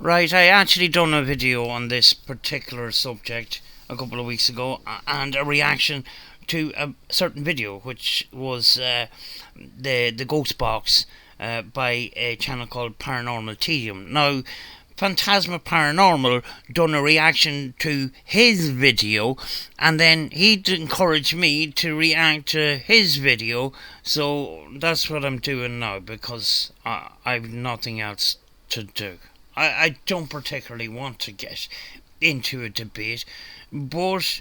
Right, I actually done a video on this particular subject a couple of weeks ago, and a reaction to a certain video, which was the Ghost Box by a channel called Paranormal Tedium. Now, Fantasma Paranormal done a reaction to his video, and then he'd encouraged me to react to his video, so that's what I'm doing now because I've nothing else to do. I don't particularly want to get into a debate, but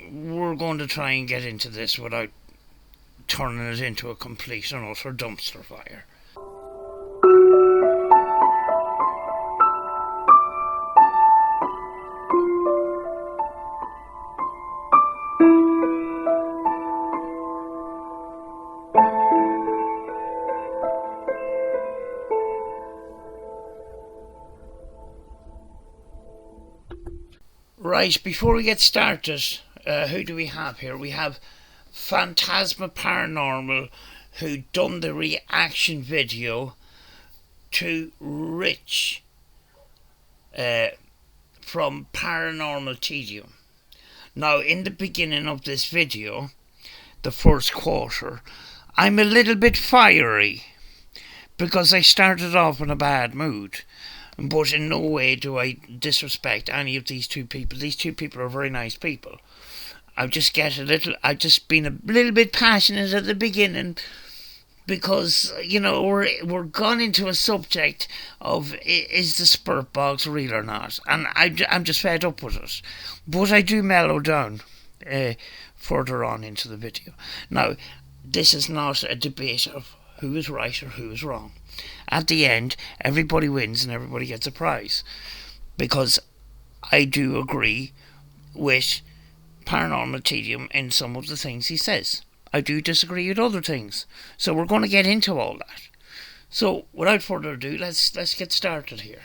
we're going to try and get into this without turning it into a complete and utter dumpster fire. Right, before we get started, who do we have here? We have Fantasma Paranormal, who done the reaction video to Rich from Paranormal Tedium. Now, in the beginning of this video, the first quarter, I'm a little bit fiery because I started off in a bad mood. But in no way do I disrespect any of these two people. These two people are very nice people. I've just been a little bit passionate at the beginning because, you know, we're gone into a subject of is the spirit box real or not, and I'm just fed up with it. But I do mellow down further on into the video. Now, this is not a debate of who is right or who is wrong. At the end, everybody wins and everybody gets a prize. Because I do agree with Paranormal Tedium in some of the things he says. I do disagree with other things. So we're going to get into all that. So, without further ado, let's get started here.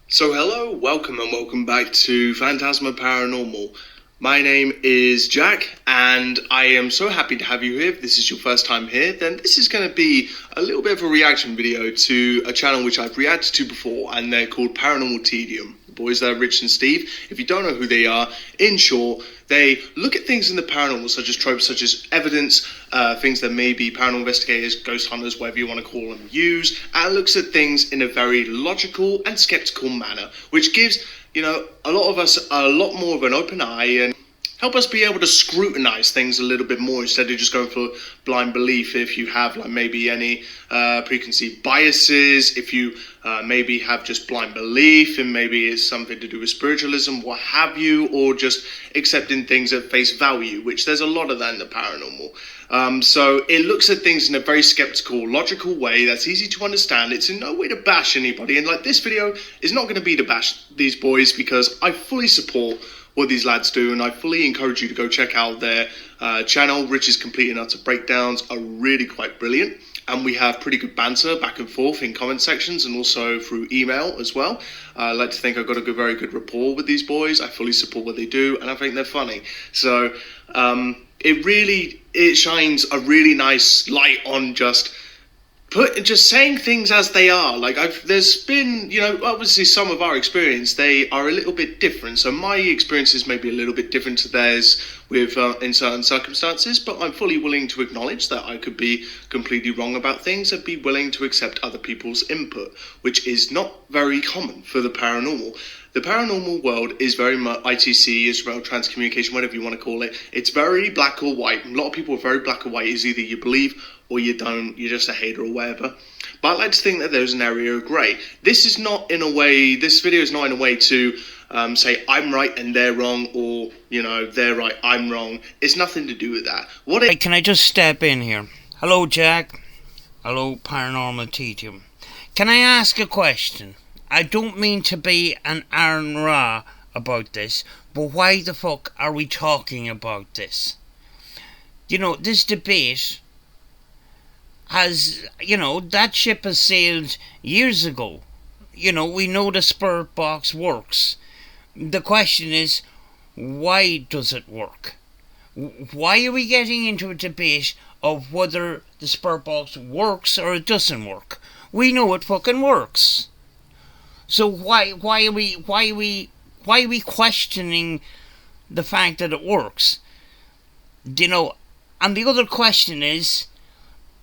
So hello, welcome back to Fantasma Paranormal. My name is Jack, and I am so happy to have you here. If this is your first time here, then this is going to be a little bit of a reaction video to a channel which I've reacted to before, and they're called Paranormal Tedium. The boys there, Rich and Steve. If you don't know who they are, in short, they look at things in the paranormal, such as tropes, such as evidence, things that maybe paranormal investigators, ghost hunters, whatever you want to call them, use, and looks at things in a very logical and skeptical manner, which gives, you know, a lot of us a lot more of an open eye and help us be able to scrutinize things a little bit more instead of just going for blind belief. If you have like maybe any preconceived biases, if you maybe have just blind belief and maybe it's something to do with spiritualism, what have you, or just accepting things at face value, which there's a lot of that in the paranormal. So it looks at things in a very skeptical, logical way that's easy to understand. It's in no way to bash anybody, and like this video is not going to be to bash these boys because I fully support what these lads do, and I fully encourage you to go check out their channel. Rich's complete and utter breakdowns are really quite brilliant, and we have pretty good banter back and forth in comment sections and also through email as well. I like to think I've got a very good rapport with these boys. I fully support what they do, and I think they're funny. So it shines a really nice light on just saying things as they are. Like there's been, you know, obviously some of our experience, they are a little bit different. So my experiences may be a little bit different to theirs with in certain circumstances, but I'm fully willing to acknowledge that I could be completely wrong about things and be willing to accept other people's input, which is not very common for the paranormal. The paranormal world is very much ITC, Israel Transcommunication, whatever you want to call it. It's very black or white. A lot of people are very black or white. It's either you believe or you don't, you're just a hater or whatever. But I like to think that there's an area of grey. This video is not in a way to say I'm right and they're wrong, or, you know, they're right, I'm wrong. It's nothing to do with that. Hey, can I just step in here? Hello, Jack. Hello, Paranormal Tedium. Can I ask a question? I don't mean to be an Aaron Ra about this, but why the fuck are we talking about this? You know, this debate has, you know, that ship has sailed years ago. You know, we know the spirit box works. The question is, why does it work? Why are we getting into a debate of whether the spirit box works or it doesn't work? We know it fucking works. So why are we questioning the fact that it works? You know, and the other question is,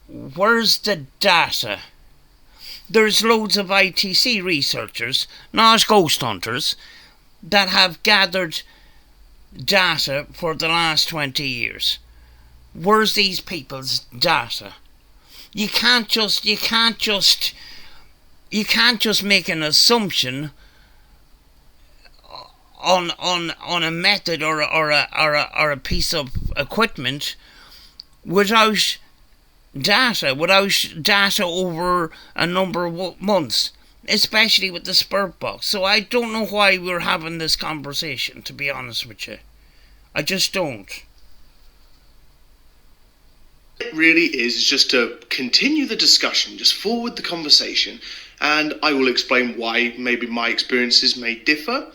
where's the data? There's loads of ITC researchers, not ghost hunters, that have gathered data for the last 20 years. Where's these people's data? You can't just make an assumption on a method or a piece of equipment without data over a number of months, especially with the Spirit Box. So I don't know why we're having this conversation, to be honest with you. I just don't. It really is just to continue the discussion, just forward the conversation, and I will explain why maybe my experiences may differ,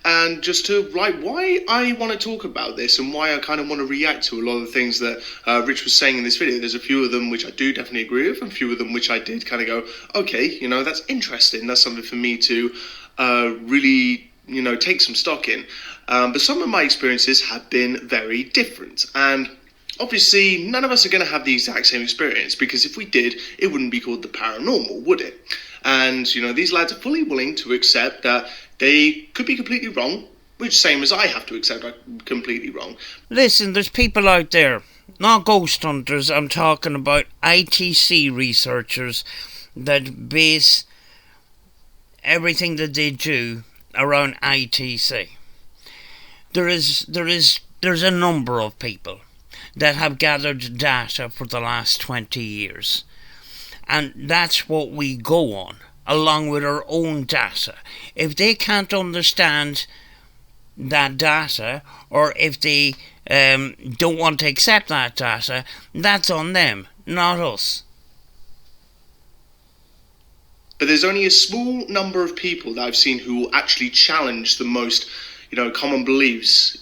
and just to why I want to talk about this and why I kind of want to react to a lot of the things that Rich was saying in this video. There's a few of them which I do definitely agree with, and a few of them which I did kind of go, okay, that's interesting. That's something for me to really, take some stock in. But some of my experiences have been very different, and obviously, none of us are going to have the exact same experience, because if we did, it wouldn't be called the paranormal, would it? And, these lads are fully willing to accept that they could be completely wrong, which same as I have to accept I'm completely wrong. Listen, there's people out there, not ghost hunters, I'm talking about ITC researchers that base everything that they do around ITC. There's a number of people that have gathered data for the last 20 years. And that's what we go on, along with our own data. If they can't understand that data, or if they don't want to accept that data, that's on them, not us. But there's only a small number of people that I've seen who will actually challenge the most, common beliefs,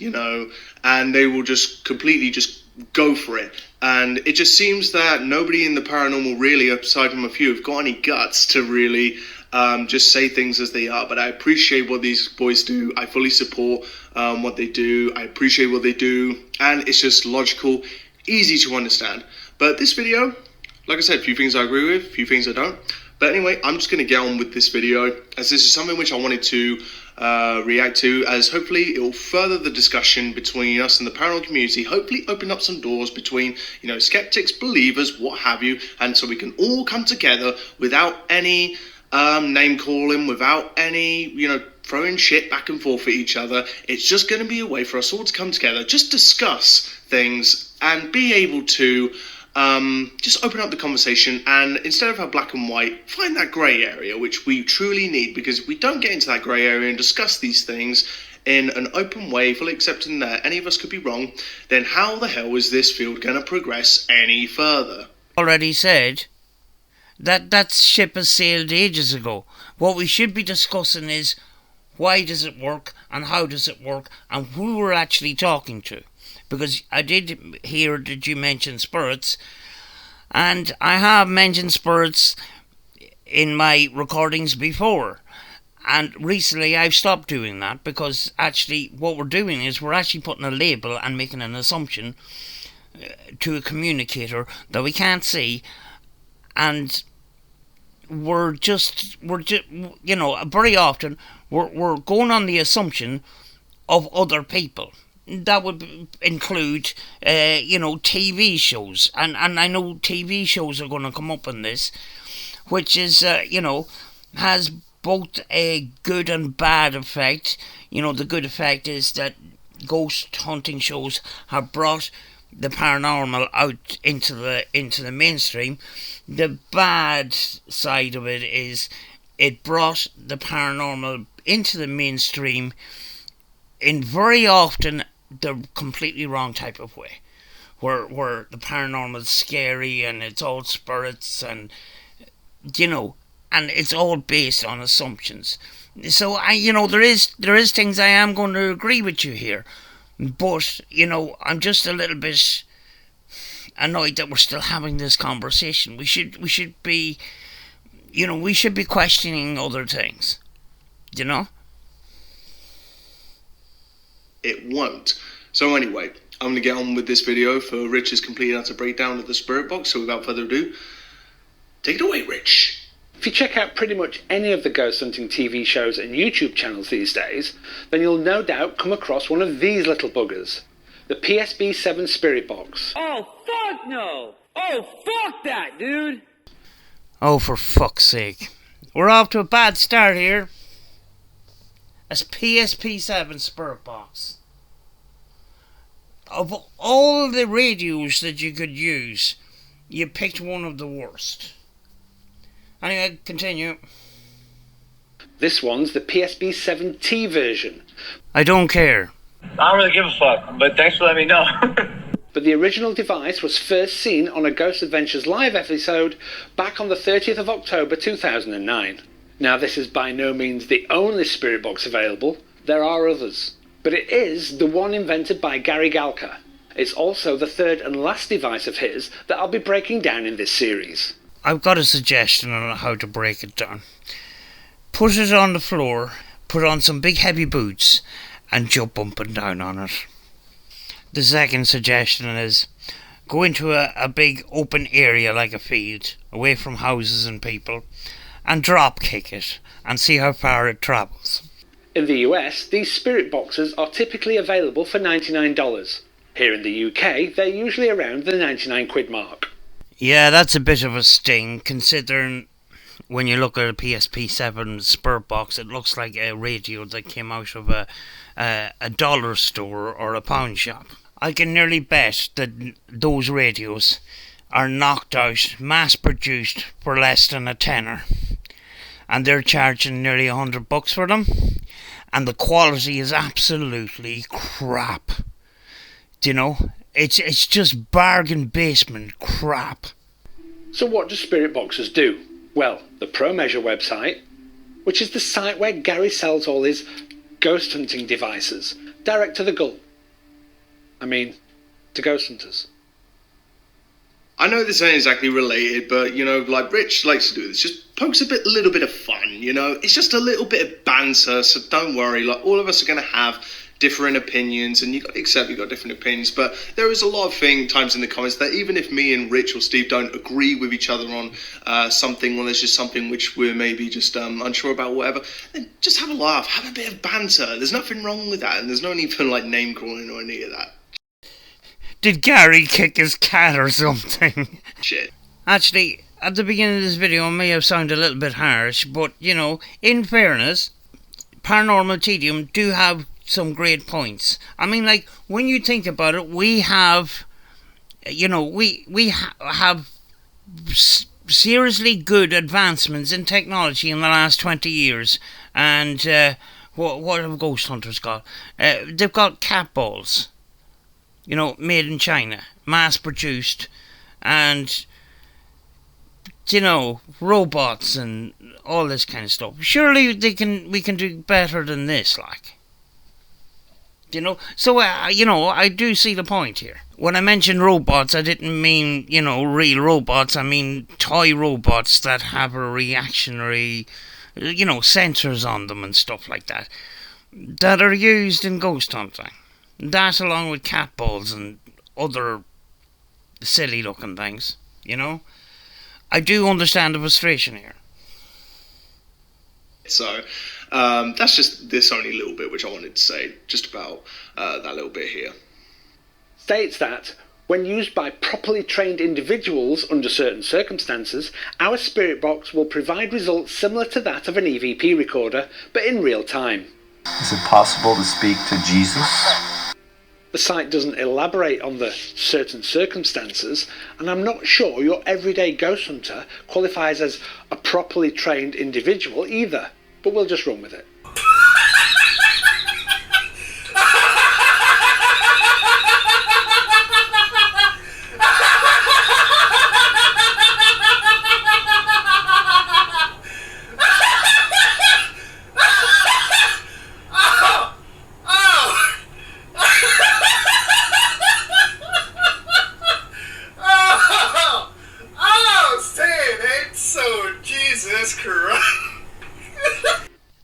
and they will just completely just go for it. And it just seems that nobody in the paranormal really, aside from a few, have got any guts to really just say things as they are. But I appreciate what these boys do. I fully support what they do. I appreciate what they do, and it's just logical, easy to understand. But this video, like I said, a few things I agree with, a few things I don't. But anyway, I'm just going to get on with this video, as this is something which I wanted to react to, as hopefully it will further the discussion between us and the paranormal community, hopefully open up some doors between, skeptics, believers, what have you, and so we can all come together without any name calling, without any, throwing shit back and forth at each other. It's just going to be a way for us all to come together, just discuss things, and be able to just open up the conversation, and instead of our black and white, find that grey area, which we truly need, because if we don't get into that grey area and discuss these things in an open way, fully accepting that any of us could be wrong, then how the hell is this field going to progress any further? Already said that ship has sailed ages ago. What we should be discussing is, why does it work, and how does it work, and who we're actually talking to. Because I did hear that you mentioned spirits, and I have mentioned spirits in my recordings before, and recently I've stopped doing that, because actually what we're doing is we're actually putting a label and making an assumption to a communicator that we can't see, and we're just very often we're going on the assumption of other people. That would include, TV shows. And I know TV shows are going to come up in this, which is, has both a good and bad effect. The good effect is that ghost hunting shows have brought the paranormal out into the mainstream. The bad side of it is it brought the paranormal into the mainstream in very often the completely wrong type of way, where the paranormal is scary and it's all spirits and and it's all based on assumptions. So there is things I am going to agree with you here, but I'm just a little bit annoyed that we're still having this conversation. We should be questioning other things. You know? It won't. So anyway, I'm going to get on with this video for Rich's complete and utter breakdown of the spirit box. So without further ado, take it away, Rich. If you check out pretty much any of the ghost hunting TV shows and YouTube channels these days, then you'll no doubt come across one of these little buggers. The PSB-7 Spirit Box. Oh, fuck no! Oh, fuck that, dude! Oh, for fuck's sake. We're off to a bad start here. A PSP-7 Spirit Box. Of all the radios that you could use, you picked one of the worst. Anyway, continue. This one's the PSB-7T version. I don't care. I don't really give a fuck, but thanks for letting me know. But the original device was first seen on a Ghost Adventures live episode back on the 30th of October 2009. Now, this is by no means the only spirit box available. There are others. But it is the one invented by Gary Galka. It's also the third and last device of his that I'll be breaking down in this series. I've got a suggestion on how to break it down. Put it on the floor, put on some big heavy boots, and jump up and down on it. The second suggestion is go into a big open area like a field, away from houses and people, and drop kick it and see how far it travels. In the US, these spirit boxes are typically available for $99. Here in the UK, they're usually around the 99 quid mark. Yeah, that's a bit of a sting, considering when you look at a PSP-7 Spirit Box, it looks like a radio that came out of a dollar store or a pawn shop. I can nearly bet that those radios are knocked out, mass-produced for less than a tenner. And they're charging nearly $100 for them. And the quality is absolutely crap. Do you know? It's just bargain basement crap. So what do spirit boxes do? Well, the ProMeasure website, which is the site where Gary sells all his ghost hunting devices, direct to the gull. I mean, to ghost hunters. I know this ain't exactly related, but, you know, like Rich likes to do this, just pokes a little bit of fun, you know? It's just a little bit of banter, so don't worry, like, all of us are going to have different opinions, and you got to accept you've got different opinions, but there is a lot of times in the comments that even if me and Rich or Steve don't agree with each other on something, or there's just something which we're maybe just unsure about, whatever, then just have a laugh, have a bit of banter. There's nothing wrong with that, and there's no need for like name calling or any of that. Did Gary kick his cat or something? Shit. Actually, at the beginning of this video, I may have sounded a little bit harsh, but, you know, in fairness, Paranormal Tedium do have some great points. I mean, like, when you think about it, we have, you know, we have seriously good advancements in technology in the last 20 years. And what have ghost hunters got? They've got cat balls, you know, made in China, mass produced, and, you know, robots and all this kind of stuff. Surely we can do better than this, like. You know, so, you know, I do see the point here. When I mentioned robots, I didn't mean, you know, real robots. I mean toy robots that have a reactionary, you know, sensors on them and stuff like that. That are used in ghost hunting. That along with cat balls and other silly looking things, you know. I do understand the frustration here. So, that's just this only little bit which I wanted to say, just about that little bit here. States that, when used by properly trained individuals under certain circumstances, our spirit box will provide results similar to that of an EVP recorder, but in real time. Is it possible to speak to Jesus? The site doesn't elaborate on the certain circumstances, and I'm not sure your everyday ghost hunter qualifies as a properly trained individual either, but we'll just run with it.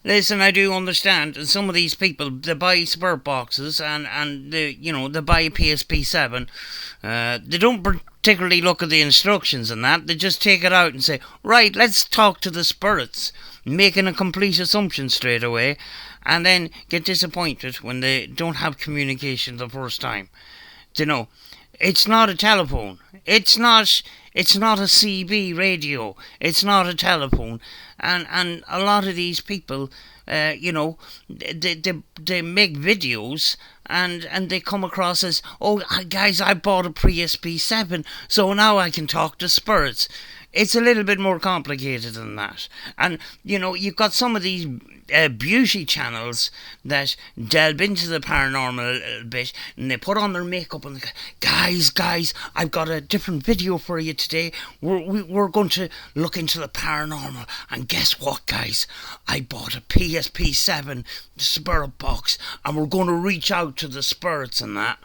Listen, I do understand. And some of these people, they buy spirit boxes and they buy a PSP-7. They don't particularly look at the instructions and that. They just take it out and say, right, let's talk to the spirits, making a complete assumption straight away, and then get disappointed when they don't have communication the first time. You know, it's not a telephone. It's not a CB radio. It's not a telephone. And a lot of these people, they make videos and they come across as, oh, guys, I bought a PSP-7, so now I can talk to spirits. It's a little bit more complicated than that. And, you've got some of these beauty channels that delve into the paranormal a bit, and they put on their makeup and they go, guys, I've got a different video for you today. We're going to look into the paranormal. And guess what, guys? I bought a PSP-7 spirit box, and we're going to reach out to the spirits and that.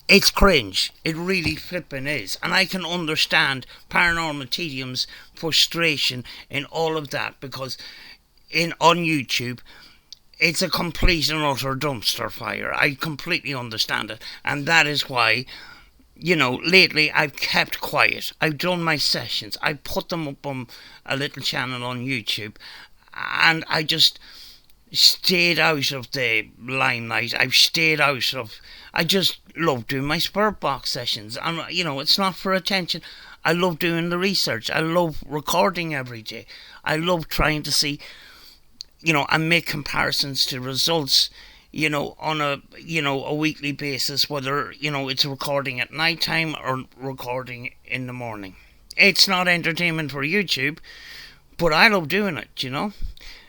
It's cringe. It really flipping is. And I can understand Paranormal Tedium's frustration in all of that, because on YouTube, it's a complete and utter dumpster fire. I completely understand it. And that is why, lately I've kept quiet. I've done my sessions. I put them up on a little channel on YouTube. And I just stayed out of the limelight. I just love doing my spirit box sessions. And, it's not for attention. I love doing the research. I love recording every day. I love trying to see, and make comparisons to results, on a weekly basis, whether, it's recording at night time or recording in the morning. It's not entertainment for YouTube, but I love doing it,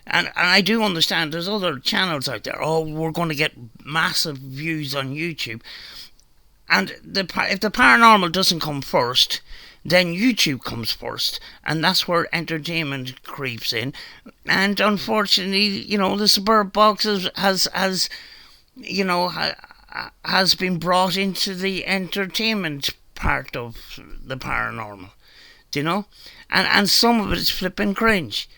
And I do understand there's other channels out there. Oh, we're going to get massive views on YouTube. And if the paranormal doesn't come first, then YouTube comes first. And that's where entertainment creeps in. And unfortunately, the spirit box has been brought into the entertainment part of the paranormal. And some of it is flipping cringe.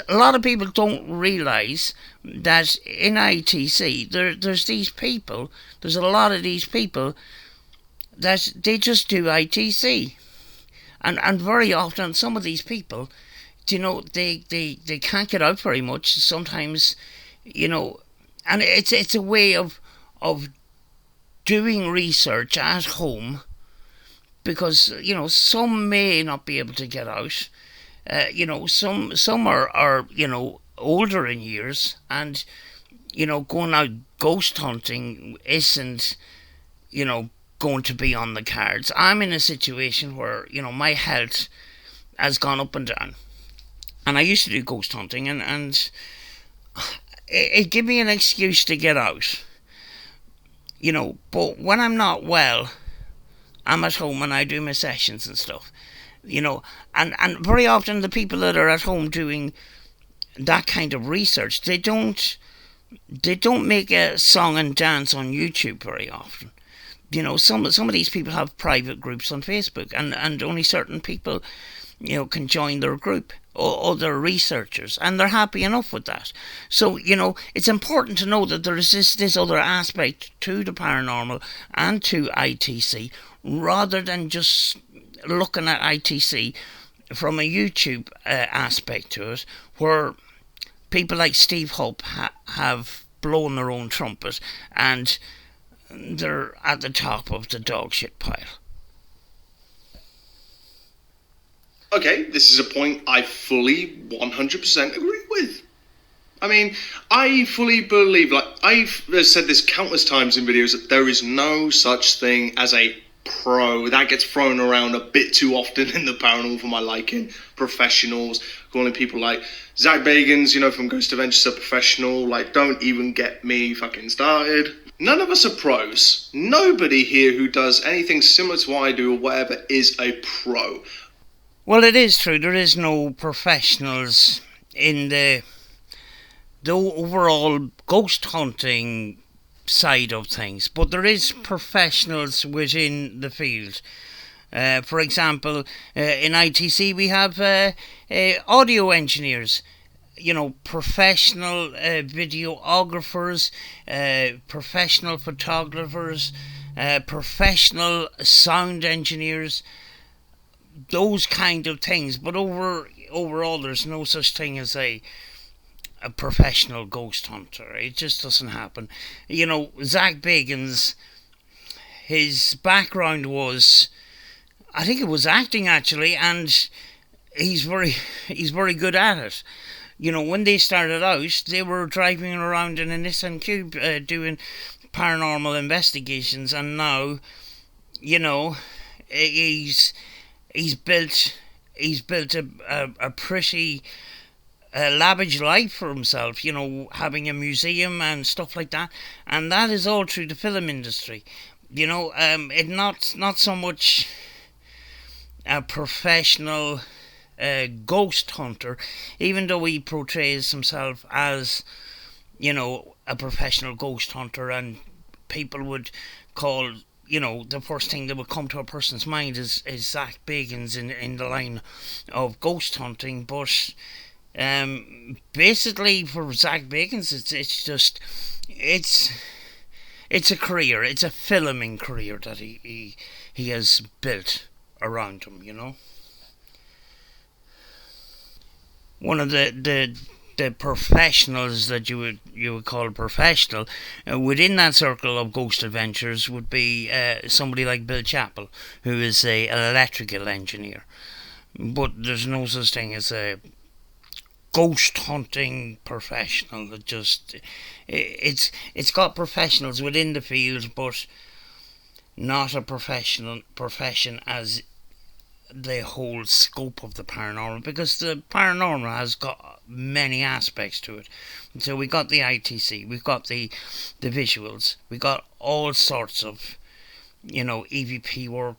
A lot of people don't realise that in ITC, there's a lot of these people that they just do ITC. And very often some of these people, they can't get out very much. Sometimes, and it's a way of doing research at home, because some may not be able to get out. Some are older in years, and going out ghost hunting isn't going to be on the cards. I'm in a situation where my health has gone up and down, and I used to do ghost hunting, and it gave me an excuse to get out. But when I'm not well, I'm at home and I do my sessions and stuff, and very often the people that are at home doing that kind of research, they don't make a song and dance on YouTube very often. Some of these people have private groups on Facebook, and only certain people, can join their group, or other researchers, and they're happy enough with that. So, it's important to know that there is this other aspect to the paranormal and to ITC, rather than just looking at ITC from a YouTube aspect to it, where people like Steve Hope have blown their own trumpet, and they're at the top of the dog shit pile. Okay, this is a point I fully 100% agree with. I mean, I fully believe, I've said this countless times in videos, that there is no such thing as a pro. That gets thrown around a bit too often in the paranormal for my liking. Professionals, calling people like Zach Bagans, from Ghost Adventures a professional. Don't even get me fucking started. None of us are pros. Nobody here who does anything similar to what I do or whatever is a pro. Well, it is true. There is no professionals in the overall ghost hunting side of things, but there is professionals within the field. For example, in ITC we have audio engineers, professional videographers, professional photographers, professional sound engineers, those kind of things. But overall, there's no such thing as a professional ghost hunter. It just doesn't happen. Zach Bagans, his background was, I think it was acting actually, and he's very good at it. When they started out, they were driving around in a Nissan Cube doing paranormal investigations, and now, he's built a pretty lavish life for himself, having a museum and stuff like that, and that is all through the film industry. It not so much a professional ghost hunter, even though he portrays himself as, a professional ghost hunter, and people would call, the first thing that would come to a person's mind is Zach Bagans in the line of ghost hunting. But basically for Zach Bagans, it's a career, it's a filming career that he has built around him. One of the professionals that you would call professional within that circle of ghost adventures would be somebody like Bill Chappell, who is an electrical engineer. But there's no such thing as a ghost hunting professional. It's got professionals within the field, but not a profession as the whole scope of the paranormal, because the paranormal has got many aspects to it. So we got the ITC, we've got the visuals, we got all sorts of EVP work,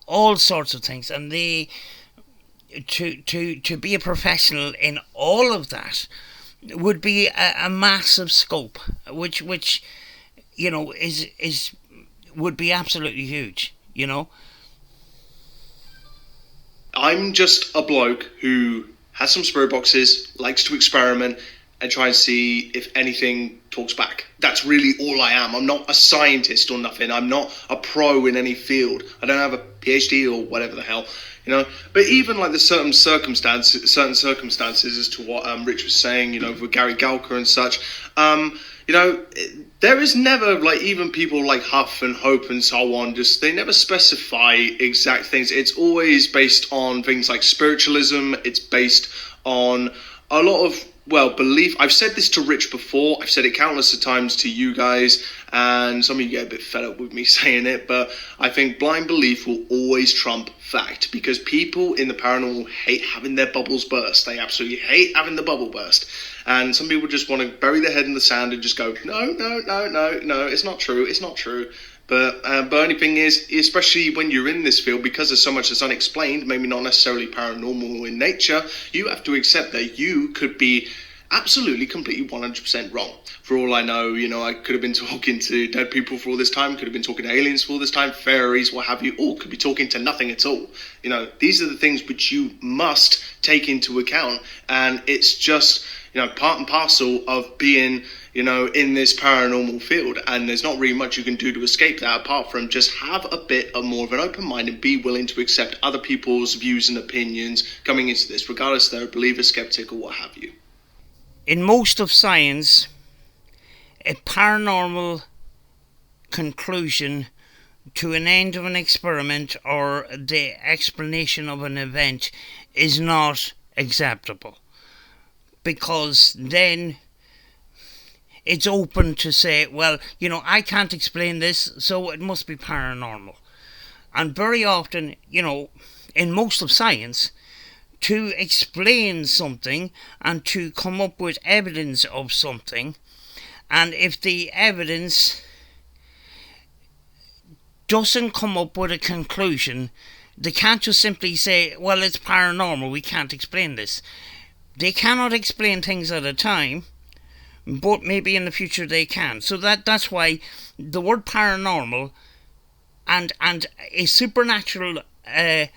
all sorts of things, and they to be a professional in all of that would be a massive scope, which is would be absolutely huge. I'm just a bloke who has some spirit boxes, likes to experiment, and try and see if anything talks back. That's really all I am. I'm not a scientist or nothing. I'm not a pro in any field. I don't have a PhD or whatever the hell, But even like there's certain circumstances as to what Rich was saying, with Gary Galker and such. There is never, like, even people like Huff and Hope and so on, they never specify exact things. It's always based on things like spiritualism. It's based on a lot of, belief. I've said this to Rich before. I've said it countless of times to you guys, and some of you get a bit fed up with me saying it, but I think blind belief will always trump fact, because people in the paranormal hate having their bubbles burst. They absolutely hate having the bubble burst. And some people just want to bury their head in the sand and just go, no, it's not true. But the only thing is, especially when you're in this field, because there's so much that's unexplained, maybe not necessarily paranormal in nature, you have to accept that you could be absolutely, completely 100% wrong. For all I know, I could have been talking to dead people for all this time, could have been talking to aliens for all this time, fairies, what have you, or could be talking to nothing at all. These are the things which you must take into account, and it's just, part and parcel of being, in this paranormal field, and there's not really much you can do to escape that apart from just have a bit of more of an open mind and be willing to accept other people's views and opinions coming into this, regardless if they're a believer, skeptic, or what have you. In most of science, a paranormal conclusion to an end of an experiment or the explanation of an event is not acceptable, because then it's open to say, I can't explain this, so it must be paranormal. And very often, in most of science, to explain something and to come up with evidence of something, and if the evidence doesn't come up with a conclusion, they can't just simply say, it's paranormal, we can't explain this. They cannot explain things at a time, but maybe in the future they can. So that's why the word paranormal and a supernatural a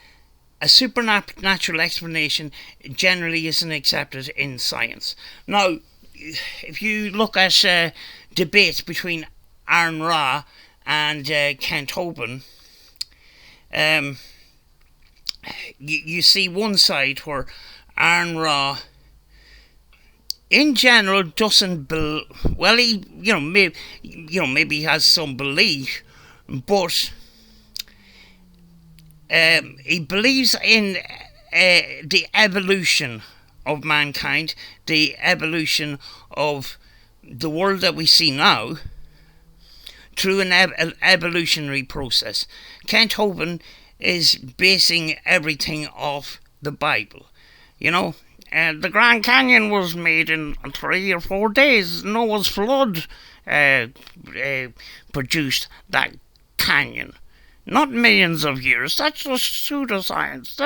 supernatural explanation generally isn't accepted in science. Now, if you look at debates between Aaron Ra and Kent Hoban, you see one side where Aaron Ra, in general, doesn't he maybe he has some belief, but he believes in the evolution of mankind, the evolution of the world that we see now through an evolutionary process. Kent Hoban is basing everything off the Bible. The Grand Canyon was made in 3 or 4 days. Noah's flood produced that canyon. Not millions of years. That's just pseudoscience.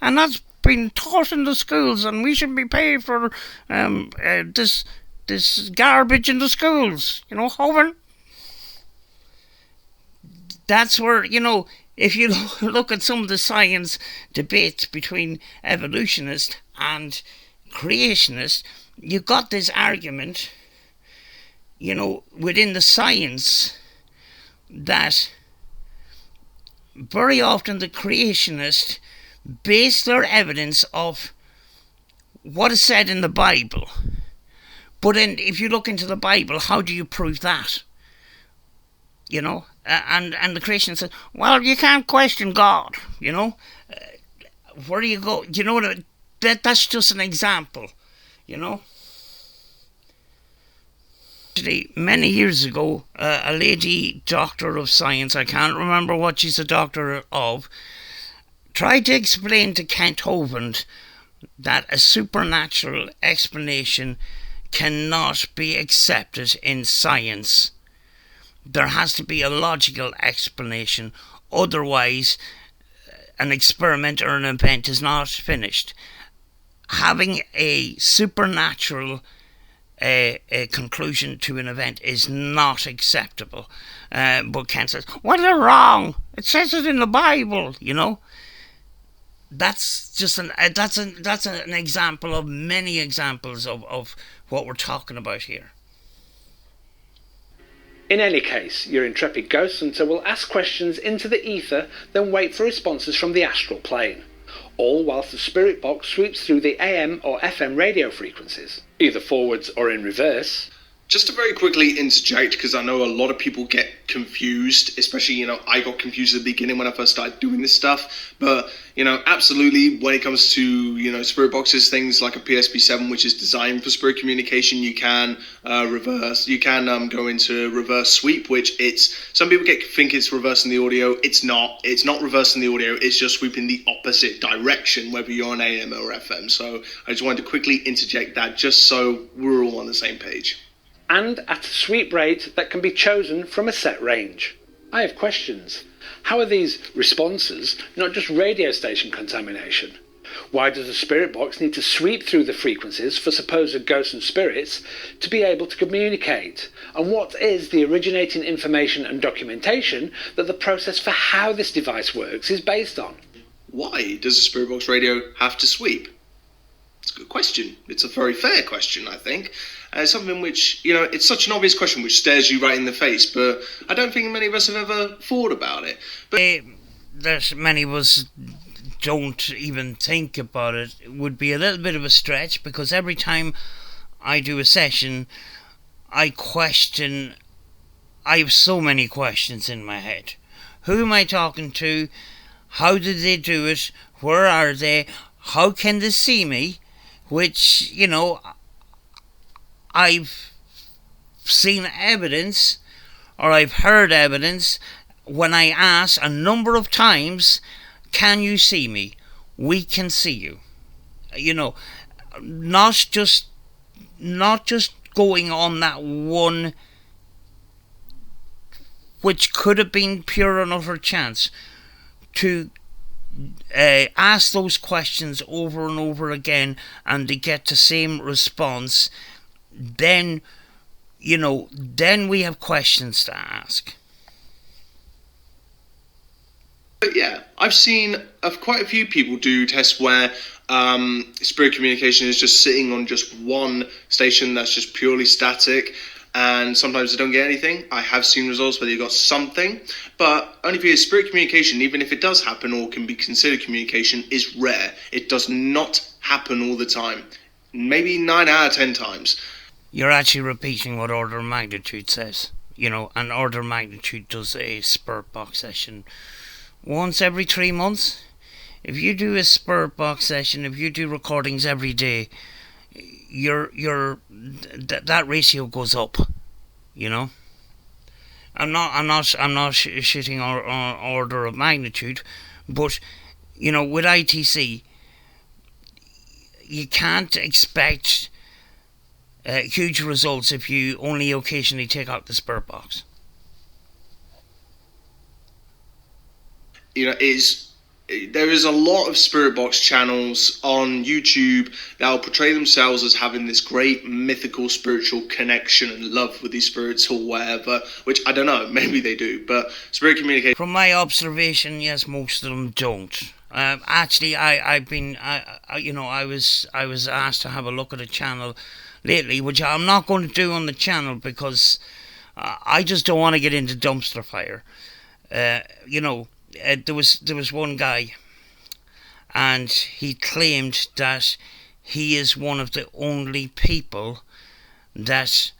And that's been taught in the schools, and we should be paid for this garbage in the schools. Hoban. That's where, if you look at some of the science debates between evolutionists and creationists, you got this argument, within the science that very often the creationists base their evidence of what is said in the Bible. But then if you look into the Bible, how do you prove that? And the creationists said, well, you can't question God, where do you go? That's just an example, Actually, many years ago, a lady doctor of science, I can't remember what she's a doctor of, tried to explain to Kent Hoban that a supernatural explanation cannot be accepted in science. There has to be a logical explanation, otherwise an experiment or an event is not finished. Having a supernatural a conclusion to an event is not acceptable. But Kent says, well, they're wrong. It says it in the Bible, That's just an example of many examples of what we're talking about here. In any case, your intrepid ghost hunter will ask questions into the ether, then wait for responses from the astral plane, all whilst the spirit box sweeps through the AM or FM radio frequencies, either forwards or in reverse. Just to very quickly interject, because I know a lot of people get confused, especially, I got confused at the beginning when I first started doing this stuff, but, absolutely, when it comes to, spirit boxes, things like a PSP-7, which is designed for spirit communication, you can go into reverse sweep, which some people think it's reversing the audio. It's not reversing the audio, it's just sweeping the opposite direction, whether you're on AM or FM, so I just wanted to quickly interject that, just so we're all on the same page. And at a sweep rate that can be chosen from a set range. I have questions. How are these responses not just radio station contamination? Why does the spirit box need to sweep through the frequencies for supposed ghosts and spirits to be able to communicate? And what is the originating information and documentation that the process for how this device works is based on? Why does a spirit box radio have to sweep? It's a good question. It's a very fair question, I think. Something which, it's such an obvious question which stares you right in the face, but I don't think many of us have ever thought about it. But there's many of us don't even think about it. It would be a little bit of a stretch, because every time I do a session, I have so many questions in my head. Who am I talking to? How did they do it? Where are they? How can they see me? Which, I've seen evidence, or I've heard evidence, when I ask a number of times, can you see me? We can see you. Not just going on that one, which could have been pure and utter chance, to ask those questions over and over again and to get the same response, then we have questions to ask. But yeah, I've seen quite a few people do tests where spirit communication is just sitting on just one station that's just purely static, and sometimes they don't get anything. I have seen results where they got something, but only because spirit communication, even if it does happen or can be considered communication, is rare. It does not happen all the time. Maybe 9 out of 10 times. You're actually repeating what order of magnitude says. You know, an order of magnitude does a spirit box session once every 3 months. If you do a spirit box session, if you do recordings every day, that ratio goes up. You know, I'm not shitting on order of magnitude, but you know, with ITC, you can't expect huge results if you only occasionally take out the spirit box. You know, there is a lot of spirit box channels on YouTube that will portray themselves as having this great mythical spiritual connection and love with these spirits or whatever, which I don't know, maybe they do, but spirit communication. From my observation, yes, most of them don't. Actually, I was asked to have a look at a channel lately, which I'm not going to do on the channel because I just don't want to get into dumpster fire. You know. There was one guy, and he claimed that he is one of the only people that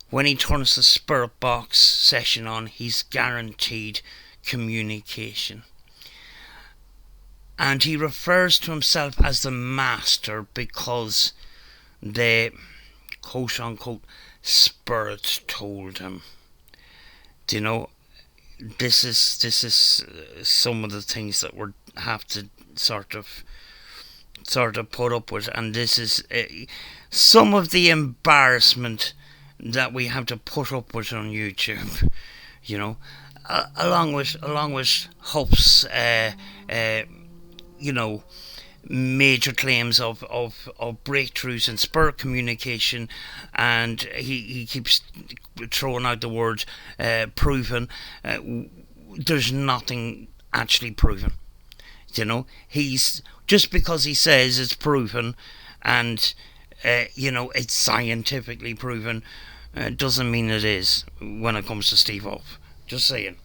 when he turns the spirit box session on, he's guaranteed communication. And he refers to himself as the master because the quote-unquote spirit told him. Do you know? This is some of the things that we have to sort of put up with, and this is some of the embarrassment that we have to put up with on YouTube. You know, along with Hope's you know, major claims of breakthroughs in spirit communication, and he keeps throwing out the word proven. There's nothing actually proven. You know, he's just because he says it's proven and you know, it's scientifically proven, doesn't mean it is when it comes to Steve Hope. Just saying.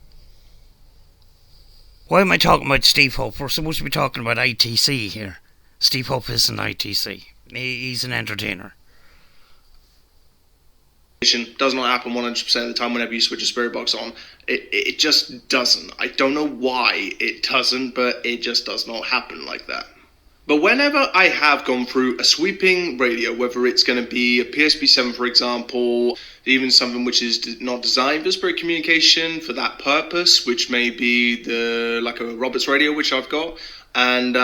Why am I talking about Steve Hope? We're supposed to be talking about ITC here. Steve Hope isn't ITC. He's an entertainer. Does not happen 100% of the time whenever you switch a spirit box on. It just doesn't. I don't know why it doesn't, but it just does not happen like that. But whenever I have gone through a sweeping radio, whether it's going to be a PSP7, for example, even something which is not designed for spirit communication for that purpose, which may be like a Roberts radio, which I've got, and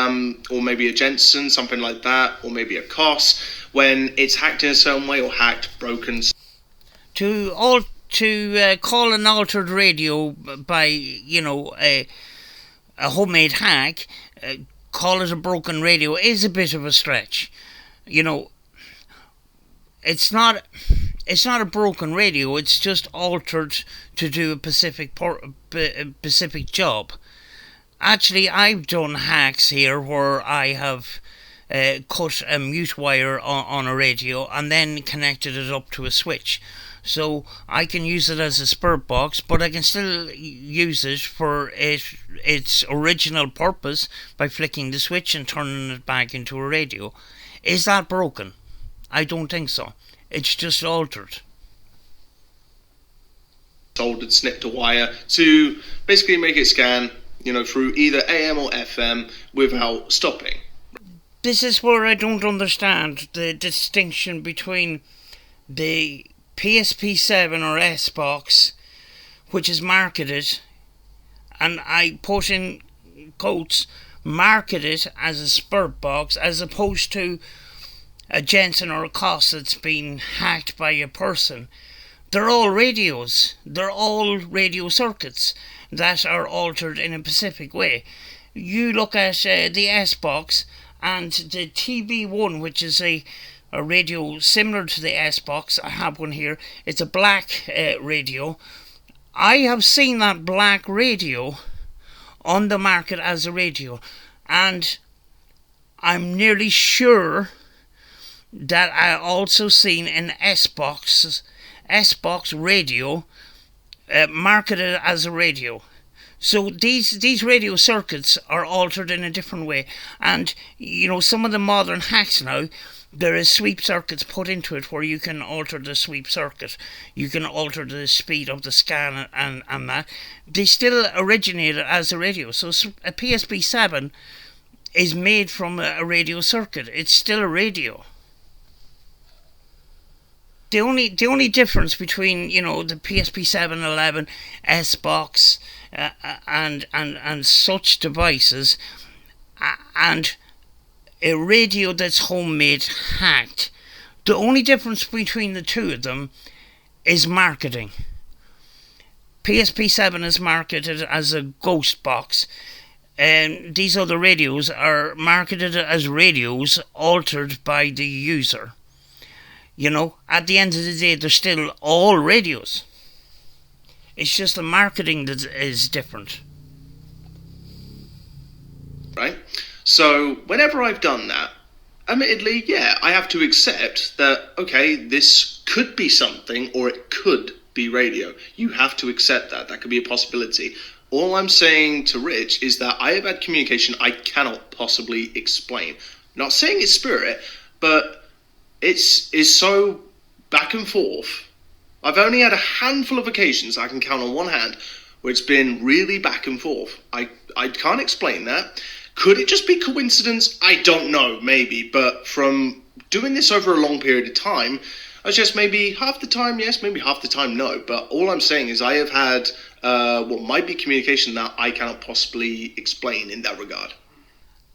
or maybe a Jensen, something like that, or maybe a COS, when it's hacked in a certain way or hacked, broken. To call an altered radio by, you know, a homemade hack, call it a broken radio is a bit of a stretch. You know, it's not a broken radio, it's just altered to do a specific job. Actually, I've done hacks here where I have cut a mute wire on a radio and then connected it up to a switch. So I can use it as a spirit box, but I can still use it for its original purpose by flicking the switch and turning it back into a radio. Is that broken? I don't think so. It's just altered. Soldered, snipped a wire to basically make it scan, you know, through either AM or FM without stopping. This is where I don't understand the distinction between the PSP7 or S-Box, which is marketed, and I put in quotes, marketed as a spirit box, as opposed to a Jensen or a COS that's been hacked by a person. They're all radios. They're all radio circuits that are altered in a specific way. You look at the S-Box and the TB1, which is a radio similar to the S-Box. I have one here. It's a black radio. I have seen that black radio on the market as a radio. And I'm nearly sure that I also seen an S-Box radio marketed as a radio. So these radio circuits are altered in a different way. And, you know, some of the modern hacks now, there is sweep circuits put into it where you can alter the sweep circuit. You can alter the speed of the scan and that. They still originated as a radio. So a PSP-7 is made from a radio circuit. It's still a radio. The only difference between, you know, the PSP-7, 11, S-Box and such devices and a radio that's homemade hacked, the only difference between the two of them is marketing. PSP-7 is marketed as a ghost box, and these other radios are marketed as radios altered by the user. You know, at the end of the day, they're still all radios. It's just the marketing that is different. Right? So, whenever I've done that, admittedly, yeah, I have to accept that, okay, this could be something, or it could be radio. You have to accept that. That could be a possibility. All I'm saying to Rich is that I have had communication I cannot possibly explain. Not saying it's spirit, but it's so back and forth. I've only had a handful of occasions I can count on one hand where it's been really back and forth. I can't explain that. Could it just be coincidence? I don't know, maybe. But from doing this over a long period of time, I was just maybe half the time yes, maybe half the time no. But all I'm saying is I have had what might be communication that I cannot possibly explain in that regard.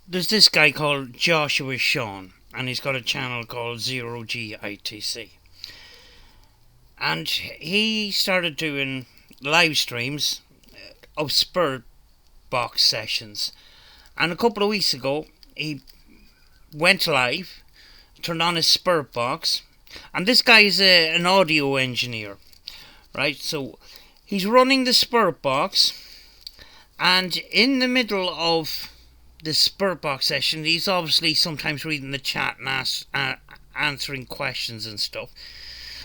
There's this guy called Joshua Sean, and he's got a channel called 0GITC. And he started doing live streams of spirit box sessions. And a couple of weeks ago, he went live, turned on his spirit box, and this guy is an audio engineer, right? So he's running the spirit box, and in the middle of the spirit box session, he's obviously sometimes reading the chat and answering questions and stuff.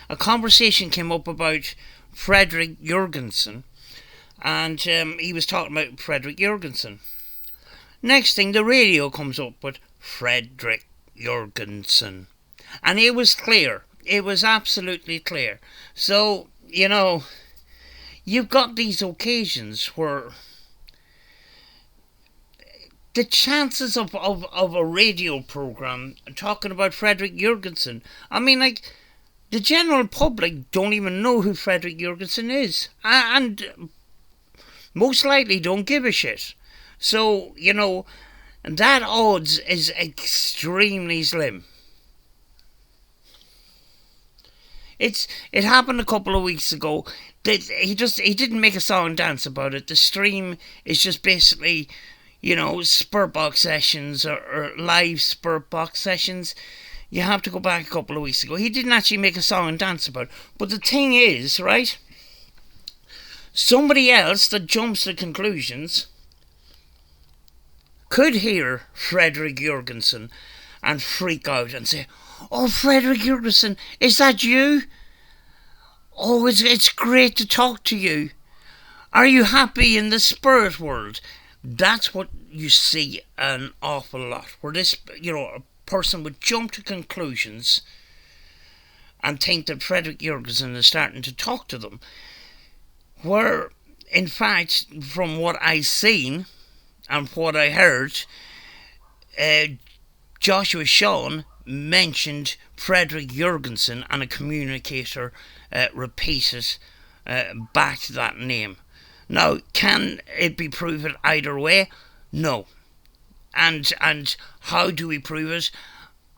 A conversation came up about Frederick Jurgensen, and he was talking about Frederick Jurgensen. Next thing, the radio comes up with Frederick Jurgensen, and it was clear. It was absolutely clear. So, you know, you've got these occasions where the chances of a radio program talking about Frederick Jurgensen, I mean, like, the general public don't even know who Frederick Jurgensen is, and most likely don't give a shit. So, you know, that odds is extremely slim. It happened a couple of weeks ago. He didn't make a song and dance about it. The stream is just basically, you know, spirit box sessions or live spirit box sessions. You have to go back a couple of weeks ago. He didn't actually make a song and dance about it. But the thing is, right, somebody else that jumps to conclusions could hear Frederick Jurgensen and freak out and say, "Oh, Frederick Jurgensen, is that you? Oh, it's great to talk to you. Are you happy in the spirit world?" That's what you see an awful lot, where this, you know, a person would jump to conclusions and think that Frederick Jurgensen is starting to talk to them, where, in fact, from what I've seen and what I heard, Joshua Sean mentioned Frederick Jurgensen, and a communicator repeated back that name. Now, can it be proven either way? No. And how do we prove it?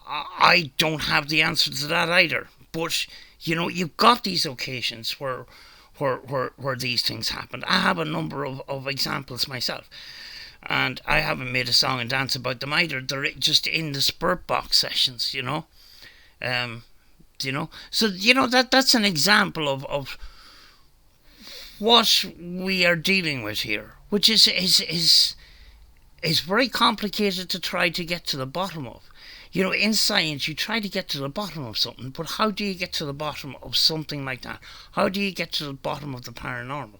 I don't have the answer to that either. But, you know, you've got these occasions where these things happen. I have a number of examples myself, and I haven't made a song and dance about them either. They're just in the spirit box sessions, you know. You know, so, you know, that's an example of what we are dealing with here, which is very complicated to try to get to the bottom of. You know, in science, you try to get to the bottom of something, but how do you get to the bottom of something like that? How do you get to the bottom of the paranormal?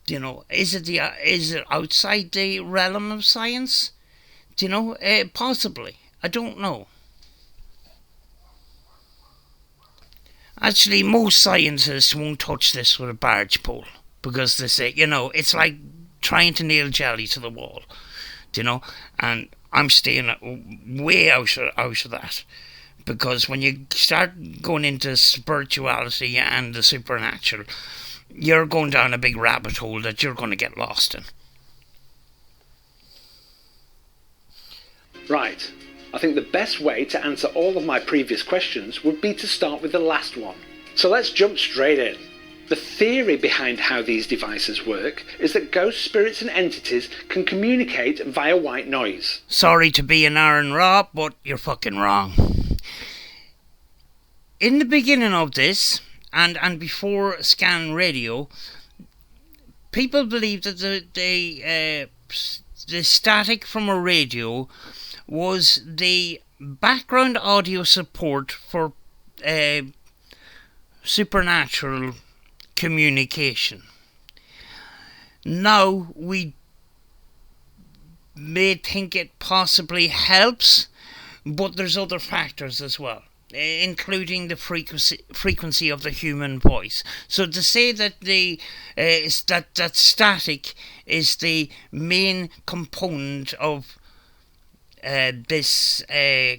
You know, is it outside the realm of science? Do you know? Possibly. I don't know. Actually, most scientists won't touch this with a barge pole because they say, you know, it's like trying to nail jelly to the wall. Do you know? And I'm staying way out of that, because when you start going into spirituality and the supernatural, you're going down a big rabbit hole that you're going to get lost in. Right. I think the best way to answer all of my previous questions would be to start with the last one. So let's jump straight in. The theory behind how these devices work is that ghost spirits and entities can communicate via white noise. Sorry to be an Aaron Raw, but you're fucking wrong. In the beginning of this, and before scan radio, people believed that the static from a radio was the background audio support for supernatural communication. Now we may think it possibly helps, but there's other factors as well, including the frequency of the human voice. So to say that that static is the main component of this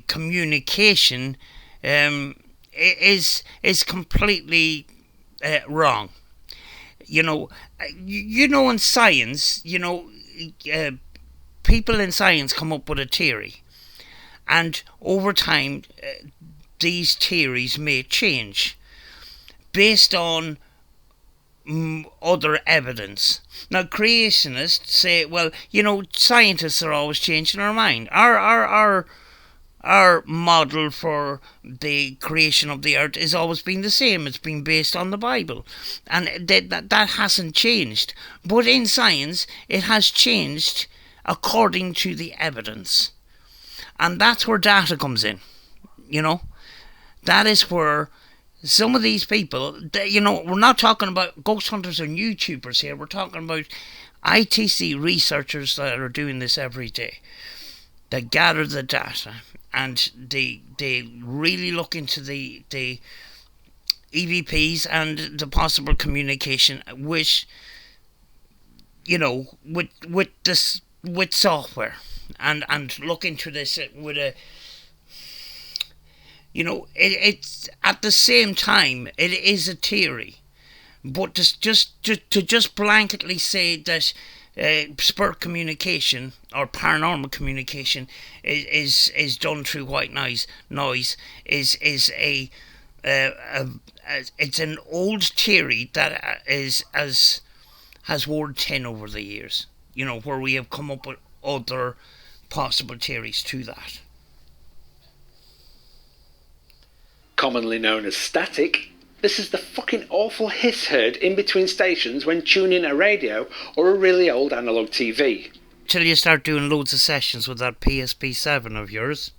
communication is completely wrong. You know, in science, people in science come up with a theory, and over time, these theories may change based on other evidence. Now, creationists say, well, scientists are always changing our mind. Our model for the creation of the earth has always been the same. It's been based on the Bible, and that hasn't changed. But in science, it has changed according to the evidence, and that's where data comes in. That is where some of these people, we're not talking about ghost hunters and YouTubers here. We're talking about ITC researchers that are doing this every day, that gather the data, and they really look into the EVPs and the possible communication with software, and look into this with a. It's at the same time, it is a theory, but to just blanketly say that spirit communication or paranormal communication is done through white noise is it's an old theory that has worn thin over the years. Where we have come up with other possible theories to that. Commonly known as static, this is the fucking awful hiss heard in between stations when tuning a radio or a really old analogue TV. Till you start doing loads of sessions with that PSP7 of yours,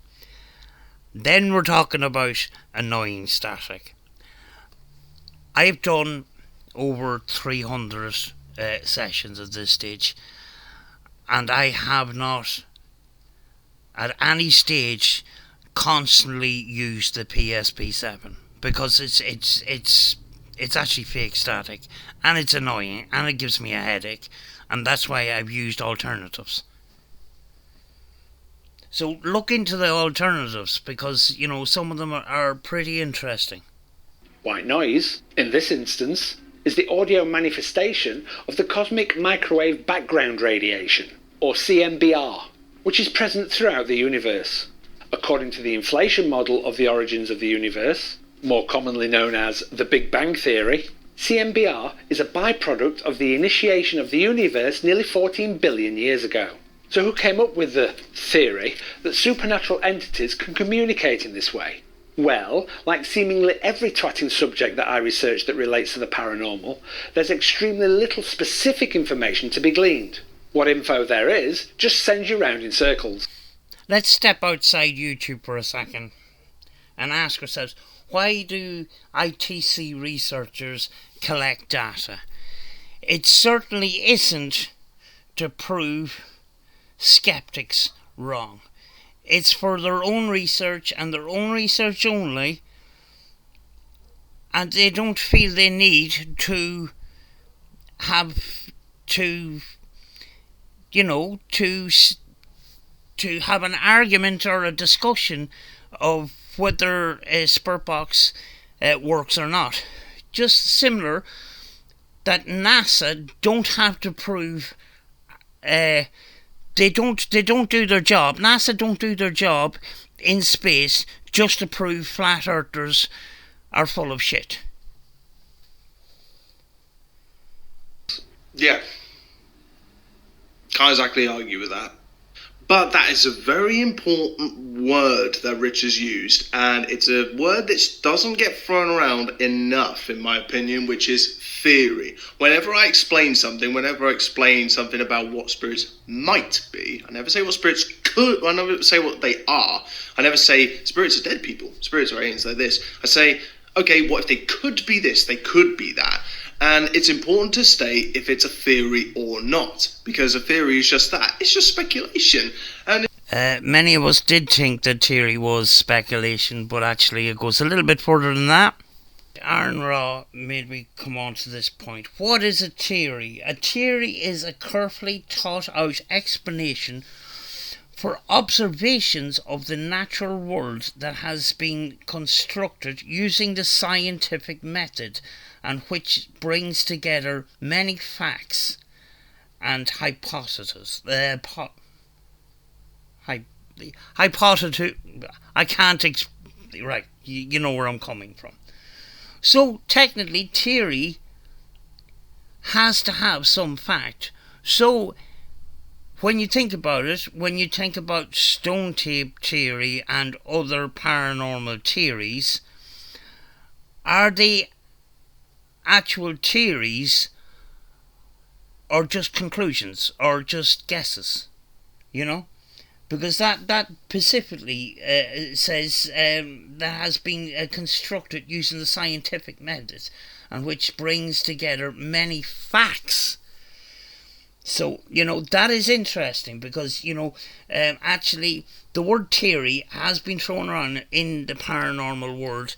then we're talking about annoying static. I've done over 300 sessions at this stage, and I have not at any stage constantly use the PSP7, because it's actually fake static, and it's annoying, and it gives me a headache, and that's why I've used alternatives. So look into the alternatives, because some of them are pretty interesting. White noise, in this instance, is the audio manifestation of the cosmic microwave background radiation, or CMBR, which is present throughout the universe. According to the inflation model of the origins of the universe, more commonly known as the Big Bang Theory, CMBR is a byproduct of the initiation of the universe nearly 14 billion years ago. So who came up with the theory that supernatural entities can communicate in this way? Well, like seemingly every twatting subject that I research that relates to the paranormal, there's extremely little specific information to be gleaned. What info there is just sends you round in circles. Let's step outside YouTube for a second and ask ourselves, why do ITC researchers collect data? It certainly isn't to prove skeptics wrong. It's for their own research and their own research only, and they don't feel they need to have to, to have an argument or a discussion of whether a spirit box works or not. Just similar that NASA don't have to prove They don't do their job. NASA don't do their job in space just to prove flat earthers are full of shit. Yeah. Can't exactly argue with that. But that is a very important word that Rich has used, and it's a word that doesn't get thrown around enough, in my opinion, which is theory. Whenever I explain something about what spirits might be, I never say what spirits could, I never say what they are. I never say spirits are dead people, spirits are aliens, they're this. I say, okay, what if they could be this, they could be that? And it's important to state if it's a theory or not, because a theory is just that. It's just speculation. And many of us did think that theory was speculation, but actually it goes a little bit further than that. Aaron Raw made me come on to this point. What is a theory? A theory is a carefully thought out explanation for observations of the natural world that has been constructed using the scientific method, and which brings together many facts and hypotheses. Hypothesis. I can't. Right, you know where I'm coming from. So technically, theory has to have some fact. So when you think about it, when you think about stone tape theory and other paranormal theories, are they actual theories or just conclusions or just guesses? Because that specifically says that has been constructed using the scientific methods, and which brings together many facts. So, that is interesting because, actually the word theory has been thrown around in the paranormal world,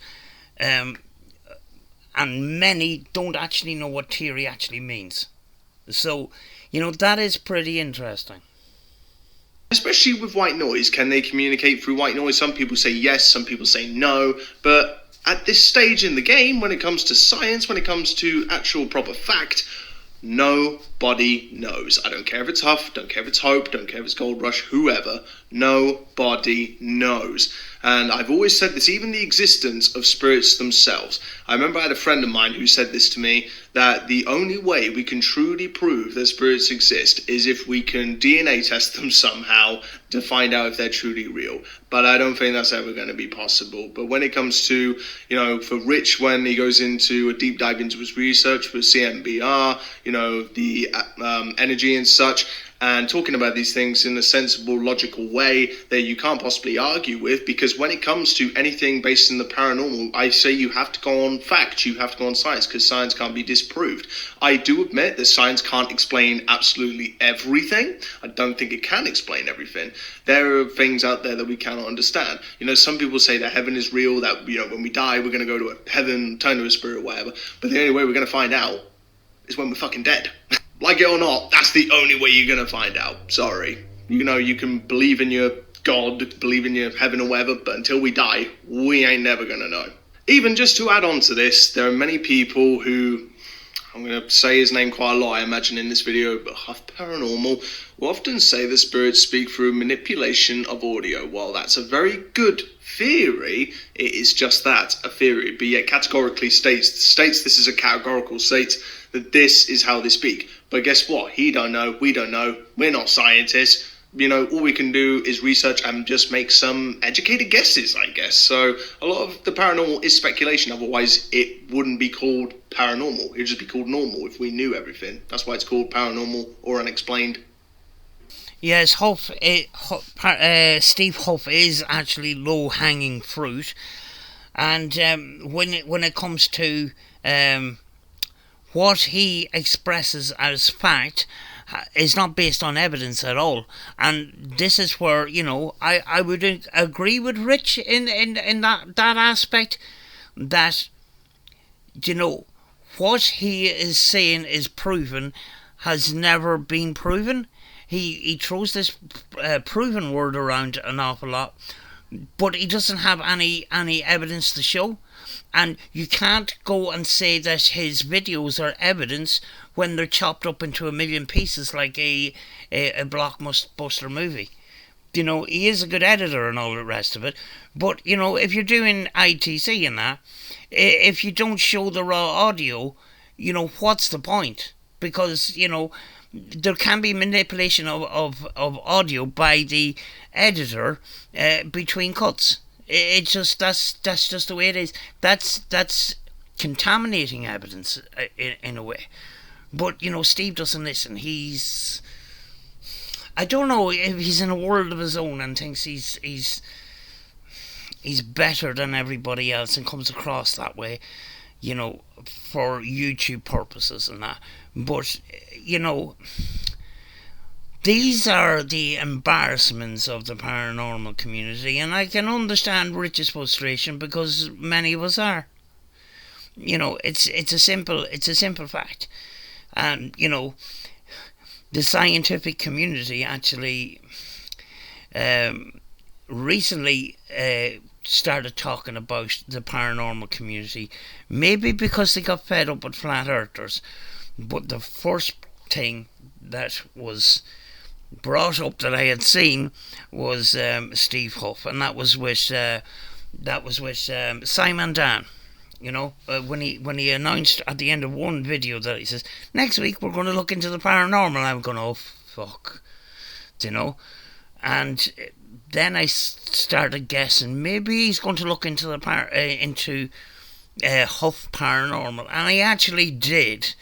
and many don't actually know what theory actually means. So, that is pretty interesting. Especially with white noise, can they communicate through white noise? Some people say yes, some people say no, but at this stage in the game, when it comes to science, when it comes to actual proper fact, nobody knows. I don't care if it's Huff, don't care if it's Hope, don't care if it's Gold Rush, whoever, nobody knows. And I've always said this, even the existence of spirits themselves. I remember I had a friend of mine who said this to me, that the only way we can truly prove that spirits exist is if we can DNA test them somehow to find out if they're truly real. But I don't think that's ever going to be possible. But when it comes to, for Rich, when he goes into a deep dive into his research with CMBR, the energy and such, and talking about these things in a sensible, logical way that you can't possibly argue with, because when it comes to anything based in the paranormal, I say you have to go on fact, you have to go on science, because science can't be disproved. I do admit that science can't explain absolutely everything. I don't think it can explain everything. There are things out there that we cannot understand. Some people say that heaven is real, that, when we die, we're going to go to a heaven, turn to a spirit, or whatever. But the only way we're going to find out is when we're fucking dead. Like it or not, that's the only way you're going to find out. Sorry. You can believe in your God, believe in your heaven or whatever, but until we die, we ain't never going to know. Even just to add on to this, there are many people who, I'm going to say his name quite a lot, I imagine, in this video, but Huff Paranormal will often say that spirits speak through manipulation of audio. While that's a very good theory, it is just that, a theory, but yet categorically states this is a categorical state, that this is how they speak. But guess what? He don't know, we don't know, we're not scientists, all we can do is research and just make some educated guesses, I guess. So a lot of the paranormal is speculation, otherwise it wouldn't be called paranormal. It would just be called normal if we knew everything. That's why it's called paranormal or unexplained. Yes, Steve Huff is actually low-hanging fruit, and when it comes to what he expresses as fact, is not based on evidence at all. And this is where, I would agree with Rich in that aspect, that, what he is saying is proven has never been proven. He throws this proven word around an awful lot, but he doesn't have any evidence to show. And you can't go and say that his videos are evidence when they're chopped up into a million pieces like a blockbuster movie. He is a good editor and all the rest of it, but, if you're doing ITC and that, if you don't show the raw audio, what's the point? Because, there can be manipulation of audio by the editor between cuts. It's just that's just the way it is. That's contaminating evidence in a way. But Steve doesn't listen. I don't know if he's in a world of his own and thinks he's better than everybody else and comes across that way, for YouTube purposes and that. But these are the embarrassments of the paranormal community, and I can understand Rich's frustration because many of us are. It's a simple fact, and the scientific community actually recently started talking about the paranormal community, maybe because they got fed up with flat earthers. But the first thing that was brought up that I had seen was Steve Huff, and that was with Simon Dan. When he announced at the end of one video that he says, next week we're going to look into the paranormal, I'm going, oh fuck, and then I started guessing maybe he's going to look into the Huff Paranormal, and I actually did,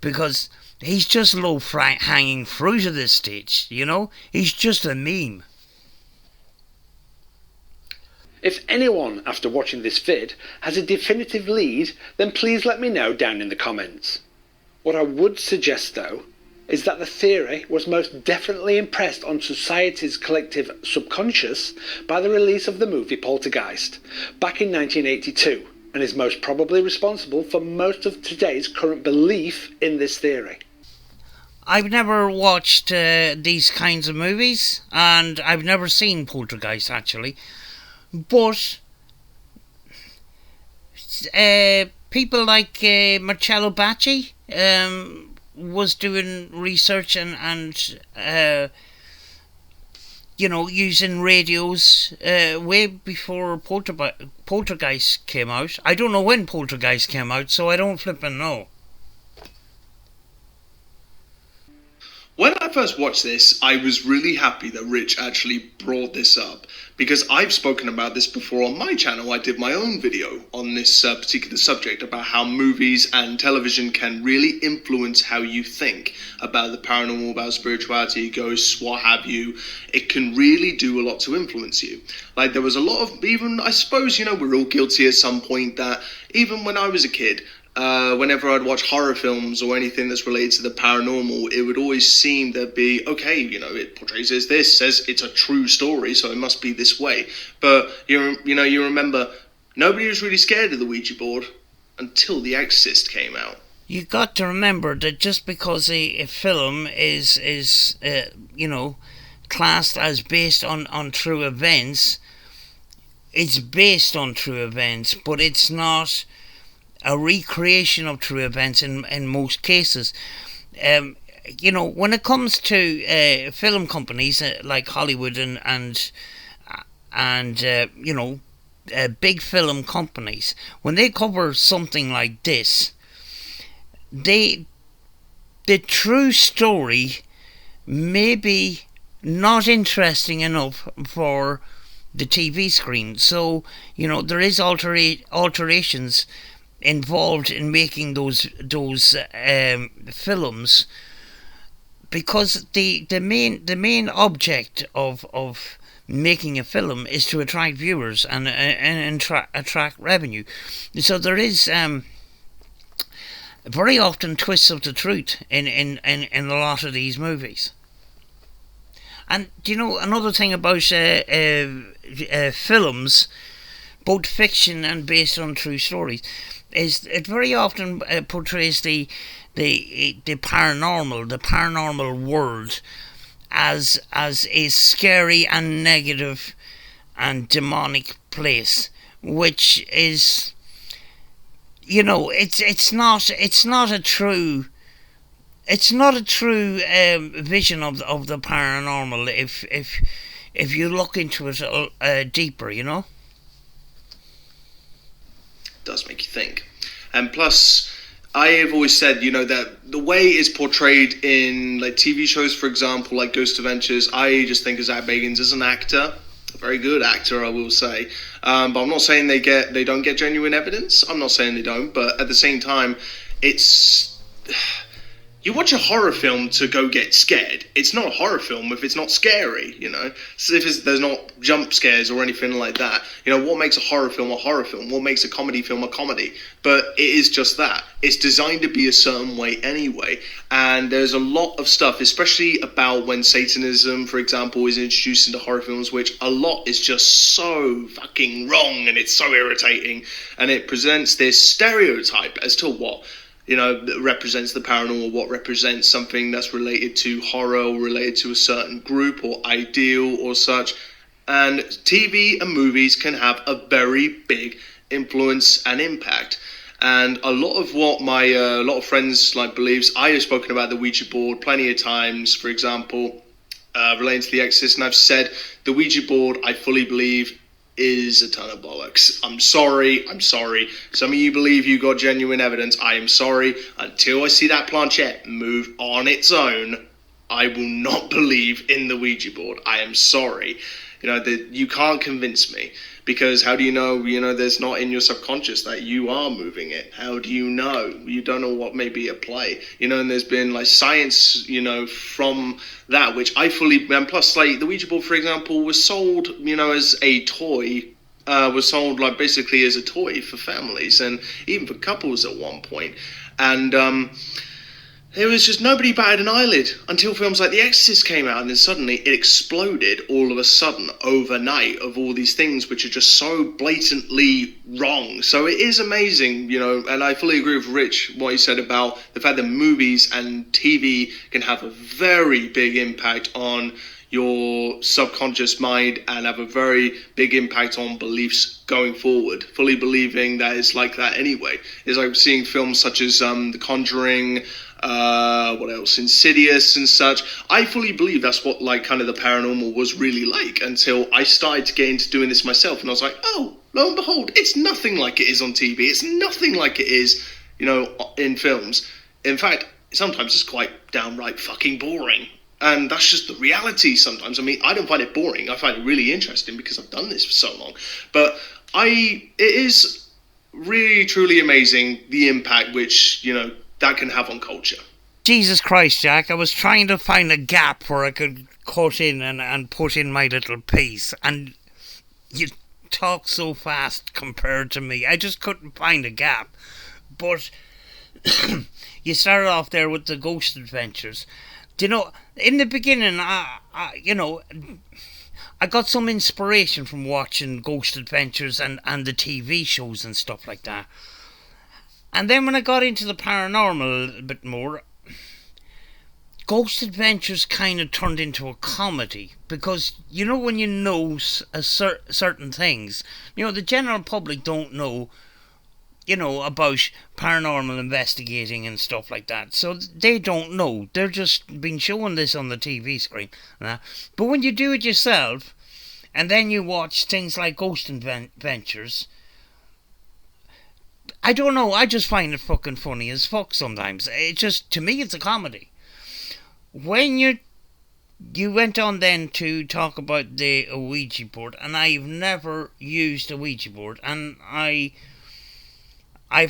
because he's just low-hanging fruit at this stage, He's just a meme. If anyone, after watching this vid, has a definitive lead, then please let me know down in the comments. What I would suggest, though, is that the theory was most definitely impressed on society's collective subconscious by the release of the movie Poltergeist back in 1982, and is most probably responsible for most of today's current belief in this theory. I've never watched these kinds of movies, and I've never seen Poltergeist actually, but people like Marcello Bacci was doing research and using radios way before Poltergeist came out. I don't know when Poltergeist came out, so I don't flippin' know. When I first watched this, I was really happy that Rich actually brought this up, because I've spoken about this before on my channel. I did my own video on this particular subject about how movies and television can really influence how you think about the paranormal, about spirituality, ghosts, what have you. It can really do a lot to influence you. Like, there was a lot of, even, I suppose, we're all guilty at some point that even when I was a kid, whenever I'd watch horror films or anything that's related to the paranormal, it would always seem to be, okay, it portrays as this, says it's a true story, so it must be this way. But, you remember, nobody was really scared of the Ouija board until The Exorcist came out. You got to remember that just because a film is classed as based on true events, it's based on true events, but it's not a recreation of true events in most cases. When it comes to film companies like Hollywood and big film companies, when they cover something like this, the true story maybe not interesting enough for the TV screen. So, there is alterations involved in making those films, because the main object of making a film is to attract viewers and attract revenue. So there is very often twists of the truth in a lot of these movies. And another thing about films, both fiction and based on true stories, is it very often portrays the paranormal world as a scary and negative and demonic place, which is, it's not a true vision of the paranormal if you look into it deeper. It does make you think. And plus, I have always said, that the way it's portrayed in like TV shows, for example, like Ghost Adventures, I just think of Zach Bagans as an actor, a very good actor, I will say. But I'm not saying they don't get genuine evidence. I'm not saying they don't, but at the same time, it's... You watch a horror film to go get scared. It's not a horror film if it's not scary, So if there's not jump scares or anything like that. What makes a horror film a horror film? What makes a comedy film a comedy? But it is just that. It's designed to be a certain way anyway. And there's a lot of stuff, especially about when Satanism, for example, is introduced into horror films, which a lot is just so fucking wrong and it's so irritating. And it presents this stereotype as to what that represents the paranormal, what represents something that's related to horror or related to a certain group or ideal or such. And TV and movies can have a very big influence and impact. And a lot of what my a lot of friends believes, I have spoken about the Ouija board plenty of times, for example, relating to The Exorcist, and I've said the Ouija board, I fully believe, is a ton of bollocks. I'm sorry. Some of you believe you got genuine evidence. I am sorry. Until I see that planchette move on its own, I will not believe in the Ouija board. I am sorry. You can't convince me, because how do you know, there's not in your subconscious that you are moving it? How do you know? You don't know what may be at play, and there's been science, from that, which I fully, and plus the Ouija board, for example, was sold, as a toy, was sold basically as a toy for families and even for couples at one point. And, there was just nobody batted an eyelid until films like The Exorcist came out, and then suddenly it exploded all of a sudden overnight of all these things which are just so blatantly wrong. So it is amazing, and I fully agree with Rich, what he said about the fact that movies and TV can have a very big impact on your subconscious mind and have a very big impact on beliefs going forward. Fully believing that it's like that anyway. It's like seeing films such as The Conjuring, what else, Insidious and such. I fully believe that's what kind of the paranormal was really like, until I started to get into doing this myself, and I was like, oh, lo and behold, it's nothing like it is on TV. It's nothing like it is, in films. In fact, sometimes it's quite downright fucking boring. And that's just the reality sometimes. I mean, I don't find it boring. I find it really interesting because I've done this for so long. But it is really, truly amazing, the impact which, that can have on culture. Jesus Christ, Jack, I was trying to find a gap where I could cut in and put in my little piece. And you talk so fast compared to me. I just couldn't find a gap. But you started off there with the Ghost Adventures. In the beginning, I got some inspiration from watching Ghost Adventures and the TV shows and stuff like that. And then when I got into the paranormal a bit more, Ghost Adventures kind of turned into a comedy. Because, when you know certain things, the general public don't know, about paranormal investigating and stuff like that. So they don't know. They're just been showing this on the TV screen. But when you do it yourself, and then you watch things like Ghost Adventures, I don't know, I just find it fucking funny as fuck sometimes. To me, it's a comedy. When you're you went on then to talk about the Ouija board, and I've never used a Ouija board, and I've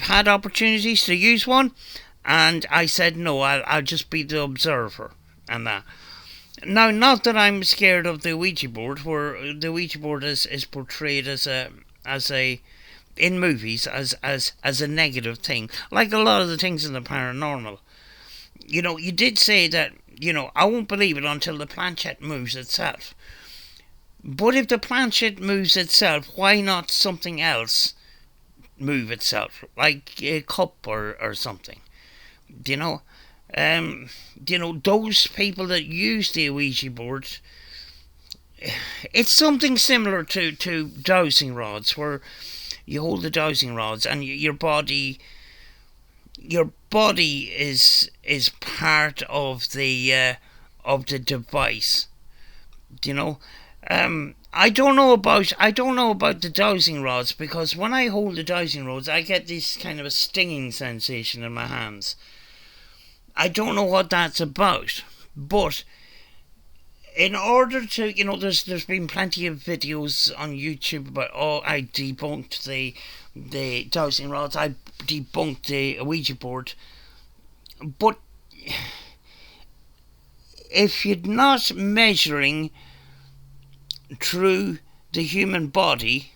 had opportunities to use one, and I said no, I'll just be the observer and that. Now, not that I'm scared of the Ouija board, where the Ouija board is portrayed as a in movies as a negative thing, like a lot of the things in the paranormal. You know, you did say that, you know, I won't believe it until the planchette moves itself. But if the planchette moves itself, why not something else move itself, like a cup or something? You know, those people that use the Ouija board, it's something similar to dowsing rods, where you hold the dowsing rods and your body is part of the device. You know, I don't know about the dowsing rods, because when I hold the dowsing rods, I get this kind of a stinging sensation in my hands. I don't know what that's about, but in order to, you know, there's been plenty of videos on YouTube about, I debunked the dowsing rods, I debunked the Ouija board, but if you're not measuring through the human body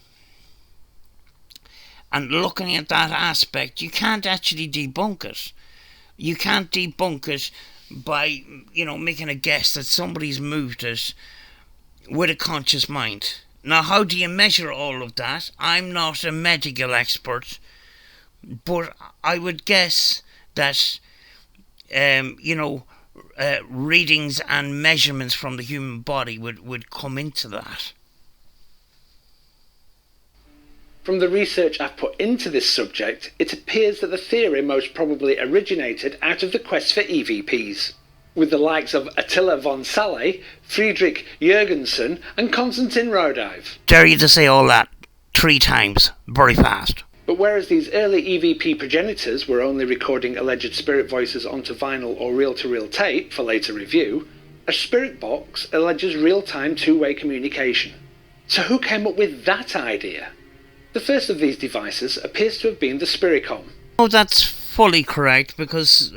and looking at that aspect, you can't actually debunk it. You can't debunk it by, you know, making a guess that somebody's moved it with a conscious mind. Now, how do you measure all of that? I'm not a medical expert, but I would guess that, readings and measurements from the human body would come into that. From the research I've put into this subject, it appears that the theory most probably originated out of the quest for EVPs, with the likes of Attila von Saleh, Friedrich Jürgensen and Konstantin Rodive. Dare you to say all that 3 times, very fast. But whereas these early EVP progenitors were only recording alleged spirit voices onto vinyl or reel-to-reel tape for later review, a spirit box alleges real-time two-way communication. So who came up with that idea? The first of these devices appears to have been the Spiricom. Oh, that's fully correct, because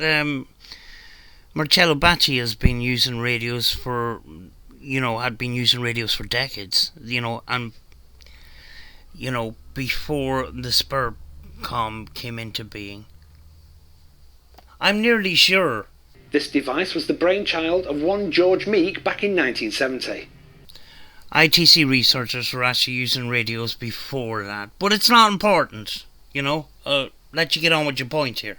Marcello Bacci has been using radios for, had been using radios for decades, and, before the Spiricom came into being. I'm nearly sure. This device was the brainchild of one George Meek back in 1970. ITC researchers were actually using radios before that, but it's not important, let you get on with your point here.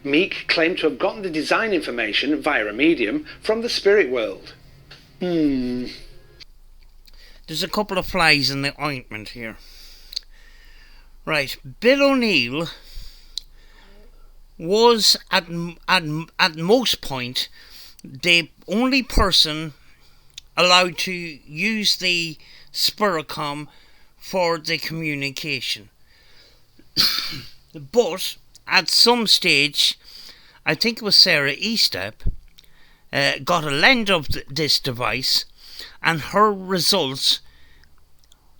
Meek claimed to have gotten the design information via a medium from the spirit world. There's a couple of flies in the ointment here. Right, Bill O'Neill was at most point the only person allowed to use the Spiricom for the communication. But at some stage, I think it was Sarah Estep, got a lend of this device, and her results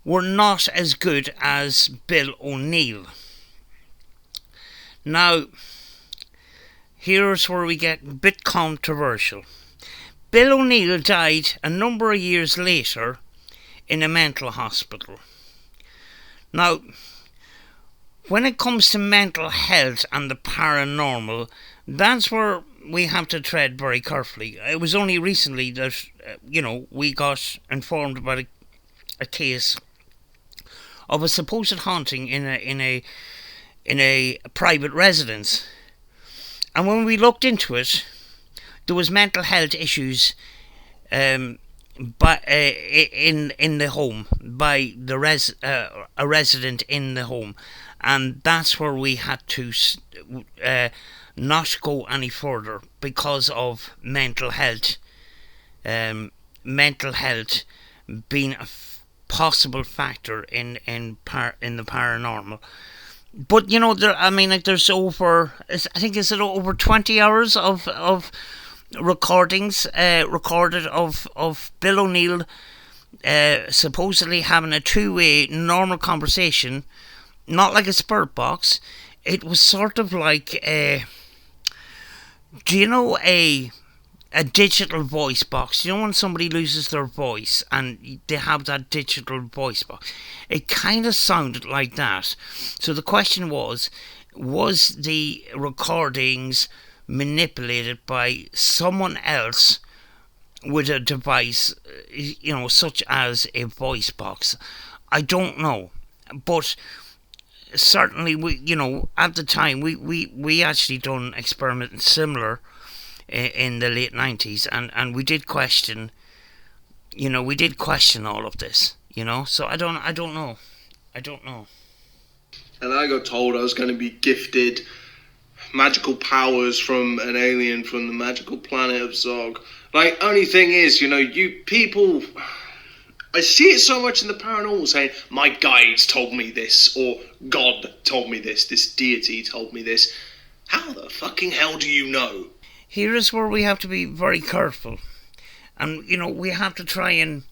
were not as good as Bill O'Neill. Now, here's where we get a bit controversial. Bill O'Neill died a number of years later in a mental hospital. Now, when it comes to mental health and the paranormal, that's where we have to tread very carefully. It was only recently that, we got informed about a case of a supposed haunting in a private residence. And when we looked into it, there was mental health issues in the home by a resident in the home, and that's where we had to not go any further because of mental health. Mental health being a possible factor in the paranormal. But there's over, I think, is it over 20 hours of recordings recorded of Bill O'Neill supposedly having a two-way normal conversation, not like a spirit box. It was sort of like a digital voice box. You know when somebody loses their voice and they have that digital voice box? It kind of sounded like that. So the question was the recordings manipulated by someone else with a device, such as a voice box? I don't know. But certainly, at the time, we actually done experiments similar in the late 90s, and we did question all of this, so I don't know. And I got told I was going to be gifted magical powers from an alien from the magical planet of Zog. Like, only thing is, you people, I see it so much in the paranormal saying, my guides told me this, or God told me this deity told me this. How the fucking hell do you know? Here is where we have to be very careful. And, we have to try and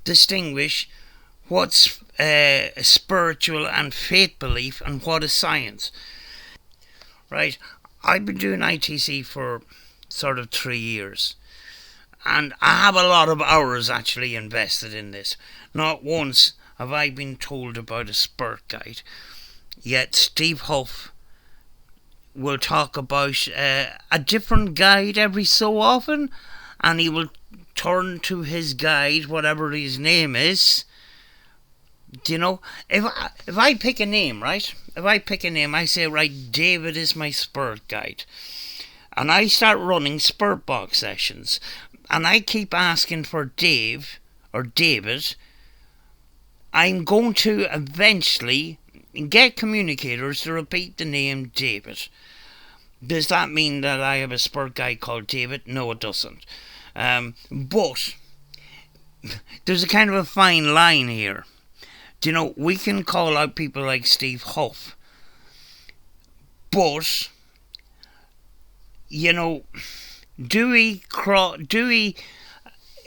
distinguish what's spiritual and faith belief and what is science. Right? I've been doing ITC for sort of 3 years. And I have a lot of hours actually invested in this. Not once have I been told about a spirit guide. Yet Steve Huff will talk about a different guide every so often, and he will turn to his guide, whatever his name is. If I pick a name, right? If I pick a name, I say, right, David is my spirit guide. And I start running spirit box sessions. And I keep asking for Dave or David. I'm going to eventually get communicators to repeat the name David. Does that mean that I have a spirit guide called David? No, it doesn't. But there's a kind of a fine line here. We can call out people like Steve Huff. But, do we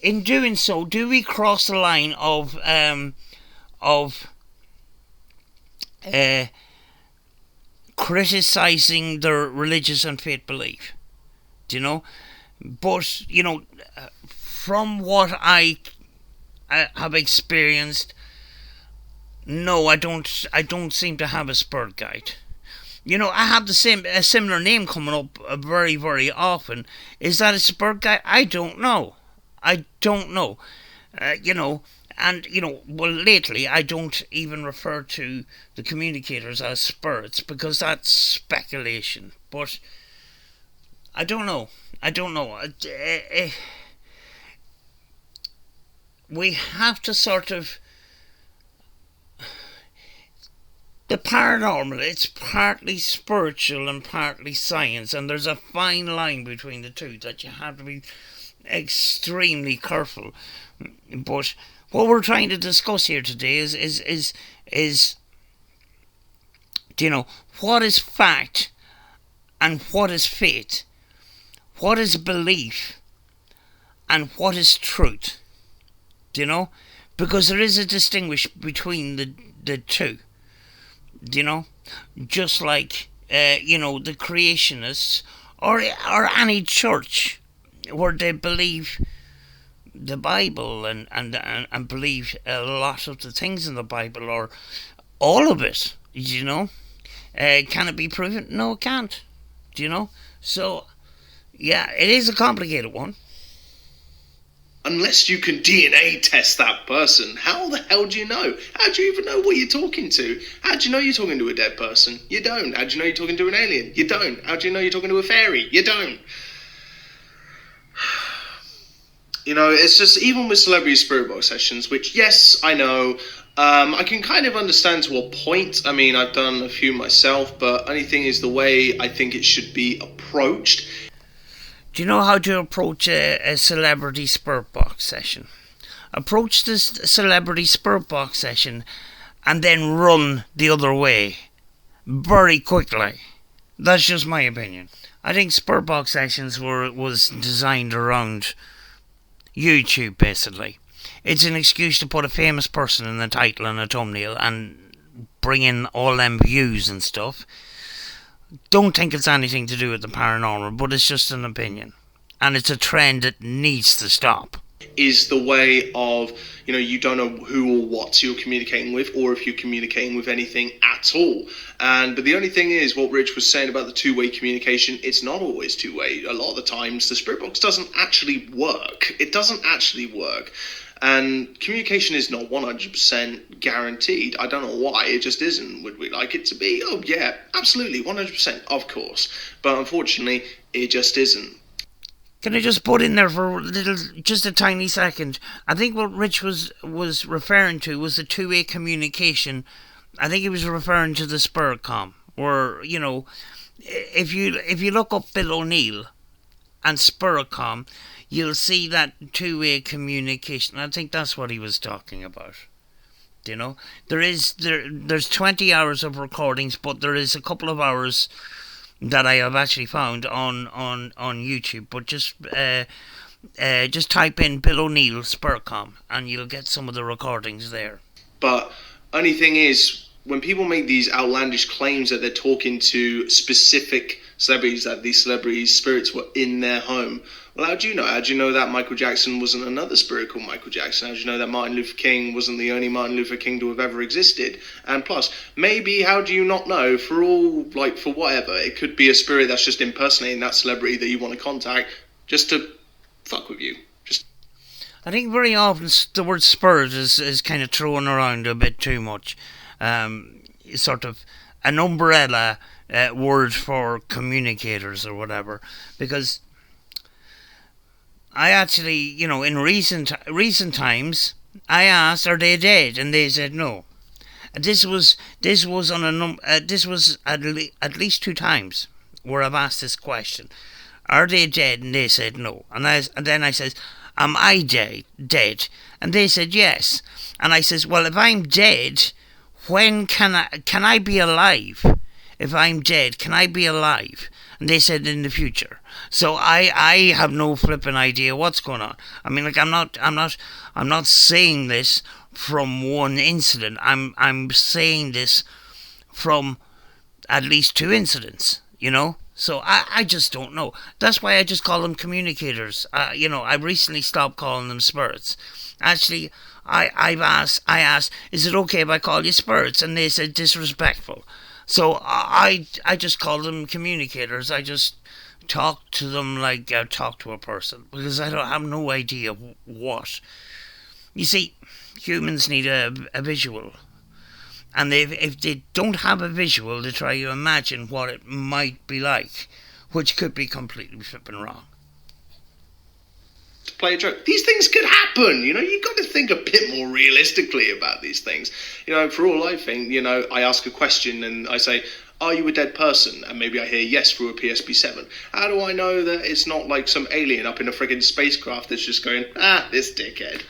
in doing so, do we cross the line of criticizing their religious and faith belief? But from what I have experienced, no, I don't seem to have a spirit guide. I have a similar name coming up very, very often. Is that a spirit guide? I don't know. And, well, lately I don't even refer to the communicators as spirits because that's speculation. But I don't know. We have to sort of... The paranormal, it's partly spiritual and partly science, and there's a fine line between the two that you have to be extremely careful. But what we're trying to discuss here today is what is fact and what is faith? What is belief and what is truth? Because there is a distinction between the two. Just like the creationists or any church where they believe the Bible and believe a lot of the things in the Bible or all of it. Can it be proven? No, it can't. So yeah, it is a complicated one. Unless you can DNA test that person, how the hell do you know? How do you even know what you're talking to? How do you know you're talking to a dead person? You don't. How do you know you're talking to an alien? You don't. How do you know you're talking to a fairy? You don't. It's just, even with celebrity spirit box sessions, which, yes, I know, I can kind of understand to a point. I mean, I've done a few myself, but only thing is the way I think it should be approached. Do you know how to approach a celebrity spirit box session? Approach this celebrity spirit box session and then run the other way very quickly. That's just my opinion. I think Spirit Box sessions was designed around YouTube, basically. It's an excuse to put a famous person in the title and a thumbnail and bring in all them views and stuff. Don't think it's anything to do with the paranormal, but it's just an opinion. And it's a trend that needs to stop. Is the way of, you don't know who or what you're communicating with, or if you're communicating with anything at all. But the only thing is, what Rich was saying about the two-way communication, it's not always two-way. A lot of the times, the spirit box doesn't actually work. It doesn't actually work. And communication is not 100% guaranteed. I don't know why, it just isn't. Would we like it to be? Oh yeah, absolutely, 100%, of course. But unfortunately, it just isn't. Can I just put in there for just a tiny second? I think what Rich was referring to was the two-way communication. I think he was referring to the spirit com, where, if you look up Bill O'Neill and spirit com, you'll see that two-way communication. I think that's what he was talking about. There's 20 hours of recordings, but there is a couple of hours that I have actually found on YouTube. But just type in Bill O'Neill Spiritcom and you'll get some of the recordings there. But only thing is, when people make these outlandish claims that they're talking to specific celebrities, that these celebrities' spirits were in their home, well, how do you know? How do you know that Michael Jackson wasn't another spirit called Michael Jackson? How do you know that Martin Luther King wasn't the only Martin Luther King to have ever existed? And plus, maybe, how do you not know, for whatever, it could be a spirit that's just impersonating that celebrity that you want to contact just to fuck with you. I think very often the word spirit is kind of thrown around a bit too much. Sort of an umbrella word for communicators or whatever, because I actually, in recent times, I asked, are they dead? And they said no. This was on this was at least 2 times where I've asked this question. Are they dead? And they said no. And then I says, am I dead? And they said yes. And I says, well, if I'm dead, when can I be alive? If I'm dead, can I be alive? And they said in the future. So I have no flipping idea what's going on. I mean, I'm not saying this from one incident. I'm saying this from at least 2 incidents, So I just don't know. That's why I just call them communicators. I recently stopped calling them spirits. Actually, I asked, is it okay if I call you spirits? And they said disrespectful. So I just call them communicators. I just talk to them like I talk to a person, because I have no idea what. You see, humans need a visual. And if they don't have a visual, they try to imagine what it might be like, which could be completely flipping wrong. To play a joke, these things could happen. You've got to think a bit more realistically about these things. For all I think, I ask a question and I say, are you a dead person? And maybe I hear yes through a PSP7. How do I know that it's not like some alien up in a friggin' spacecraft that's just going, this dickhead?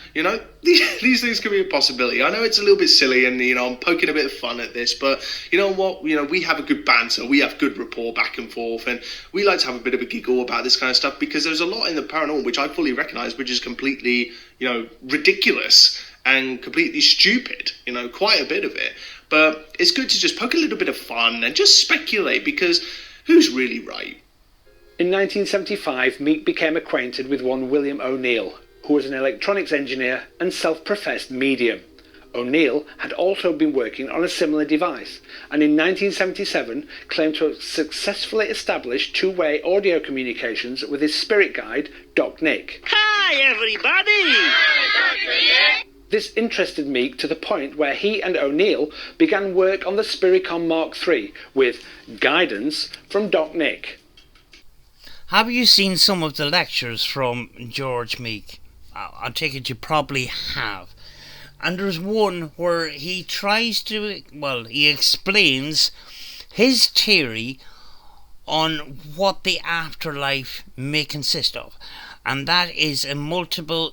These things could be a possibility. I know it's a little bit silly and, I'm poking a bit of fun at this, but you know what? We have a good banter. We have good rapport back and forth, and we like to have a bit of a giggle about this kind of stuff, because there's a lot in the paranormal which I fully recognise, which is completely, ridiculous and completely stupid, quite a bit of it. But it's good to just poke a little bit of fun and just speculate, because who's really right? In 1975, Meek became acquainted with one William O'Neill, who was an electronics engineer and self-professed medium. O'Neill had also been working on a similar device, and in 1977 claimed to have successfully established 2-way audio communications with his spirit guide, Doc Nick. Hi, everybody! Hi, Dr. Nick! This interested Meek to the point where he and O'Neill began work on the Spiricom Mark III with guidance from Doc Nick. Have you seen some of the lectures from George Meek? I take it you probably have. And there's one where he he explains his theory on what the afterlife may consist of. And that is a multiple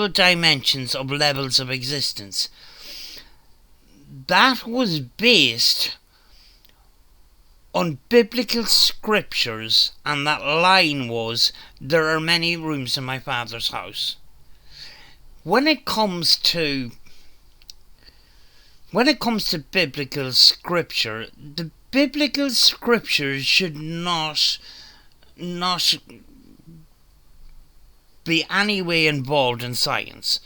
dimensions of levels of existence. That was based on biblical scriptures, and that line was, "There are many rooms in my Father's house." When it comes to biblical scripture, the biblical scriptures should not be any way involved in science,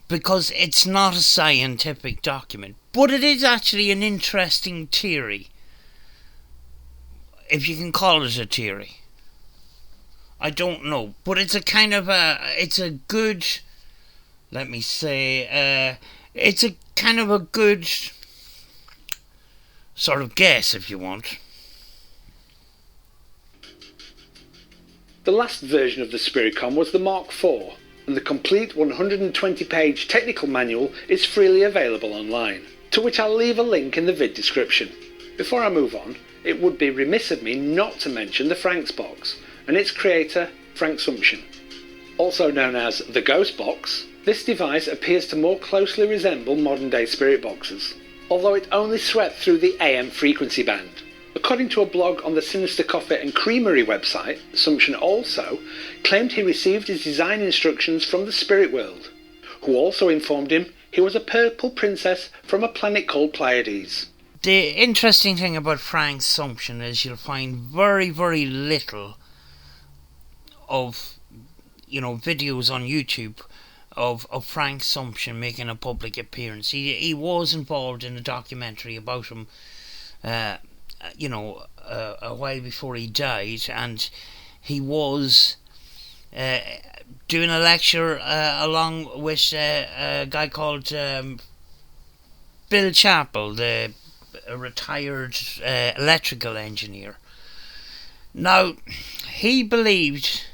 because it's not a scientific document. But it is actually an interesting theory, if you can call it a theory. I don't know, but it's a kind of it's a good, let me say, it's a kind of a good sort of guess, if you want. The last version of the Spiritcom was the Mark IV, and the complete 120-page technical manual is freely available online, to which I'll leave a link in the vid description. Before I move on, it would be remiss of me not to mention the Frank's box, and its creator, Frank Sumption. Also known as the Ghost Box, this device appears to more closely resemble modern-day spirit boxes, although it only swept through the AM frequency band. According to a blog on the Sinister Coffee and Creamery website, Sumption also claimed he received his design instructions from the spirit world, who also informed him he was a purple princess from a planet called Pleiades. The interesting thing about Frank Sumption is you'll find very, very little of, videos on YouTube of Frank Sumption making a public appearance. He was involved in a documentary about him, a while before he died, and he was doing a lecture along with a guy called Bill Chappell, a retired electrical engineer. Now, he believed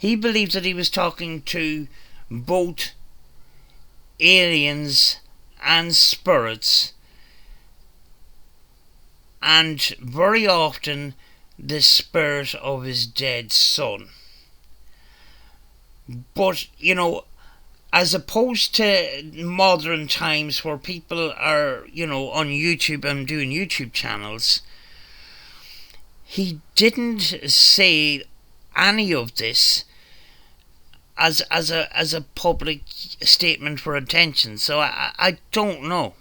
that he was talking to both aliens and spirits, and very often the spirit of his dead son. But, as opposed to modern times where people are, on YouTube and doing YouTube channels, he didn't say any of this as a public statement for attention. So I don't know,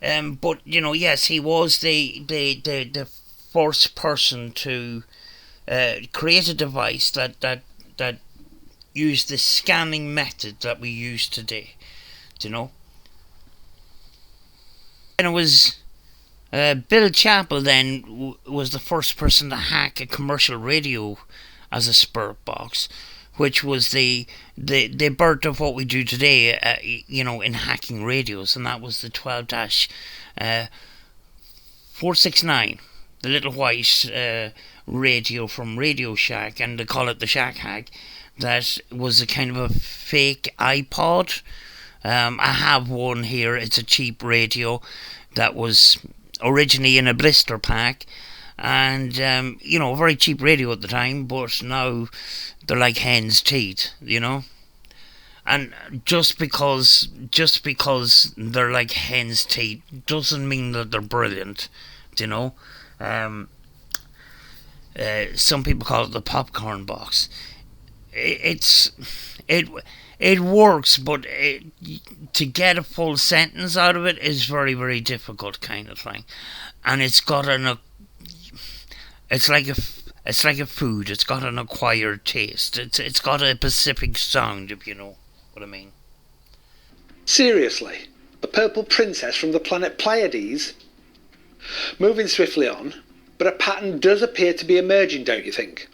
But yes, he was the first person to create a device that used the scanning method that we use today. And it was Bill Chappell then was the first person to hack a commercial radio as a spirit box, which was the birth of what we do today, in hacking radios, and that was the 12-469, the little white radio from Radio Shack, and they call it the CHECKK. That was a kind of a fake iPod. I have one here. It's a cheap radio that was originally in a blister pack, and a very cheap radio at the time, but now they're like hen's teeth, and just because they're like hen's teeth doesn't mean that they're brilliant. Some people call it the popcorn box. It works, but to get a full sentence out of it is very, very difficult, kind of thing. And it's got it's like a food. It's got an acquired taste. It's got a specific sound, if you know what I mean. Seriously, a purple princess from the planet Pleiades? Moving swiftly on, but a pattern does appear to be emerging, don't you think?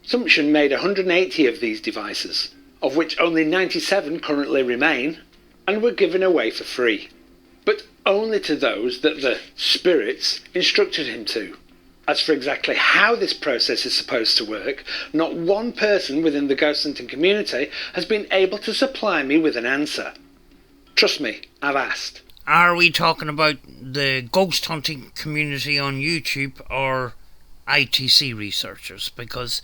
Sumption made 180 of these devices, of which only 97 currently remain, and were given away for free. But only to those that the spirits instructed him to. As for exactly how this process is supposed to work, not one person within the ghost hunting community has been able to supply me with an answer. Trust me, I've asked. Are we talking about the ghost hunting community on YouTube or ITC researchers? Because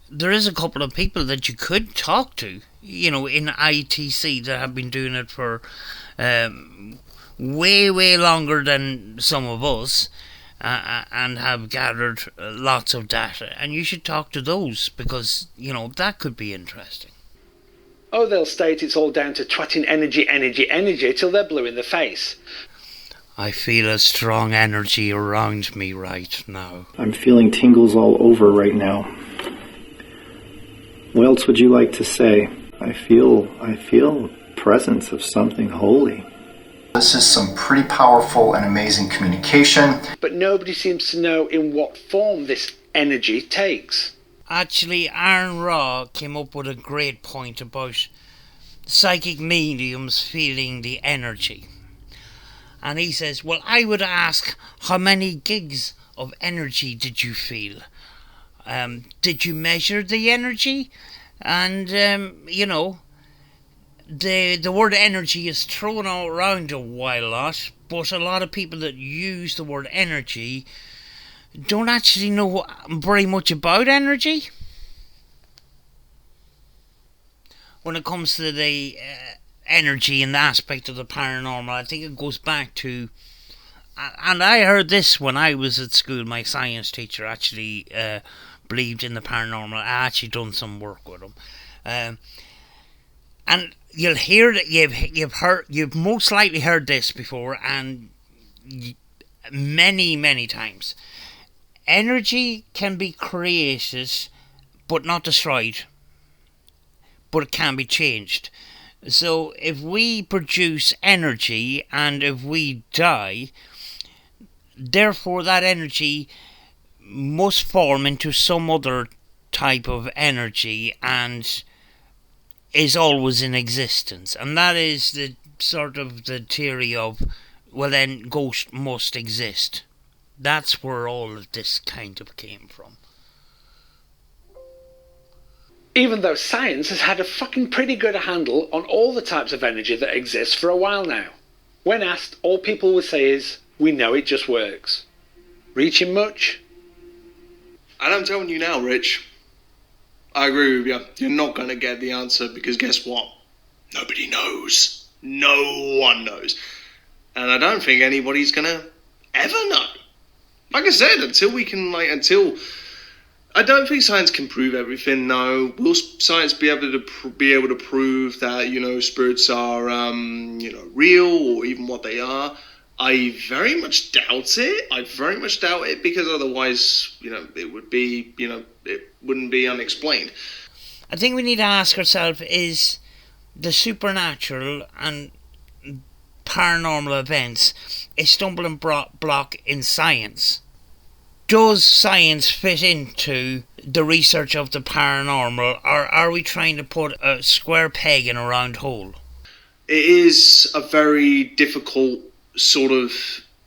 there is a couple of people that you could talk to, in ITC that have been doing it for way longer than some of us, and have gathered lots of data. And you should talk to those, because, that could be interesting. Oh, they'll state it's all down to twatting energy till they're blue in the face. I feel a strong energy around me right now. I'm feeling tingles all over right now. What else would you like to say? I feel presence of something holy. This is some pretty powerful and amazing communication. But nobody seems to know in what form this energy takes. Actually, Aaron Raw came up with a great point about psychic mediums feeling the energy. And he says, well, I would ask, how many gigs of energy did you feel? Did you measure the energy? And, the word energy is thrown around a lot, but a lot of people that use the word energy don't actually know very much about energy. When it comes to the energy and the aspect of the paranormal, I think it goes back to, and I heard this when I was at school. My science teacher actually believed in the paranormal. I actually done some work with him, and you'll hear that you've most likely heard this before, and many times. Energy can be created, but not destroyed. But it can be changed. So if we produce energy and if we die, therefore that energy must form into some other type of energy and is always in existence. And that is the sort of the theory of, well then, ghosts must exist. That's where all of this kind of came from. Even though science has had a fucking pretty good handle on all the types of energy that exist for a while now. When asked, all people will say is, we know it just works. Reaching much? And I'm telling you now, Rich, I agree with you. You're not going to get the answer, because guess what? Nobody knows. No one knows. And I don't think anybody's going to ever know. Like I said, I don't think science can prove everything. No, will science be able to prove that spirits are real, or even what they are? I very much doubt it. Because otherwise, it would be it wouldn't be unexplained. I think we need to ask ourselves: is the supernatural and paranormal events a stumbling block in science? Does science fit into the research of the paranormal, or are we trying to put a square peg in a round hole? It is a very difficult sort of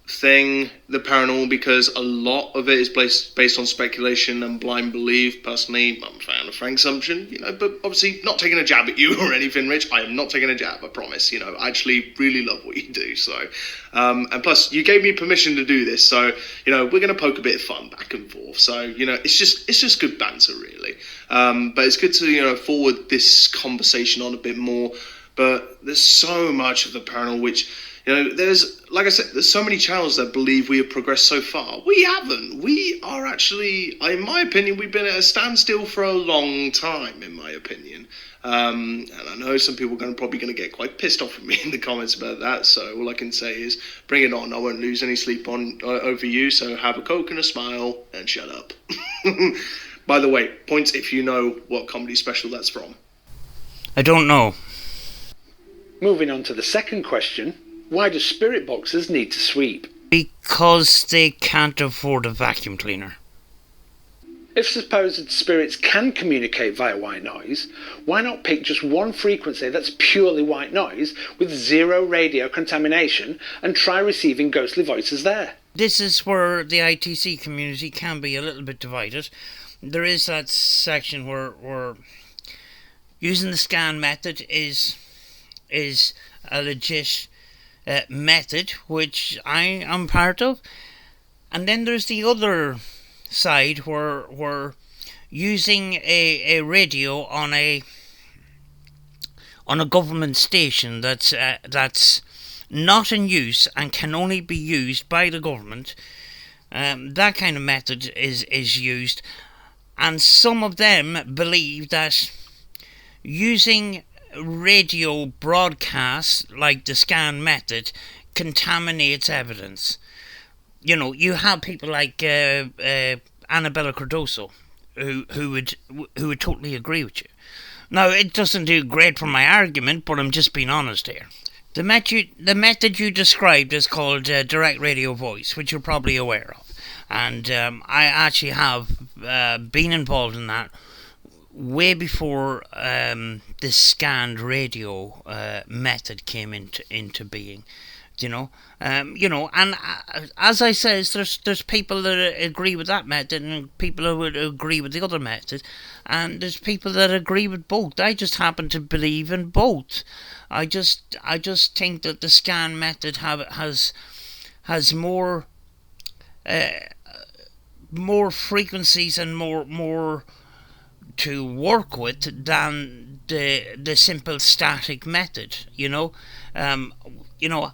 thing, the paranormal, because a lot of it is based on speculation and blind belief. Personally, I'm a fan of Frank's assumption, but obviously not taking a jab at you or anything, Rich. I am not taking a jab, I promise. I actually really love what you do. So, and plus, you gave me permission to do this, so we're going to poke a bit of fun back and forth. So, it's just good banter, really. But it's good to forward this conversation on a bit more. But there's so much of the paranormal which. There's, like I said, there's so many channels that believe we have progressed so far. We haven't. We are actually, in my opinion, we've been at a standstill for a long time, in my opinion. And I know some people are probably going to get quite pissed off with me in the comments about that. So all I can say is, bring it on. I won't lose any sleep over you. So have a Coke and a smile and shut up. By the way, points if you know what comedy special that's from. I don't know. Moving on to the second question. Why do spirit boxes need to sweep? Because they can't afford a vacuum cleaner. If supposed spirits can communicate via white noise, why not pick just one frequency that's purely white noise with zero radio contamination and try receiving ghostly voices there? This is where the ITC community can be a little bit divided. There is that section where using the scan method is a legit method, which I am part of. And then there's the other side where using a radio on a government station that's not in use and can only be used by the government. That kind of method is used, and some of them believe that using radio broadcasts like the scan method contaminates evidence. You know, you have people like Annabella Cardoso who would totally agree with you. Now, it doesn't do great for my argument, but I'm just being honest here. The method you described is called direct radio voice, which you're probably aware of. And I actually have been involved in that way before this scanned radio method came into being. And as I says, there's people that agree with that method and people who would agree with the other method, and there's people that agree with both. I just happen to believe in both. I just think that the scan method has more frequencies and more to work with than the simple static method.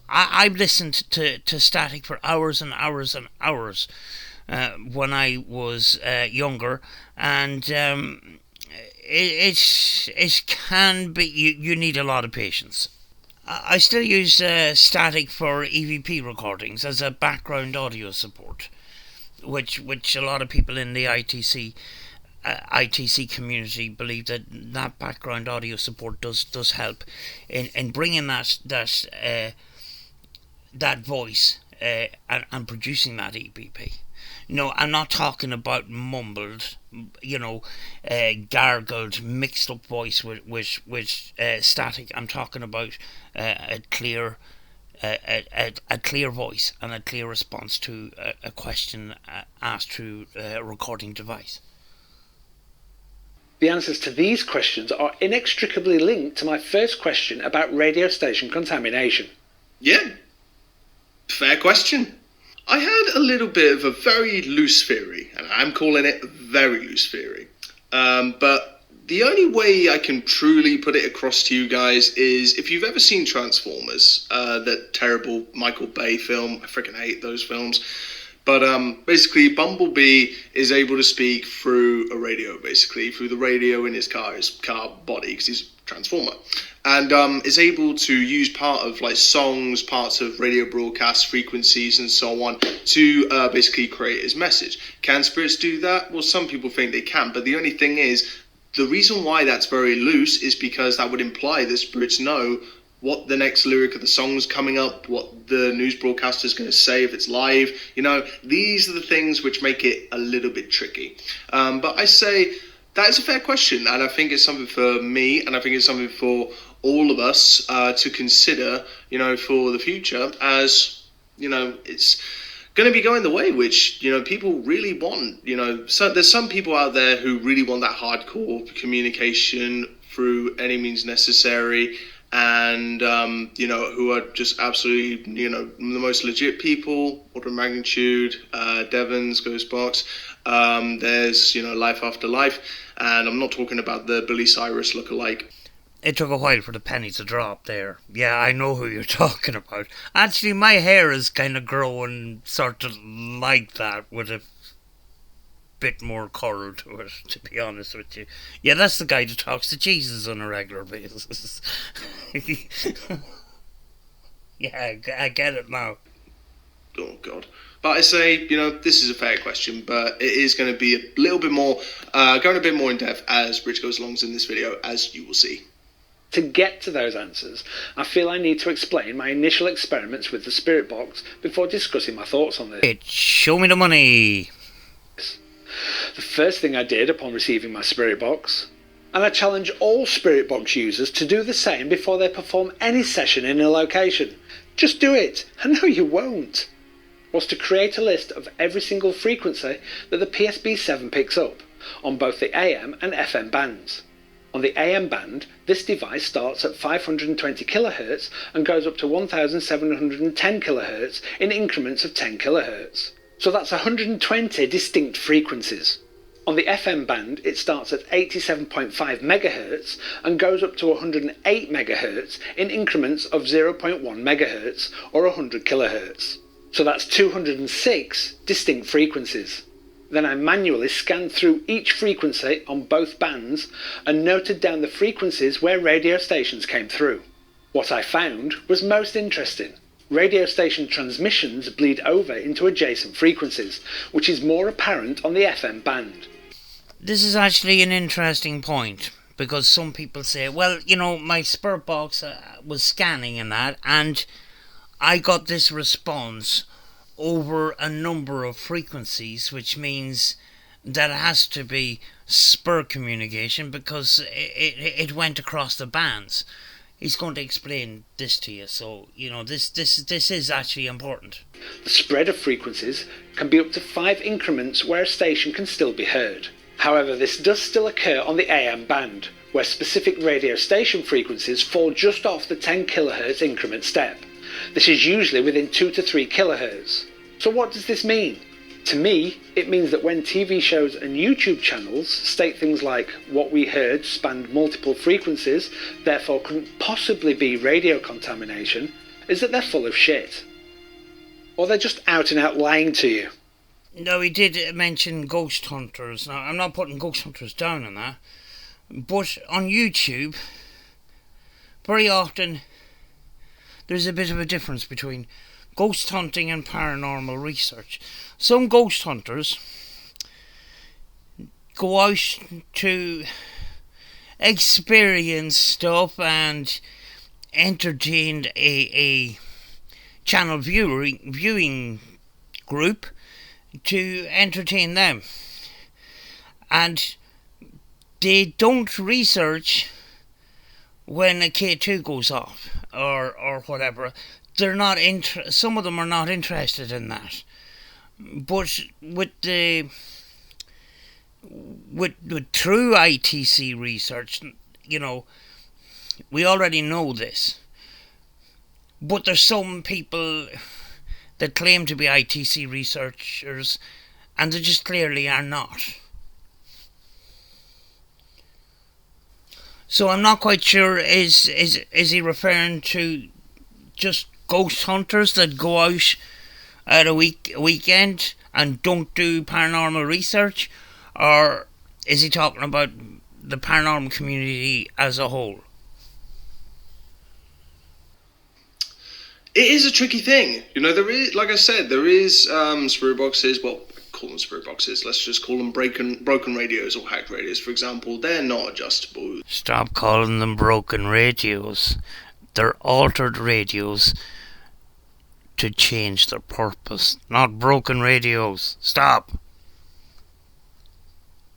I've listened to static for hours and hours and hours when I was younger, and it can be, you need a lot of patience. I still use static for EVP recordings as a background audio support, which a lot of people in the ITC community believe that background audio support does help in bringing that voice and producing that EVP. No, I'm not talking about mumbled, gargled, mixed up voice with static. I'm talking about a clear voice and a clear response to a question asked through a recording device. The answers to these questions are inextricably linked to my first question about radio station contamination. Yeah, fair question. I had a little bit of a very loose theory, and I'm calling it a very loose theory. But the only way I can truly put it across to you guys is if you've ever seen Transformers, that terrible Michael Bay film. I freaking hate those films. But basically, Bumblebee is able to speak through a radio, basically, through the radio in his car body, because he's a Transformer. And is able to use part of like songs, parts of radio broadcasts, frequencies, and so on to basically create his message. Can spirits do that? Well, some people think they can, but the only thing is, the reason why that's very loose is because that would imply that spirits know what the next lyric of the song's coming up, what the news broadcaster is going to say if it's live. These are the things which make it a little bit tricky. But I say that is a fair question, and I think it's something for me, and I think it's something for all of us to consider, for the future, as, it's going to be going the way which, people really want. So there's some people out there who really want that hardcore communication through any means necessary, and who are just absolutely the most legit people. Order of Magnitude, Devon's, Ghostbox, there's Life After Life, and I'm not talking about the Billy Cyrus lookalike. It took a while for the penny to drop there. Yeah, I know who you're talking about. Actually, my hair is kind of growing sort of like that, with a bit more curl to it, to be honest with you. Yeah, that's the guy that talks to Jesus on a regular basis. Yeah, I get it now. Oh, God. But I say, this is a fair question, but it is going to be a little bit more, going a bit more in depth as Rich goes along in this video, as you will see. To get to those answers, I feel I need to explain my initial experiments with the spirit box before discussing my thoughts on this. Show me the money. The first thing I did upon receiving my spirit box, and I challenge all spirit box users to do the same before they perform any session in a location. Just do it. I know you won't. Was to create a list of every single frequency that the PSB-7 picks up on both the AM and FM bands. On the AM band, this device starts at 520 kHz and goes up to 1710 kHz in increments of 10 kHz. So that's 120 distinct frequencies. On the FM band, it starts at 87.5 MHz and goes up to 108 MHz in increments of 0.1 MHz or 100 kHz. So that's 206 distinct frequencies. Then I manually scanned through each frequency on both bands and noted down the frequencies where radio stations came through. What I found was most interesting. Radio station transmissions bleed over into adjacent frequencies, which is more apparent on the FM band. This is actually an interesting point, because some people say, well, you know, my spirit box was scanning and that, and I got this response over a number of frequencies, which means that it has to be spur communication because it went across the bands. He's going to explain this to you, so you know this is actually important. The spread of frequencies can be up to 5 increments where a station can still be heard. However, this does still occur on the AM band, where specific radio station frequencies fall just off the 10 kHz increment step. This is usually within 2 to 3 kHz. So what does this mean? To me, it means that when TV shows and YouTube channels state things like what we heard spanned multiple frequencies, therefore couldn't possibly be radio contamination, is that they're full of shit. Or they're just out and out lying to you. No, he did mention ghost hunters. Now, I'm not putting ghost hunters down on that, but on YouTube, very often there's a bit of a difference between ghost hunting and paranormal research. Some ghost hunters go out to experience stuff and entertain a channel viewing group to entertain them, and they don't research when a K2 goes off or whatever. They're not some of them are not interested in that. But with true ITC research, you know, we already know this. But there's some people that claim to be ITC researchers and they just clearly are not. So I'm not quite sure, is he referring to just ghost hunters that go out at a weekend and don't do paranormal research, or is he talking about the paranormal community as a whole? It is a tricky thing. You know, there is, like I said, there is spirit boxes, well, call them spirit boxes, let's just call them broken radios or hacked radios, for example. They're not adjustable. Stop calling them broken radios. They're altered radios to change their purpose, not broken radios. Stop.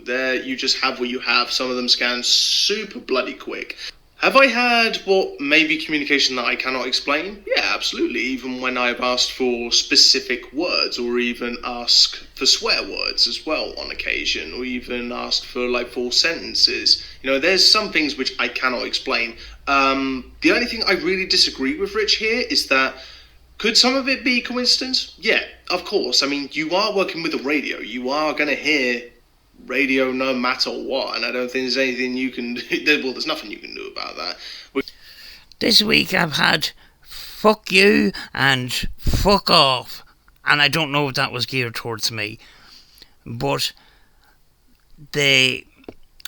There, you just have what you have. Some of them scan super bloody quick. Have I had what may be communication that I cannot explain? Yeah, absolutely. Even when I've asked for specific words, or even ask for swear words as well on occasion, or even ask for like full sentences. You know, there's some things which I cannot explain. The only thing I really disagree with Rich here is that could some of it be coincidence? Yeah, of course. I mean, you are working with a radio. You are going to hear radio no matter what, and I don't think there's anything you can do. Well, there's nothing you can do about that. This week I've had fuck you and fuck off, and I don't know if that was geared towards me, but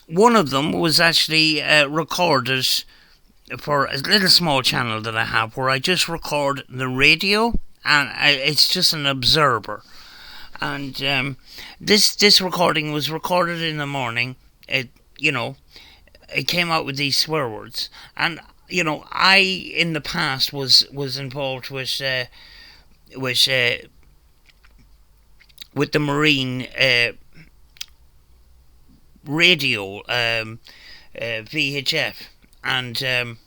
one of them was actually recorded for a little small channel that I have where I just record the radio, and it's just an observer. And this recording was recorded in the morning. It came out with these swear words, and you know, I in the past was involved with the Marine radio VHF, and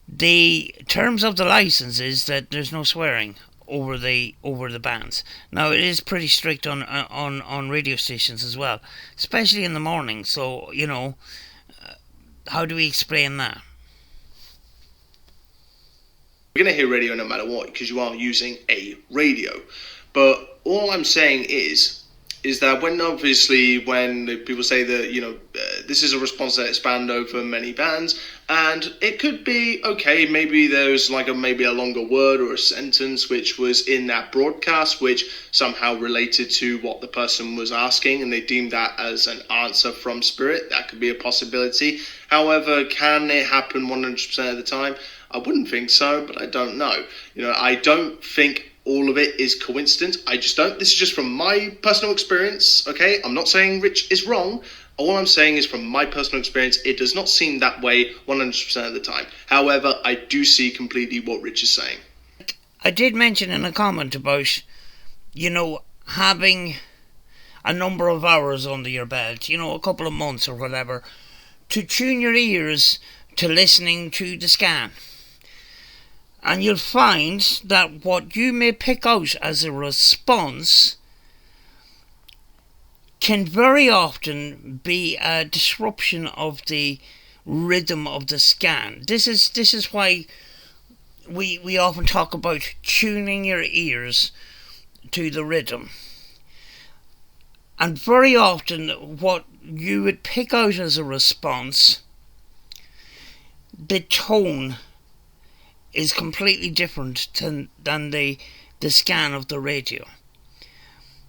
the terms of the license is that there's no swearing over the bands. Now it is pretty strict on radio stations as well, especially in the morning. So you know, how do we explain that? You're going to hear radio no matter what because you are using a radio. But all I'm saying is, is that when people say that, this is a response that spanned over many bands, and it could be, okay, maybe there's maybe a longer word or a sentence which was in that broadcast which somehow related to what the person was asking, and they deemed that as an answer from spirit. That could be a possibility. However, can it happen 100% of the time? I wouldn't think so, but I don't know. I don't think all of it is coincidence. I just don't. This is just from my personal experience, okay? I'm not saying Rich is wrong. All I'm saying is from my personal experience, it does not seem that way 100% of the time. However, I do see completely what Rich is saying. I did mention in a comment about, having a number of hours under your belt, a couple of months or whatever, to tune your ears to listening to the scan. And you'll find that what you may pick out as a response can very often be a disruption of the rhythm of the scan. This is why we often talk about tuning your ears to the rhythm. And very often what you would pick out as a response, the tone is completely different than the scan of the radio.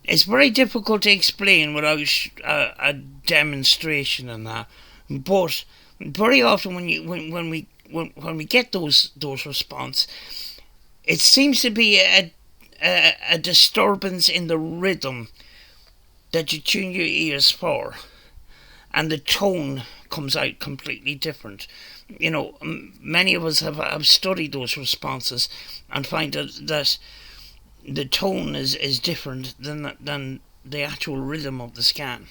It's very difficult to explain without a demonstration and that, but very often when we get those response, it seems to be a disturbance in the rhythm that you tune your ears for, and the tone comes out completely different. Many of us have studied those responses and find that the tone is different than the actual rhythm of the scan.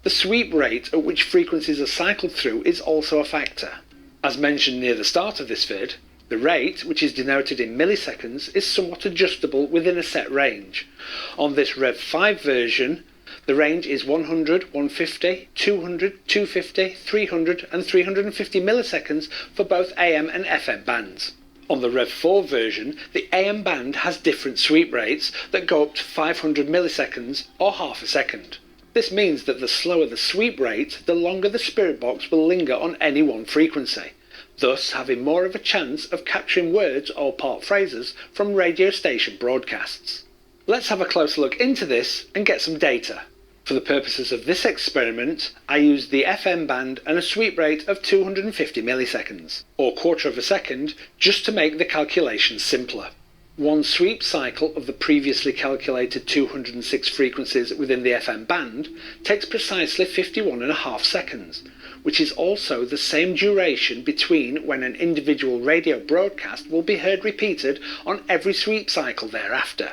The sweep rate at which frequencies are cycled through is also a factor. As mentioned near the start of this vid, the rate, which is denoted in milliseconds, is somewhat adjustable within a set range. On this Rev 5 version, the range is 100, 150, 200, 250, 300 and 350 milliseconds for both AM and FM bands. On the Rev 4 version, the AM band has different sweep rates that go up to 500 milliseconds or half a second. This means that the slower the sweep rate, the longer the spirit box will linger on any one frequency, thus having more of a chance of capturing words or part phrases from radio station broadcasts. Let's have a closer look into this and get some data. For the purposes of this experiment, I used the FM band and a sweep rate of 250 milliseconds, or quarter of a second, just to make the calculation simpler. One sweep cycle of the previously calculated 206 frequencies within the FM band takes precisely 51.5 seconds, which is also the same duration between when an individual radio broadcast will be heard repeated on every sweep cycle thereafter.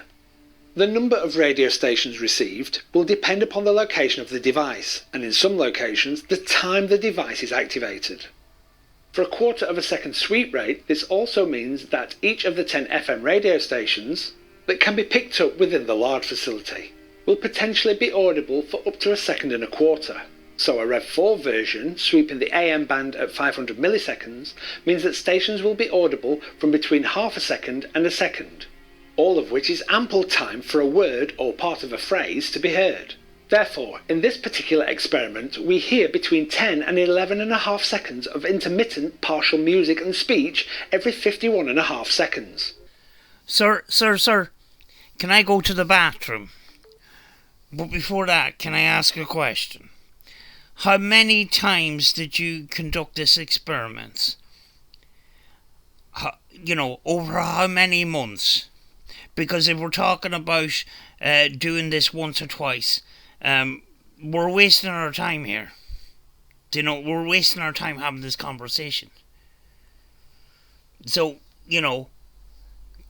The number of radio stations received will depend upon the location of the device, and in some locations, the time the device is activated. For a quarter of a second sweep rate, this also means that each of the 10 FM radio stations that can be picked up within the large facility will potentially be audible for up to a second and a quarter. So a Rev 4 version, sweeping the AM band at 500 milliseconds, means that stations will be audible from between half a second and a second, all of which is ample time for a word or part of a phrase to be heard. Therefore, in this particular experiment, we hear between 10 and 11.5 seconds of intermittent partial music and speech every 51.5 seconds. Sir, can I go to the bathroom? But before that, can I ask a question? How many times did you conduct this experiment? Over how many months? Because if we're talking about doing this once or twice, we're wasting our time here. We're wasting our time having this conversation. So,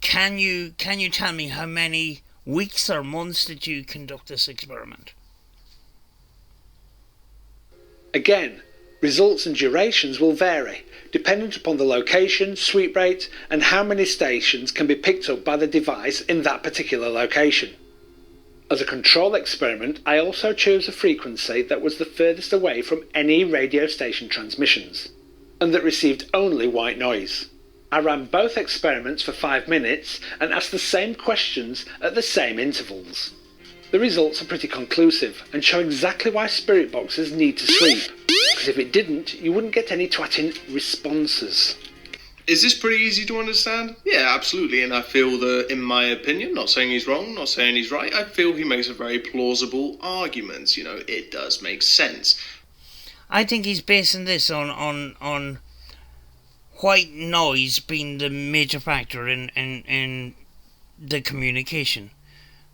can you tell me how many weeks or months did you conduct this experiment? Again, results and durations will vary, dependent upon the location, sweep rate, and how many stations can be picked up by the device in that particular location. As a control experiment, I also chose a frequency that was the furthest away from any radio station transmissions, and that received only white noise. I ran both experiments for 5 minutes and asked the same questions at the same intervals. The results are pretty conclusive and show exactly why spirit boxes need to sleep, because if it didn't, you wouldn't get any twatting responses. Is this pretty easy to understand? Yeah, absolutely, and I feel that, in my opinion, not saying he's wrong, not saying he's right, I feel he makes a very plausible argument. You know, it does make sense. I think he's basing this on white noise being the major factor in the communication,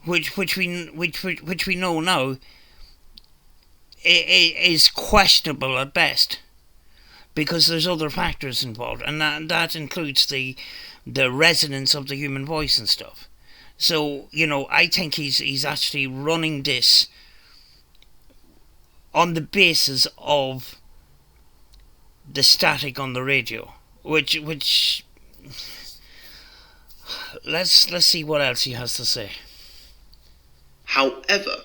which we know now is questionable at best, because there's other factors involved, and that includes the resonance of the human voice and stuff. So, you know, I think he's actually running this on the basis of the static on the radio, which let's see what else he has to say. However,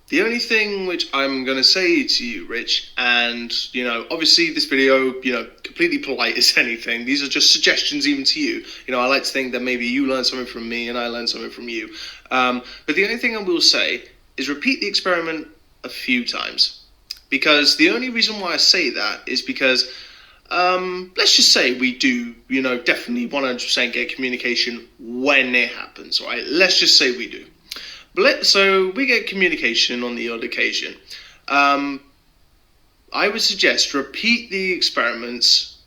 the only thing which I'm going to say to you, Rich, and, you know, obviously this video, you know, completely polite as anything. These are just suggestions even to you. You know, I like to think that maybe you learn something from me and I learn something from you. But the only thing I will say is repeat the experiment a few times. Because the only reason why I say that is because, let's just say we do, you know, definitely 100% get communication when it happens, right? Let's just say we do. So we get communication on the odd occasion. I would suggest repeat the experiments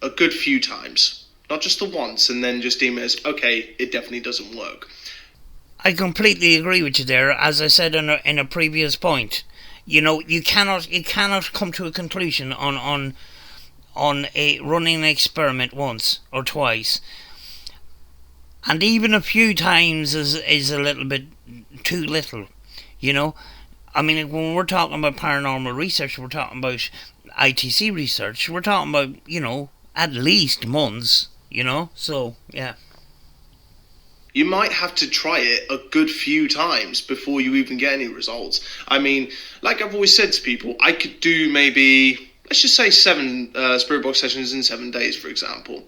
a good few times, not just the once, and then just deem it as, okay, it definitely doesn't work. I completely agree with you there. As I said in a previous point, you know, you cannot come to a conclusion on running an experiment once or twice, and even a few times is a little bit too little, you know. I mean, when we're talking about paranormal research, we're talking about ITC research, we're talking about, you know, at least months, you know. So yeah, you might have to try it a good few times before you even get any results. I mean, like I've always said to people, I could do maybe, let's just say 7 spirit box sessions in 7 days, for example.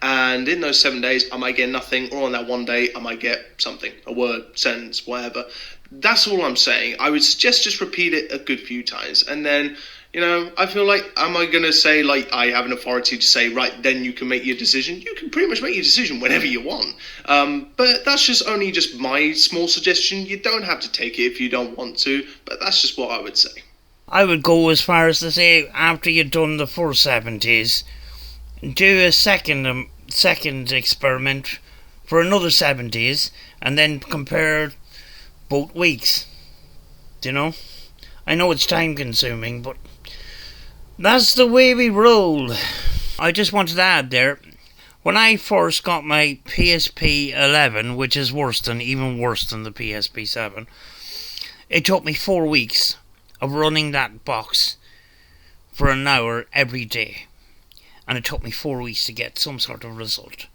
And in those 7 days, I might get nothing, or on that one day, I might get something, a word, sentence, whatever. That's all I'm saying. I would suggest just repeat it a good few times. And then, you know, I feel like, am I going to say, like, I have an authority to say, right, then you can make your decision? You can pretty much make your decision whenever you want. But that's just only just my small suggestion. You don't have to take it if you don't want to, but that's just what I would say. I would go as far as to say, after you've done the first 7 days, do a second experiment for another 7 days, and then compare both weeks. You know, I know it's time consuming, but that's the way we roll. I just wanted to add there, when I first got my PSP 11, which is even worse than the PSP 7, it took me 4 weeks of running that box for an hour every day. And it took me 4 weeks to get some sort of result,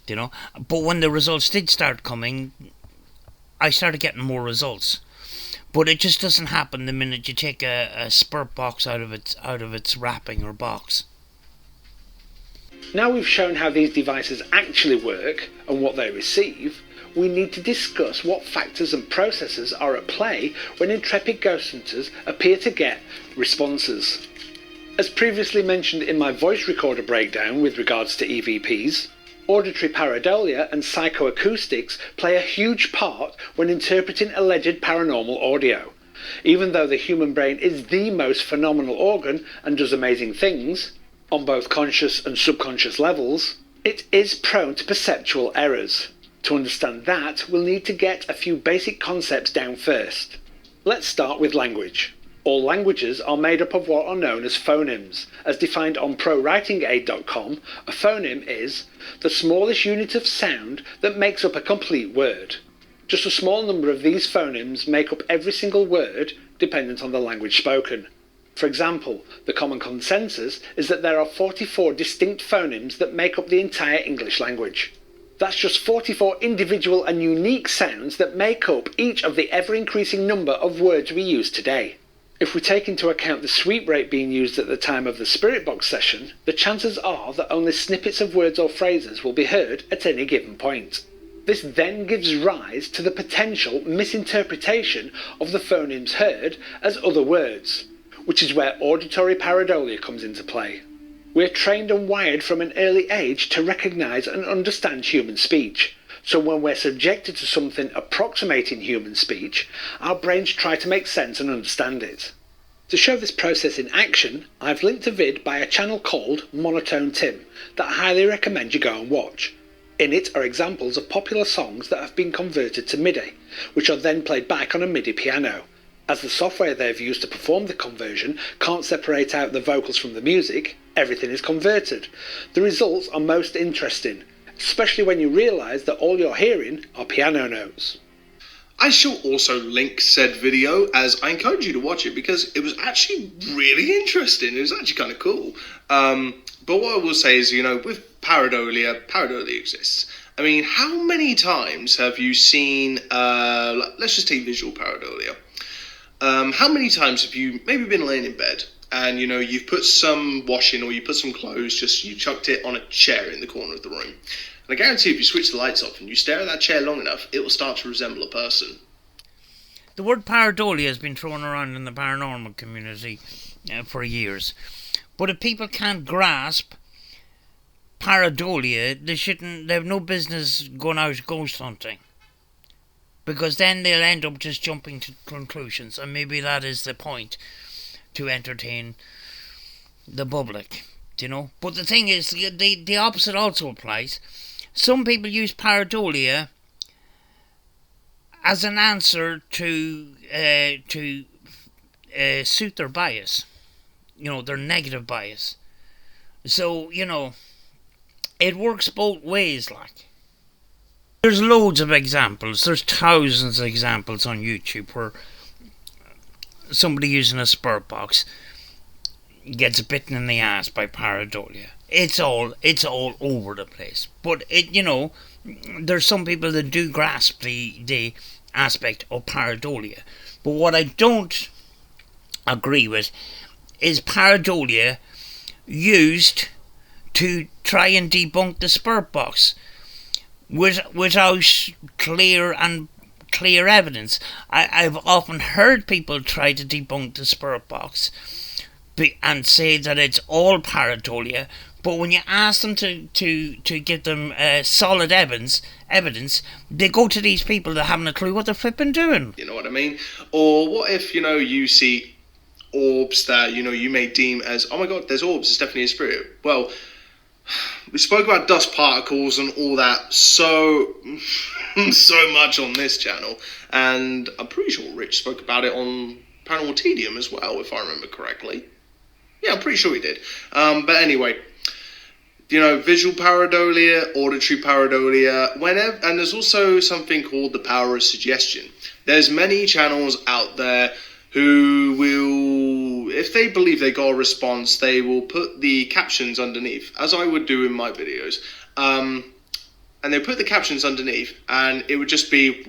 you know. But when the results did start coming, I started getting more results. But it just doesn't happen the minute you take a spirit box out of its wrapping or box. Now we've shown how these devices actually work and what they receive, we need to discuss what factors and processes are at play when intrepid ghost hunters appear to get responses. As previously mentioned in my voice recorder breakdown with regards to EVPs, auditory pareidolia and psychoacoustics play a huge part when interpreting alleged paranormal audio. Even though the human brain is the most phenomenal organ and does amazing things, on both conscious and subconscious levels, it is prone to perceptual errors. To understand that, we'll need to get a few basic concepts down first. Let's start with language. All languages are made up of what are known as phonemes. As defined on ProWritingAid.com, a phoneme is the smallest unit of sound that makes up a complete word. Just a small number of these phonemes make up every single word, dependent on the language spoken. For example, the common consensus is that there are 44 distinct phonemes that make up the entire English language. That's just 44 individual and unique sounds that make up each of the ever-increasing number of words we use today. If we take into account the sweep rate being used at the time of the spirit box session, the chances are that only snippets of words or phrases will be heard at any given point. This then gives rise to the potential misinterpretation of the phonemes heard as other words, which is where auditory pareidolia comes into play. We're trained and wired from an early age to recognise and understand human speech, so when we're subjected to something approximating human speech, our brains try to make sense and understand it. To show this process in action, I've linked a vid by a channel called Monotone Tim that I highly recommend you go and watch. In it are examples of popular songs that have been converted to MIDI, which are then played back on a MIDI piano. As the software they've used to perform the conversion can't separate out the vocals from the music, everything is converted. The results are most interesting, especially when you realise that all you're hearing are piano notes. I shall also link said video, as I encourage you to watch it because it was actually really interesting. It was actually kind of cool. But what I will say is, with pareidolia exists. I mean, how many times have you seen, let's just take visual pareidolia. How many times have you maybe been laying in bed and, you've put some washing or you put some clothes, you chucked it on a chair in the corner of the room. And I guarantee if you switch the lights off and you stare at that chair long enough, it will start to resemble a person. The word pareidolia has been thrown around in the paranormal community for years. But if people can't grasp pareidolia, they have no business going out ghost hunting. Because then they'll end up just jumping to conclusions, and maybe that is the point, to entertain the public, But the thing is, the opposite also applies. Some people use pareidolia as an answer to suit their bias, their negative bias. So, it works both ways, like. There's loads of examples. There's thousands of examples on YouTube where somebody using a spirit box gets bitten in the ass by pareidolia. It's all over the place. But there's some people that do grasp the aspect of pareidolia. But what I don't agree with is pareidolia used to try and debunk the spirit box without clear evidence. I've often heard people try to debunk the spirit box and say that it's all pareidolia, but when you ask them to give them solid evidence, they go to these people that haven't a clue what they're flipping doing. You know what I mean? Or what if, you see orbs that, you may deem as, oh my god, there's orbs, it's definitely a spirit. Well, we spoke about dust particles and all that so much on this channel, and I'm pretty sure Rich spoke about it on Paranormal Tedium as well, if I remember correctly. Yeah, I'm pretty sure he did. But anyway, visual pareidolia, auditory pareidolia, and there's also something called the power of suggestion. There's many channels out there who will, if they believe they got a response, they will put the captions underneath, as I would do in my videos. And they put the captions underneath, and it would just be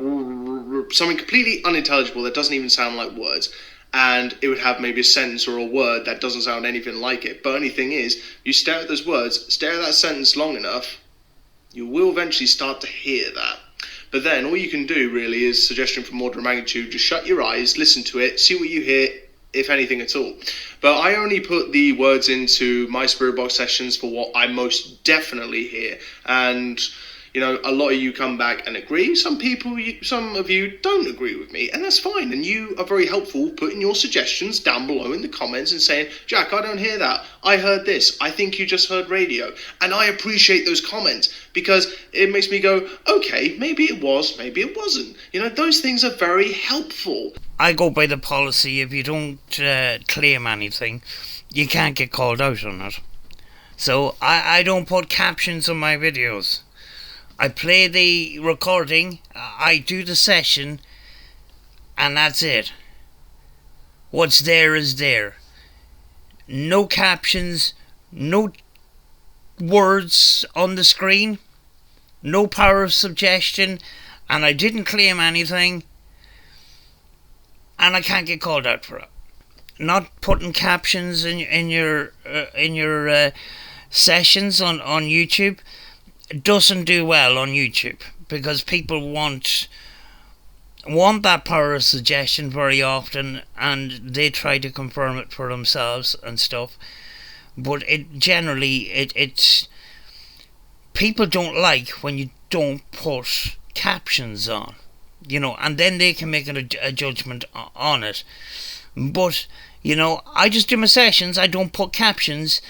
something completely unintelligible that doesn't even sound like words. And it would have maybe a sentence or a word that doesn't sound anything like it. But only thing is, you stare at those words, stare at that sentence long enough, you will eventually start to hear that. But then all you can do really is suggestion from order of magnitude. Just shut your eyes, listen to it, see what you hear, if anything at all. But I only put the words into my spirit box sessions for what I most definitely hear. And a lot of you come back and agree. Some of you don't agree with me, and that's fine. And you are very helpful putting your suggestions down below in the comments and saying, Jack, I don't hear that. I heard this. I think you just heard radio. And I appreciate those comments because it makes me go, okay, maybe it was, maybe it wasn't. Those things are very helpful. I go by the policy, if you don't claim anything, you can't get called out on it. So I don't put captions on my videos. I play the recording, I do the session, and that's it. What's there is there. No captions, no words on the screen, no power of suggestion, and I didn't claim anything, and I can't get called out for it. not putting captions in your sessions on YouTube doesn't do well on YouTube, because people want that power of suggestion very often, and they try to confirm it for themselves and stuff. But it's people don't like when you don't put captions on, and then they can make a judgment on it. But I just do my sessions. I don't put captions,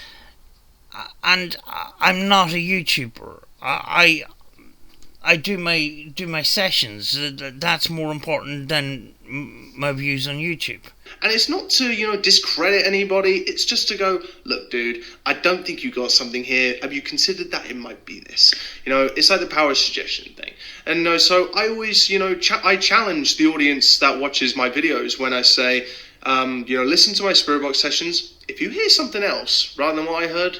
and I'm not a YouTuber. I do my sessions. That's more important than my views on YouTube. And it's not to, discredit anybody. It's just to go, look, dude, I don't think you got something here. Have you considered that it might be this? It's like the power suggestion thing. And so I always, I challenge the audience that watches my videos when I say, listen to my spirit box sessions. If you hear something else rather than what I heard,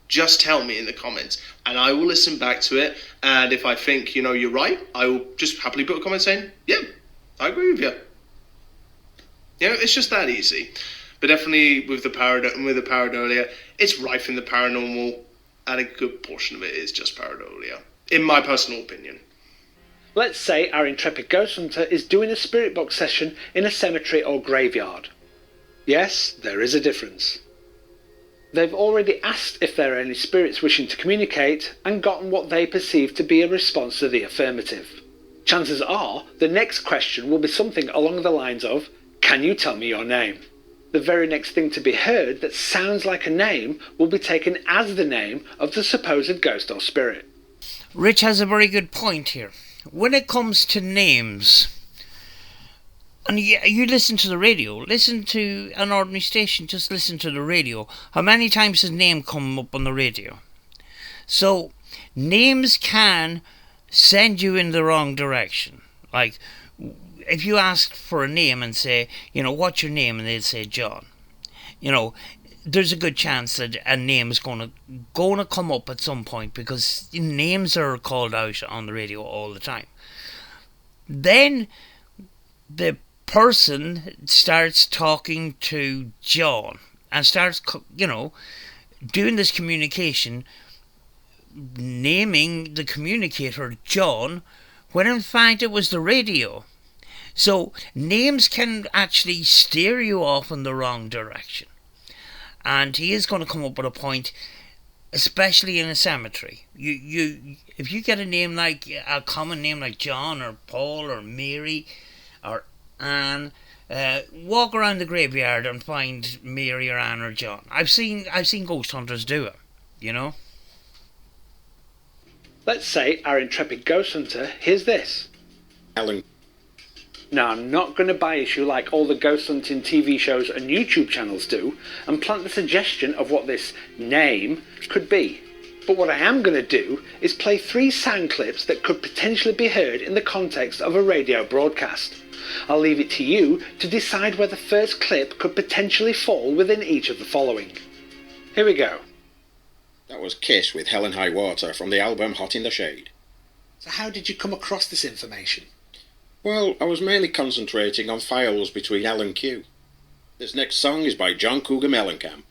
just tell me in the comments, and I will listen back to it. And if I think, you're right, I will just happily put a comment saying, yeah, I agree with you. It's just that easy. But definitely with the pareidolia, it's rife in the paranormal, and a good portion of it is just pareidolia, in my personal opinion. Let's say our intrepid ghost hunter is doing a spirit box session in a cemetery or graveyard. Yes, there is a difference. They've already asked if there are any spirits wishing to communicate and gotten what they perceive to be a response to the affirmative. Chances are the next question will be something along the lines of, "Can you tell me your name?" The very next thing to be heard that sounds like a name will be taken as the name of the supposed ghost or spirit. Rich has a very good point here. When it comes to names, and you listen to the radio, listen to an ordinary station, just listen to the radio. How many times has name come up on the radio? So, names can send you in the wrong direction. Like, if you ask for a name and say, what's your name? And they'll say John. There's a good chance that a name is gonna come up at some point, because names are called out on the radio all the time. Then the person starts talking to John and starts, doing this communication, naming the communicator John, when in fact it was the radio. So names can actually steer you off in the wrong direction. And he is going to come up with a point, especially in a cemetery. If you get a common name like John or Paul or Mary or Anne, walk around the graveyard and find Mary or Anne or John. I've seen ghost hunters do it, Let's say our intrepid ghost hunter hears this. Alan. Now, I'm not going to buy issue like all the ghost hunting TV shows and YouTube channels do and plant the suggestion of what this name could be. But what I am going to do is play 3 sound clips that could potentially be heard in the context of a radio broadcast. I'll leave it to you to decide where the first clip could potentially fall within each of the following. Here we go. That was Kiss with Hell and High Water from the album Hot in the Shade. So how did you come across this information? Well, I was mainly concentrating on files between L and Q. This next song is by John Cougar Mellencamp.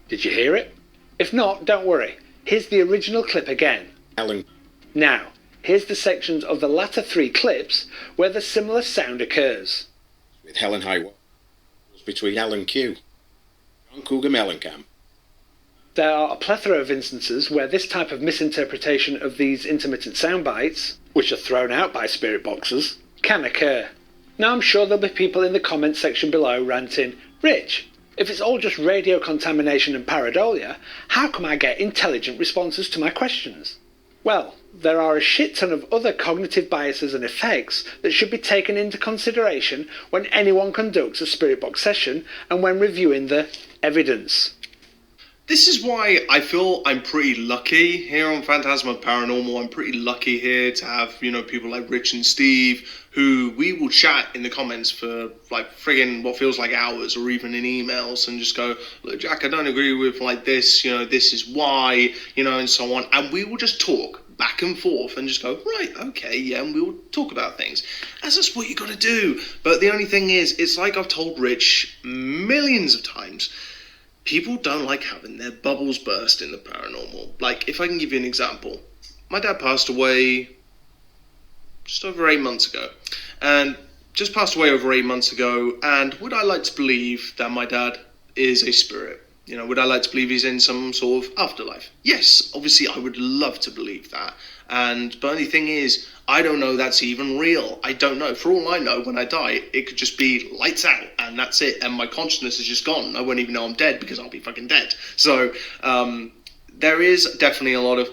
Did you hear it? If not, don't worry. Here's the original clip again. Alan. Now, here's the sections of the latter 3 clips where the similar sound occurs. With Hell and High Water between L and Q. John Cougar Mellencamp. There are a plethora of instances where this type of misinterpretation of these intermittent sound bites, which are thrown out by spirit boxers, can occur. Now I'm sure there'll be people in the comments section below ranting, "Rich, if it's all just radio contamination and pareidolia, how come I get intelligent responses to my questions?" Well, there are a shit ton of other cognitive biases and effects that should be taken into consideration when anyone conducts a spirit box session and when reviewing the evidence. This is why I feel I'm pretty lucky here on Fantasma Paranormal. I'm pretty lucky here to have, people like Rich and Steve, who we will chat in the comments for like friggin' what feels like hours, or even in emails, and just go, "Look, Jack, I don't agree with like this, this is why, and so on." And we will just talk back and forth and just go, right, okay, yeah, and we'll talk about things. That's just what you got to do. But the only thing is, it's like I've told Rich millions of times, people don't like having their bubbles burst in the paranormal. Like, if I can give you an example, my dad passed away just over 8 months ago, and would I like to believe that my dad is a spirit? You know, would I like to believe he's in some sort of afterlife? Yes, obviously I would love to believe that. But the only thing is, I don't know that's even real. I don't know. For all I know, when I die, it could just be lights out, and that's it. And my consciousness is just gone. I won't even know I'm dead because I'll be fucking dead. So there is definitely a lot of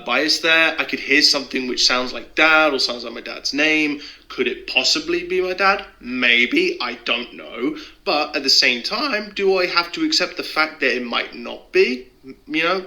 bias there. I could hear something which sounds like dad or sounds like my dad's name. Could it possibly be my dad? Maybe. I don't know. But at the same time, do I have to accept the fact that it might not be? You know,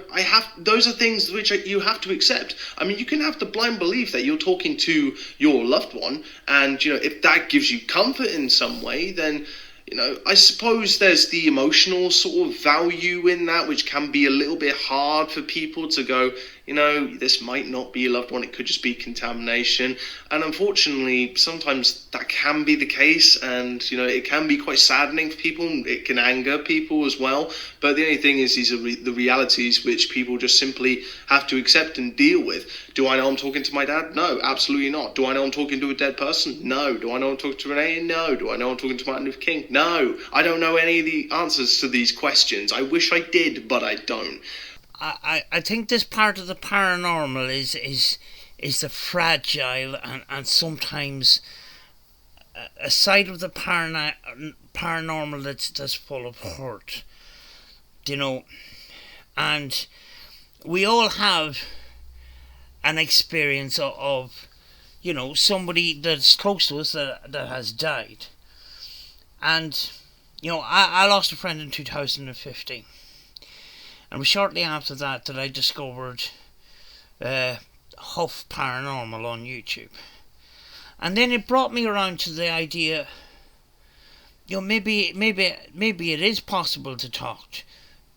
those are things which you have to accept. I mean, you can have the blind belief that you're talking to your loved one, and, you know, if that gives you comfort in some way, then, you know, I suppose there's the emotional sort of value in that, which can be a little bit hard for people to go, you know, this might not be a loved one, it could just be contamination. And unfortunately, sometimes that can be the case, and, you know, it can be quite saddening for people, and it can anger people as well. But the only thing is, these are the realities which people just simply have to accept and deal with. Do I know I'm talking to my dad? No, absolutely not. Do I know I'm talking to a dead person? No. Do I know I'm talking to Renee? No. Do I know I'm talking to Martin Luther King? No. I don't know any of the answers to these questions. I wish I did, but I don't. I think this part of the paranormal is the fragile and sometimes a side of the paranormal that's full of hurt, you know. And we all have an experience of you know, somebody that's close to us that has died. And you know, I lost a friend in 2015. And it was shortly after that I discovered Huff Paranormal on YouTube. And then it brought me around to the idea, you know, maybe it is possible to talk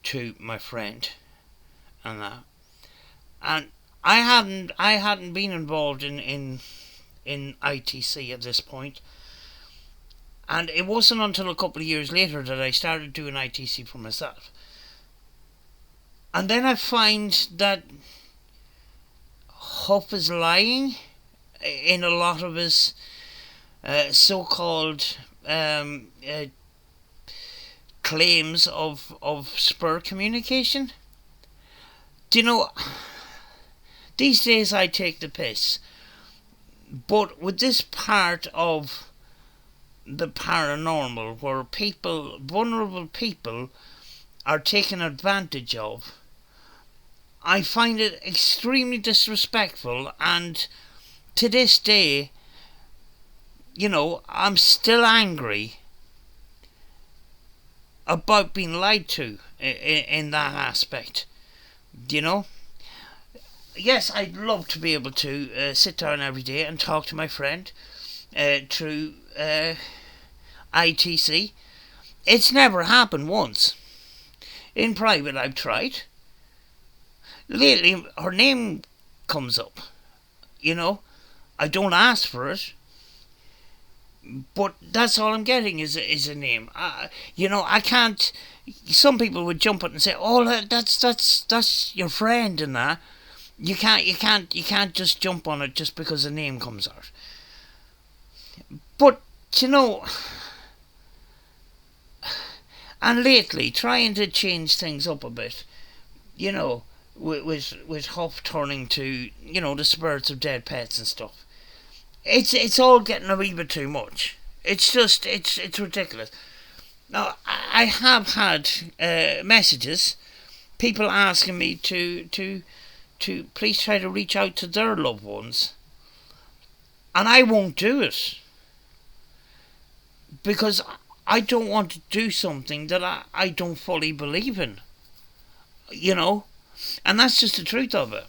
to my friend and that. And I hadn't been involved in ITC at this point. And it wasn't until a couple of years later that I started doing ITC for myself. And then I find that Huff is lying in a lot of his so-called claims of spur communication. Do you know, these days I take the piss. But with this part of the paranormal where vulnerable people are taken advantage of, I find it extremely disrespectful, and to this day, you know, I'm still angry about being lied to in that aspect, you know. Yes, I'd love to be able to sit down every day and talk to my friend through ITC. It's never happened once. In private I've tried. Lately her name comes up, you know. I don't ask for it, but that's all I'm getting is a name. You know, I can't. Some people would jump up and say, "Oh, that's your friend," and that. You can't just jump on it just because a name comes out. But you know, and lately trying to change things up a bit, you know, with Huff turning to, you know, the spirits of dead pets and stuff. It's all getting a wee bit too much. It's just it's ridiculous. Now I have had messages, people asking me to please try to reach out to their loved ones, and I won't do it because I don't want to do something that I don't fully believe in, you know. And that's just the truth of it.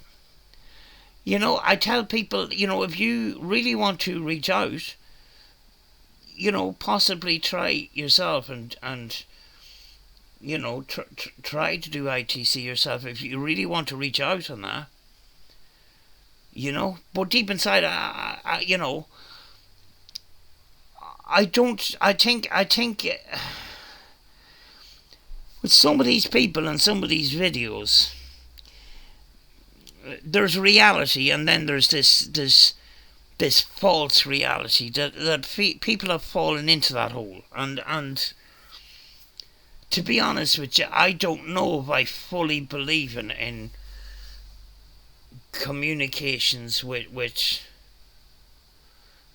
You know, I tell people, you know, if you really want to reach out, you know, possibly try yourself and you know, try to do ITC yourself if you really want to reach out on that. you know. But deep inside, you know, I think with some of these people and some of these videos, there's reality, and then there's this false reality that people have fallen into that hole, and to be honest with you, I don't know if I fully believe in communications with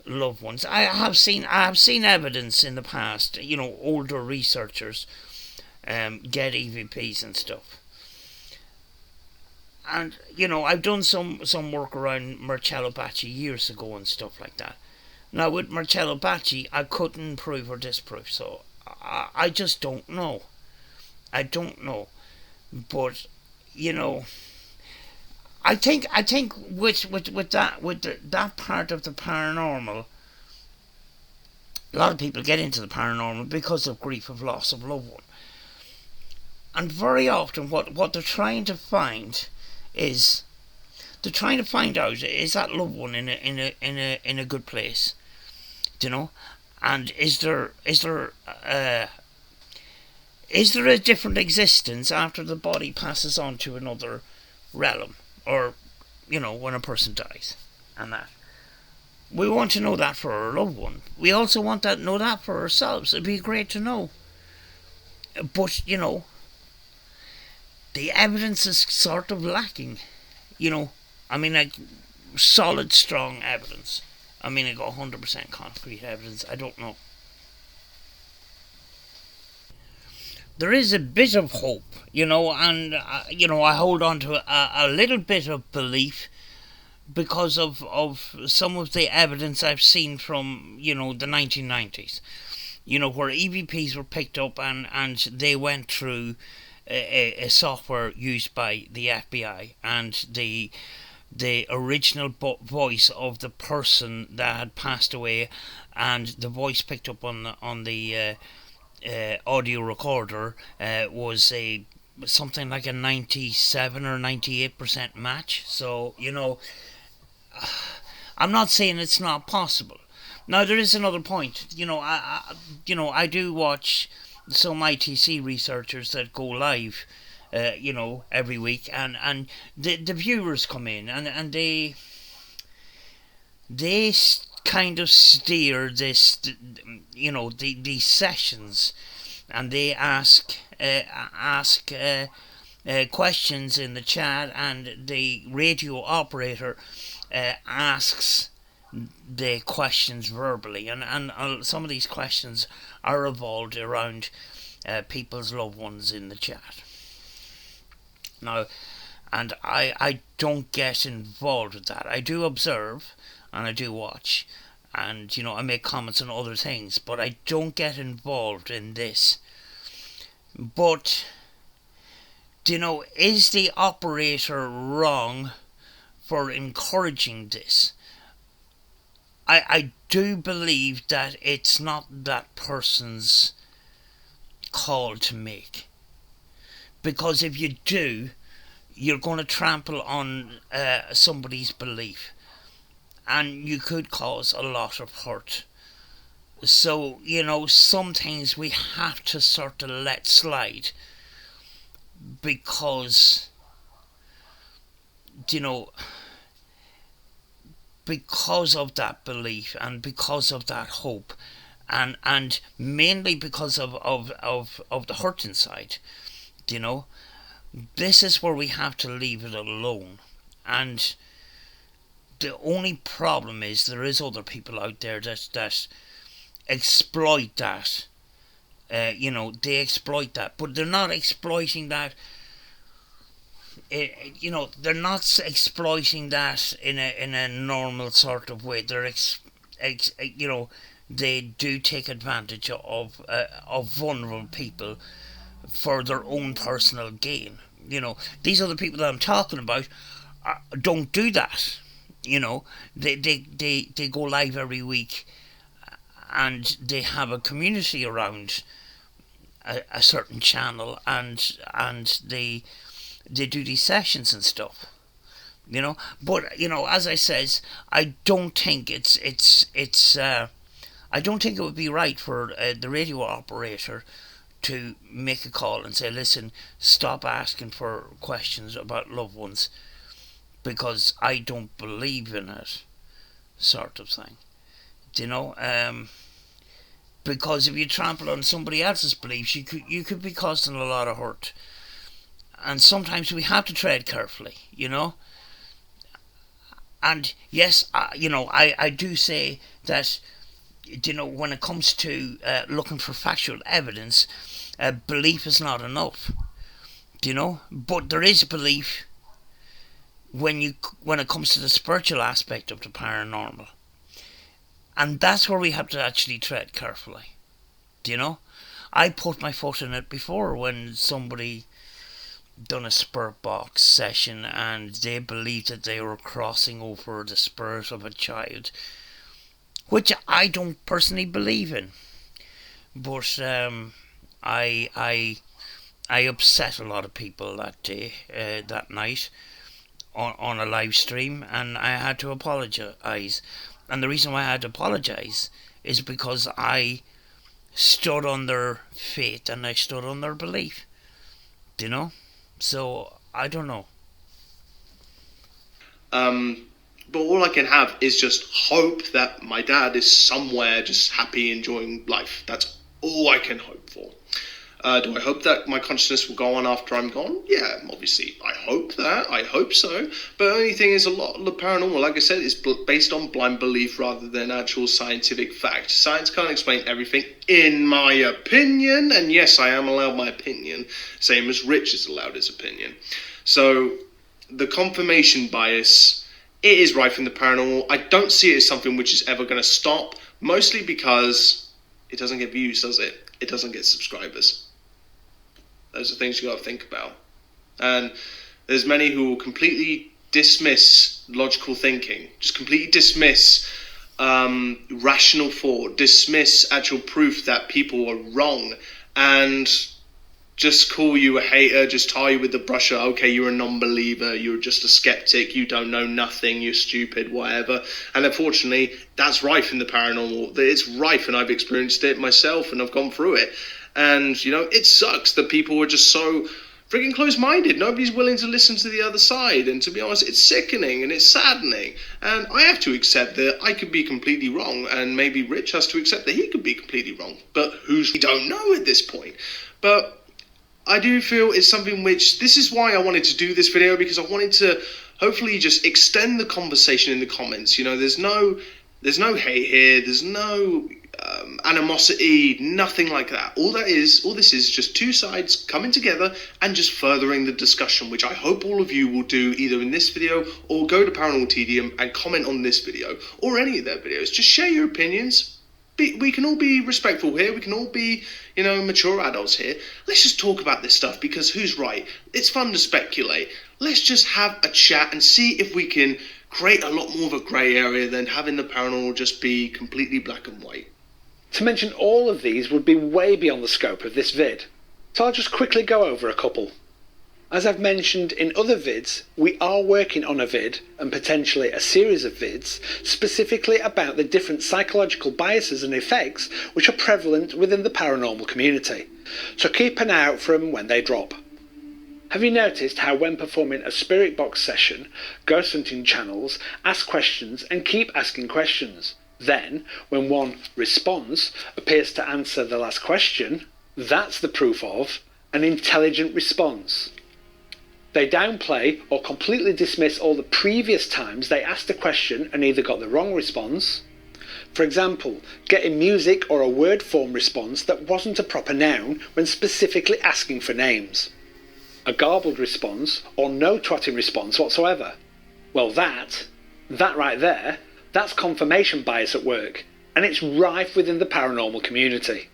loved ones. I have seen evidence in the past, you know, older researchers get EVPs and stuff. And, you know, I've done some work around Marcello Bacci years ago and stuff like that. Now, with Marcello Bacci, I couldn't prove or disprove, so I just don't know. I don't know. But, you know, I think with that part of the paranormal, a lot of people get into the paranormal because of grief of loss of loved one. And very often what they're trying to find is they're trying to find out, is that loved one in a good place, you know, and is there a different existence after the body passes on to another realm, or, you know, when a person dies, and that we want to know that for our loved one. We also want to know that for ourselves. It'd be great to know, but, you know, the evidence is sort of lacking, you know. I mean, like, solid, strong evidence. I mean, I got 100% concrete evidence. I don't know. There is a bit of hope, you know, and, you know, I hold on to a little bit of belief because of some of the evidence I've seen from, you know, the 1990s. You know, where EVPs were picked up and they went through a software used by the FBI, and the original voice of the person that had passed away, and the voice picked up on the audio recorder was something like a 97 or 98% match. So, you know, I'm not saying it's not possible. Now, there is another point. You know, I do watch some ITC researchers that go live, you know, every week, and the viewers come in and they kind of steer this, you know, these sessions, and they ask questions in the chat, and the radio operator asks the questions verbally, and some of these questions are revolved around people's loved ones in the chat. Now, and I don't get involved with that. I do observe and I do watch, and, you know, I make comments on other things, but I don't get involved in this. But, you know, is the operator wrong for encouraging this? I do believe that it's not that person's call to make. Because if you do, you're going to trample on somebody's belief, and you could cause a lot of hurt. So, you know, some things we have to sort of let slide, because, you know, because of that belief and because of that hope, and mainly because of the hurt inside, you know, this is where we have to leave it alone. And the only problem is there is other people out there that exploit that. You know, they exploit that, but they're not exploiting that. You know, they're not exploiting that in a normal sort of way. They're you know, they do take advantage of vulnerable people for their own personal gain. You know, these other people that I'm talking about don't do that. You know, they go live every week, and they have a community around a certain channel, and they do these sessions and stuff. you know. But you know, as I says, I don't think I don't think it would be right for the radio operator to make a call and say, listen, stop asking for questions about loved ones because I don't believe in it, sort of thing. You know, because if you trample on somebody else's beliefs, you could be causing a lot of hurt. And sometimes we have to tread carefully, you know. And yes, I do say that, you know, when it comes to looking for factual evidence, belief is not enough, you know. But there is belief when it comes to the spiritual aspect of the paranormal, and that's where we have to actually tread carefully, you know. I put my foot in it before when somebody done a spirit box session and they believed that they were crossing over the spirit of a child, which I don't personally believe in, but I upset a lot of people that day, that night, on a live stream, and I had to apologise. And the reason why I had to apologise is because I stood on their faith and I stood on their belief, you know. So I don't know. But all I can have is just hope that my dad is somewhere just happy, enjoying life. That's all I can hope for. Do I hope that my consciousness will go on after I'm gone? Yeah, obviously. I hope that. I hope so. But the only thing is, a lot of the paranormal, like I said, is based on blind belief rather than actual scientific fact. Science can't explain everything, in my opinion. And yes, I am allowed my opinion. Same as Rich is allowed his opinion. So, the confirmation bias, it is rife in the paranormal. I don't see it as something which is ever going to stop. Mostly because it doesn't get views, does it? It doesn't get subscribers. Those are things you got to think about. And there's many who will completely dismiss logical thinking, just completely dismiss rational thought, dismiss actual proof that people are wrong, and just call you a hater, just tie you with the brush of, okay, you're a non-believer, you're just a skeptic, you don't know nothing, you're stupid, whatever. And unfortunately, that's rife in the paranormal. It's rife, and I've experienced it myself, and I've gone through it. And, you know, it sucks that people are just so freaking close-minded. Nobody's willing to listen to the other side. And to be honest, it's sickening and it's saddening. And I have to accept that I could be completely wrong. And maybe Rich has to accept that he could be completely wrong. But we don't know at this point. But I do feel it's something which, this is why I wanted to do this video, because I wanted to hopefully just extend the conversation in the comments. You know, there's no hate here. There's no animosity, nothing like that. All this is just two sides coming together and just furthering the discussion, which I hope all of you will do either in this video or go to Paranormal Tedium and comment on this video or any of their videos. Just share your opinions. We can all be respectful here. We can all be, you know, mature adults here. Let's just talk about this stuff, because who's right? It's fun to speculate. Let's just have a chat and see if we can create a lot more of a grey area than having the paranormal just be completely black and white. To mention all of these would be way beyond the scope of this vid, so I'll just quickly go over a couple. As I've mentioned in other vids, we are working on a vid, and potentially a series of vids, specifically about the different psychological biases and effects which are prevalent within the paranormal community, so keep an eye out for them when they drop. Have you noticed how when performing a spirit box session, ghost hunting channels ask questions and keep asking questions? Then, when one response appears to answer the last question, that's the proof of an intelligent response. They downplay or completely dismiss all the previous times they asked a question and either got the wrong response. For example, getting music or a word form response that wasn't a proper noun when specifically asking for names. A garbled response or no twatting response whatsoever. Well, that right there, that's confirmation bias at work, and it's rife within the paranormal community.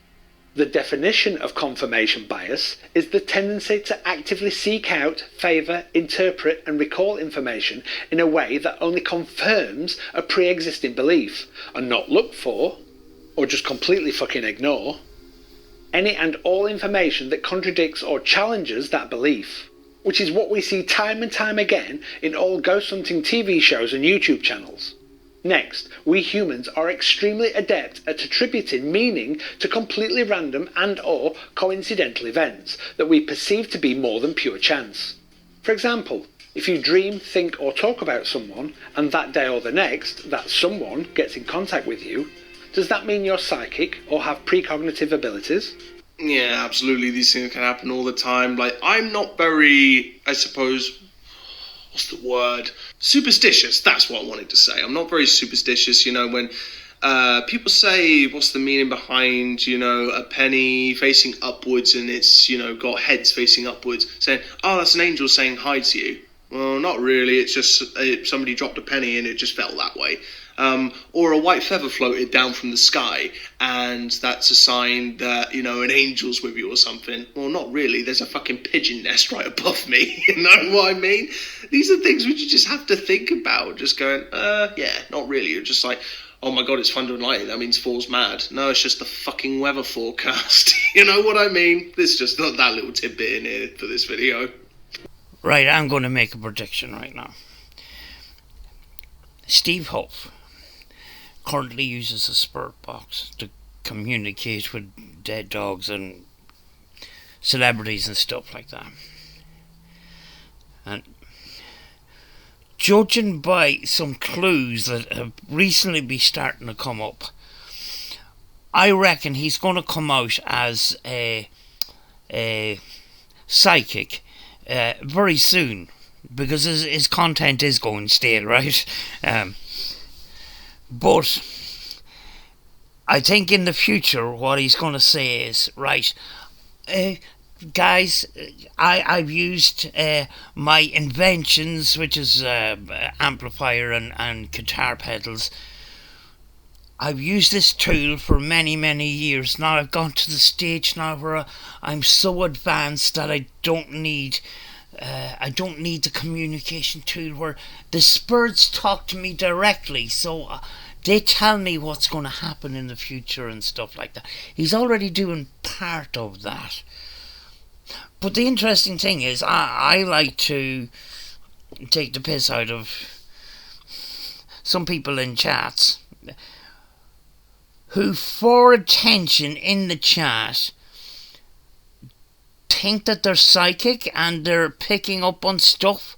The definition of confirmation bias is the tendency to actively seek out, favour, interpret and recall information in a way that only confirms a pre-existing belief, and not look for, or just completely fucking ignore, any and all information that contradicts or challenges that belief. which is what we see time and time again in all ghost hunting TV shows and YouTube channels. Next, we humans are extremely adept at attributing meaning to completely random and or coincidental events that we perceive to be more than pure chance. For example, if you dream, think or talk about someone, and that day or the next, that someone gets in contact with you, does that mean you're psychic or have precognitive abilities? Yeah, absolutely. These things can happen all the time. Like, I'm not very, I suppose, what's the word? Superstitious. That's what I wanted to say. I'm not very superstitious, you know, when people say, what's the meaning behind, you know, a penny facing upwards and it's, you know, got heads facing upwards, saying, oh, that's an angel saying hi to you. Well, not really. It's just somebody dropped a penny and it just felt that way. Or a white feather floated down from the sky, and that's a sign that, you know, an angel's with you or something. Well, not really. There's a fucking pigeon nest right above me. You know what I mean? These are things which you just have to think about. Just going, yeah, not really. You're just like, oh my god, it's thunder and lightning. That means fall's mad. No, it's just the fucking weather forecast. You know what I mean? There's just not that little tidbit in here for this video. Right, I'm going to make a prediction right now. Steve Hope currently uses a spirit box to communicate with dead dogs and celebrities and stuff like that. And judging by some clues that have recently been starting to come up, I reckon he's going to come out as a psychic very soon, because his content is going stale, right? But I think in the future what he's going to say is, right, guys, I've used my inventions, which is amplifier and guitar pedals. I've used this tool for many, many years. Now I've gone to the stage now where I'm so advanced that I don't need the communication tool where the spirits talk to me directly. So they tell me what's going to happen in the future and stuff like that. He's already doing part of that. But the interesting thing is, I like to take the piss out of some people in chats who, for attention in the chat, think that they're psychic and they're picking up on stuff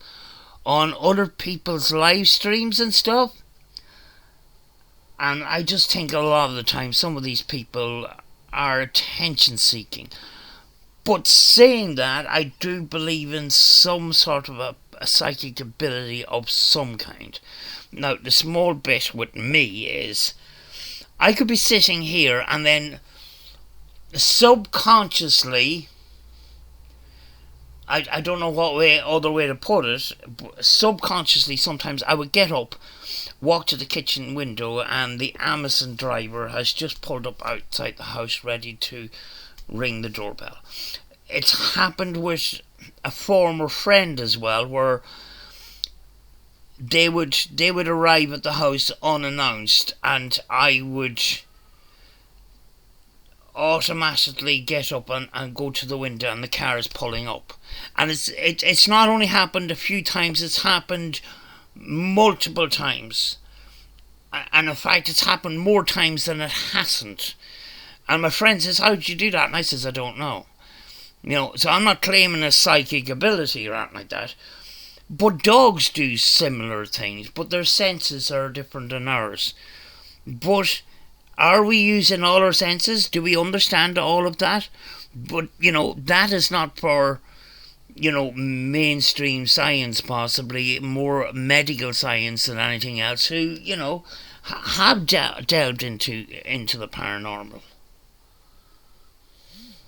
on other people's live streams and stuff. And I just think a lot of the time some of these people are attention seeking. But saying that, I do believe in some sort of a psychic ability of some kind. Now, the small bit with me is, I could be sitting here and then subconsciously, I don't know what other way to put it, but subconsciously sometimes I would get up, walk to the kitchen window, and the Amazon driver has just pulled up outside the house ready to ring the doorbell. It's happened with a former friend as well, where they would arrive at the house unannounced, and I would automatically get up and go to the window, and the car is pulling up. And it's not only happened a few times, it's happened multiple times. And in fact, it's happened more times than it hasn't. And my friend says, how did you do that? And I says, I don't know. You know, so I'm not claiming a psychic ability or anything like that. But dogs do similar things, but their senses are different than ours. But are we using all our senses? Do we understand all of that? But, you know, that is not for, you know, mainstream science, possibly more medical science than anything else, who, you know, have delved into the paranormal.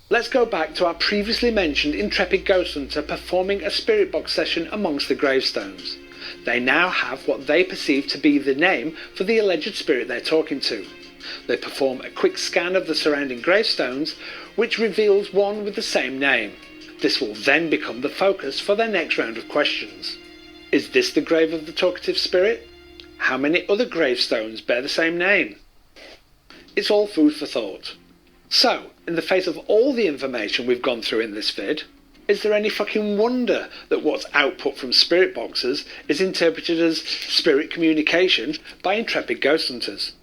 Let's go back to our previously mentioned intrepid ghost hunter performing a spirit box session amongst the gravestones. They now have what they perceive to be the name for the alleged spirit they're talking to. They perform a quick scan of the surrounding gravestones, which reveals one with the same name. This will then become the focus for their next round of questions. Is this the grave of the talkative spirit? How many other gravestones bear the same name? It's all food for thought. So, in the face of all the information we've gone through in this vid, Is there any fucking wonder that what's output from spirit boxes is interpreted as spirit communication by intrepid ghost hunters?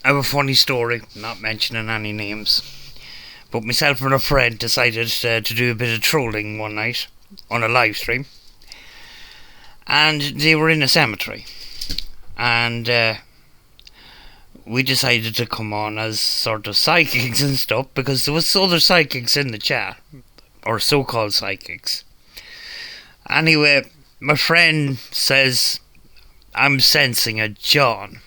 I have a funny story, not mentioning any names. But myself and a friend decided to do a bit of trolling one night on a live stream. And they were in a cemetery. And we decided to come on as sort of psychics and stuff, because there was other psychics in the chat, or so-called psychics. Anyway, my friend says, I'm sensing a John.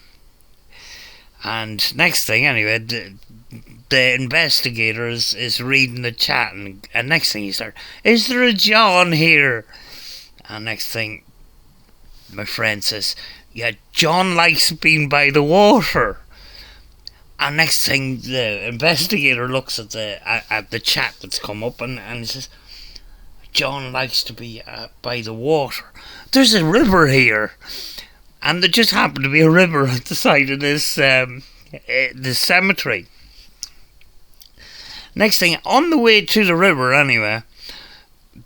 And next thing, anyway, the investigator is reading the chat, and next thing he starts, is there a John here? And next thing, my friend says, yeah, John likes being by the water. And next thing, the investigator looks at the chat that's come up, and he says, John likes to be by the water. There's a river here. And there just happened to be a river at the side of this cemetery. Next thing, on the way to the river anyway,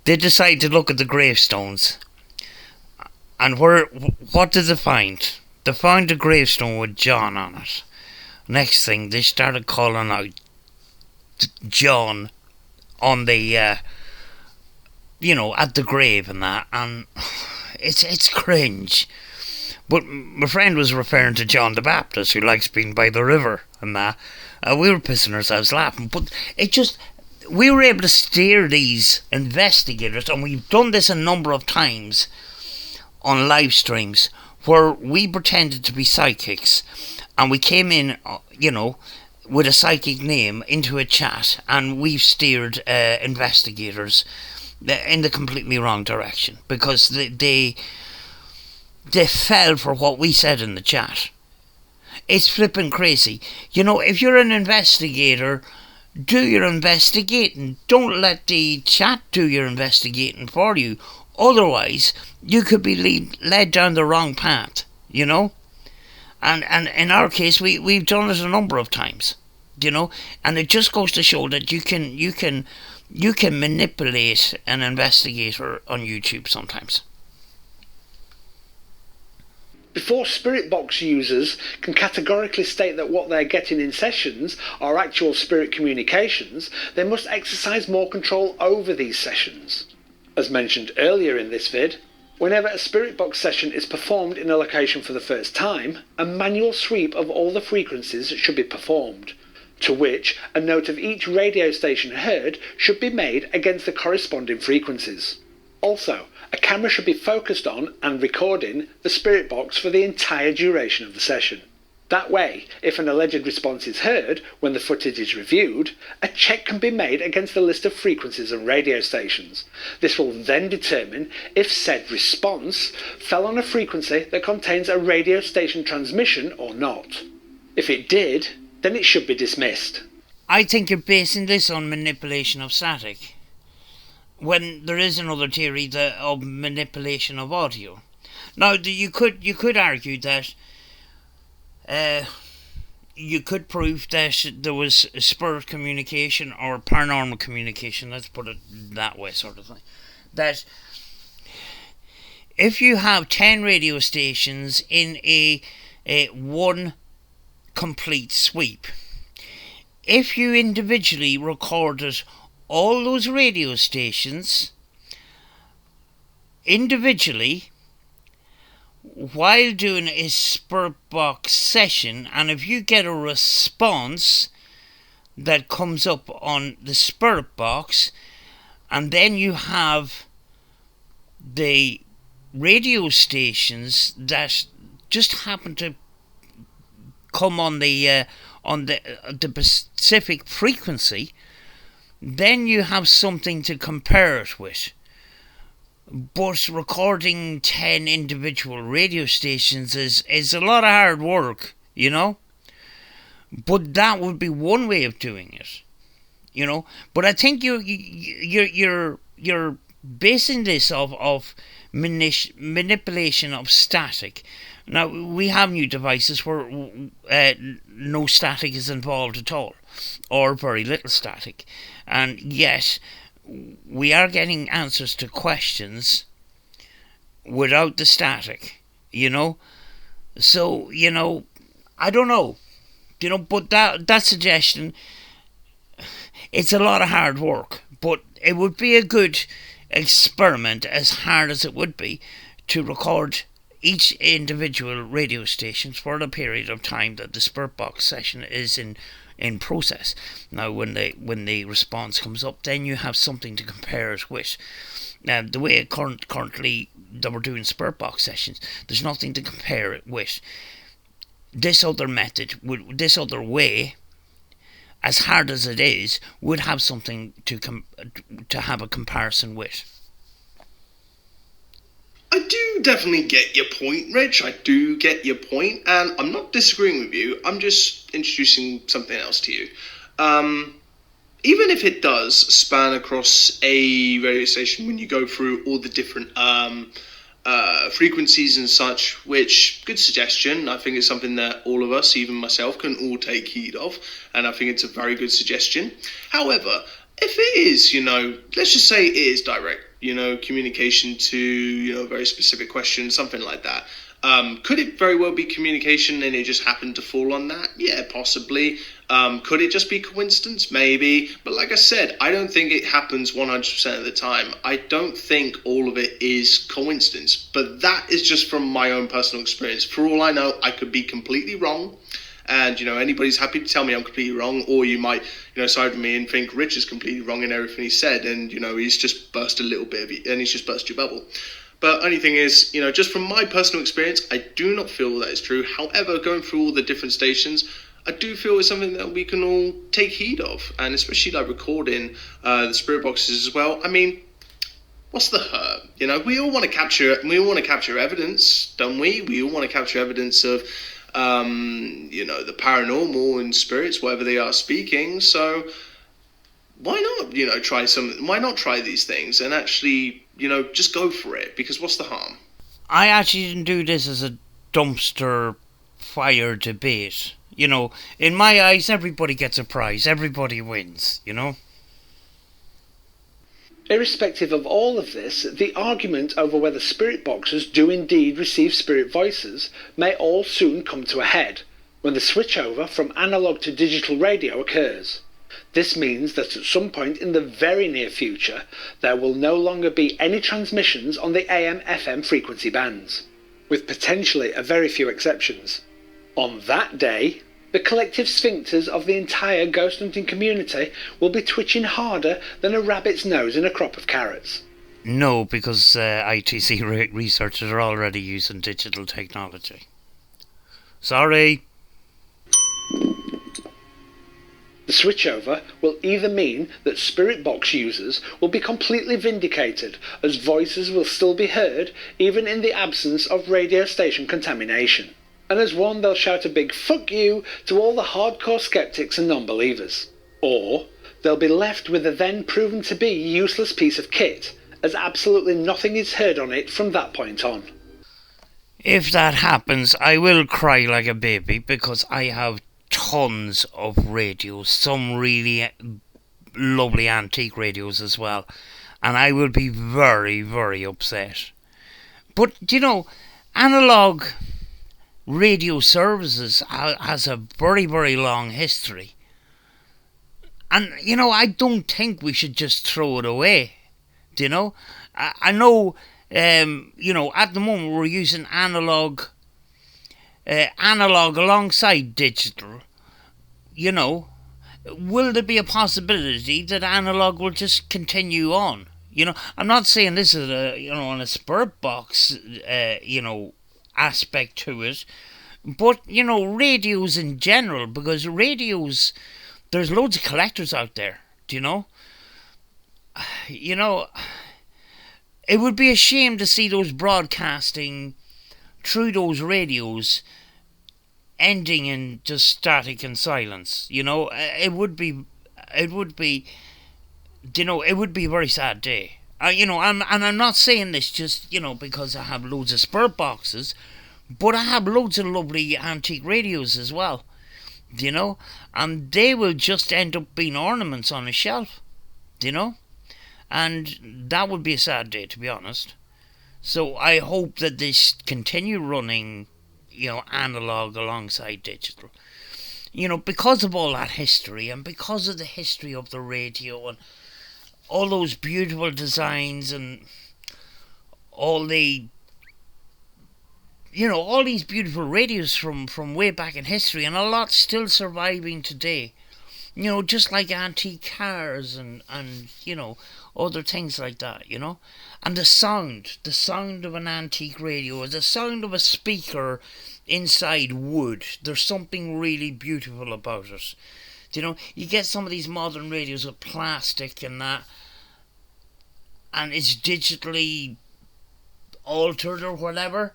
they decide to look at the gravestones. And what did they find? They found a gravestone with John on it. Next thing, they started calling out John on the, at the grave and that. And it's cringe. But my friend was referring to John the Baptist, who likes being by the river and that. We were pissing ourselves laughing. But we were able to steer these investigators, and we've done this a number of times on live streams, where we pretended to be psychics, and we came in, with a psychic name into a chat, and we've steered investigators in the completely wrong direction, because they fell for what we said in the chat. It's flipping crazy. If you're an investigator, do your investigating. Don't let the chat do your investigating for you. Otherwise, you could be led down the wrong path, And in our case, we've done it a number of times, And it just goes to show that you can manipulate an investigator on YouTube sometimes. Before spirit box users can categorically state that what they're getting in sessions are actual spirit communications, they must exercise more control over these sessions. As mentioned earlier in this vid, whenever a spirit box session is performed in a location for the first time, a manual sweep of all the frequencies should be performed, to which a note of each radio station heard should be made against the corresponding frequencies. Also, a camera should be focused on and recording the spirit box for the entire duration of the session. That way, if an alleged response is heard when the footage is reviewed, a check can be made against the list of frequencies and radio stations. This will then determine if said response fell on a frequency that contains a radio station transmission or not. If it did, then it should be dismissed. I think you're basing this on manipulation of static, when there is another theory of manipulation of audio. Now, you could argue that you could prove that there was spirit communication or paranormal communication, let's put it that way, sort of thing. That if you have 10 radio stations in a one complete sweep, if you individually recorded all those radio stations individually while doing a spirit box session, and if you get a response that comes up on the spirit box, and then you have the radio stations that just happen to come on the specific frequency, then you have something to compare it with. But recording 10 individual radio stations is a lot of hard work, But that would be one way of doing it, But I think you're basing this of manipulation of static. Now, we have new devices where no static is involved at all, or very little static, and yet we are getting answers to questions without the static, you know. So, you know, I don't know, you know, but that suggestion, it's a lot of hard work, but it would be a good experiment, as hard as it would be, to record each individual radio stations for the period of time that the Spirit Box session is in process. Now, when the response comes up, then you have something to compare it with. Now, the way it currently that we're doing Spirit Box sessions, there's nothing to compare it with. This other method, this other way, as hard as it is, would have something to have a comparison with. I do definitely get your point, Rich. I do get your point, and I'm not disagreeing with you. I'm just introducing something else to you. Even if it does span across a radio station when you go through all the different frequencies and such, which, good suggestion. I think it's something that all of us, even myself, can all take heed of, and I think it's a very good suggestion. However, if it is, you know, let's just say it is direct, you know, communication to, you know, a very specific question, something like that. Could it very well be communication and it just happened to fall on that? Yeah, possibly. Could it just be coincidence? Maybe. But like I said, I don't think it happens 100% of the time. I don't think all of it is coincidence. But that is just from my own personal experience. For all I know, I could be completely wrong. And, you know, anybody's happy to tell me I'm completely wrong, or you might, you know, side with me and think Rich is completely wrong in everything he said, and, you know, he's just burst a little bit of it, and he's just burst your bubble. But only thing is, you know, just from my personal experience, I do not feel that is true. However, going through all the different stations, I do feel it's something that we can all take heed of, and especially like recording the spirit boxes as well. I mean, what's the hurt? You know, we all want to capture evidence, don't we? We all want to capture evidence of you know, the paranormal and spirits, whatever they are speaking. So why not, you know, why not try these things and actually, you know, just go for it? Because what's the harm? I actually didn't do this as a dumpster fire debate. You know, in my eyes, everybody gets a prize. Everybody wins, you know? Irrespective of all of this, the argument over whether spirit boxes do indeed receive spirit voices may all soon come to a head when the switchover from analog to digital radio occurs. This means that at some point in the very near future, there will no longer be any transmissions on the AM/FM frequency bands, with potentially a very few exceptions. On that day, the collective sphincters of the entire ghost hunting community will be twitching harder than a rabbit's nose in a crop of carrots. No, because ITC researchers are already using digital technology. Sorry. The switchover will either mean that spirit box users will be completely vindicated, as voices will still be heard even in the absence of radio station contamination. And as one, they'll shout a big fuck you to all the hardcore skeptics and non-believers. Or they'll be left with a then proven to be useless piece of kit, as absolutely nothing is heard on it from that point on. If that happens, I will cry like a baby, because I have tons of radios, some really lovely antique radios as well, and I will be very, very upset. But, you know, analog radio services has a very, very long history. And, you know, I don't think we should just throw it away. Do you know? I know, you know, at the moment we're using analog alongside digital. You know, will there be a possibility that analog will just continue on? You know, I'm not saying this is on a spirit box, you know, aspect to it, but, you know, radios in general, because radios, there's loads of collectors out there, do you know? You know, it would be a shame to see those broadcasting through those radios ending in just static and silence, you know? It would be, you know, it would be a very sad day. You know, I'm not saying this just, you know, because I have loads of spirit boxes, but I have loads of lovely antique radios as well, you know, and they will just end up being ornaments on a shelf, you know, And that would be a sad day, to be honest. So I hope that this continue running, analog alongside digital. Because of all that history, and because of the history of the radio, and all those beautiful designs, and all the all these beautiful radios from way back in history, and a lot still surviving today. Just like antique cars and other things like that, And the sound of an antique radio, the sound of a speaker inside wood. There's something really beautiful about it. You get some of these modern radios with plastic and that, and it's digitally altered or whatever.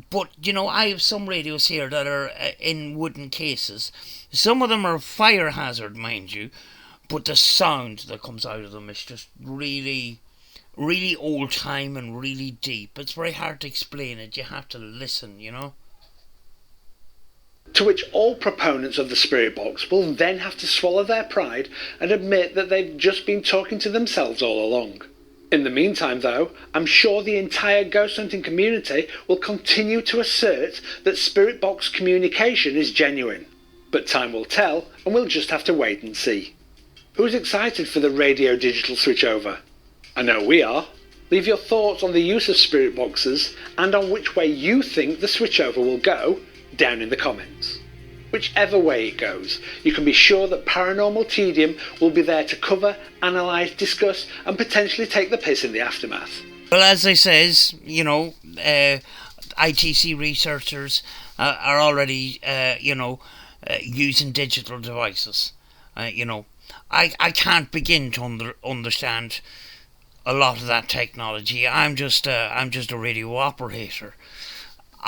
But, I have some radios here that are in wooden cases. Some of them are fire hazard, mind you. But the sound that comes out of them is just really, really old time and really deep. It's very hard to explain it. You have to listen, To which all proponents of the spirit box will then have to swallow their pride and admit that they've just been talking to themselves all along. In the meantime, though, I'm sure the entire ghost hunting community will continue to assert that spirit box communication is genuine. But time will tell, and we'll just have to wait and see. Who's excited for the radio digital switchover? I know we are. Leave your thoughts on the use of spirit boxes and on which way you think the switchover will go down in the comments. Whichever way it goes, you can be sure that Paranormal Tedium will be there to cover, analyse, discuss and potentially take the piss in the aftermath. Well, as I says, ITC researchers are already, using digital devices. I can't begin to understand a lot of that technology. I'm just a radio operator.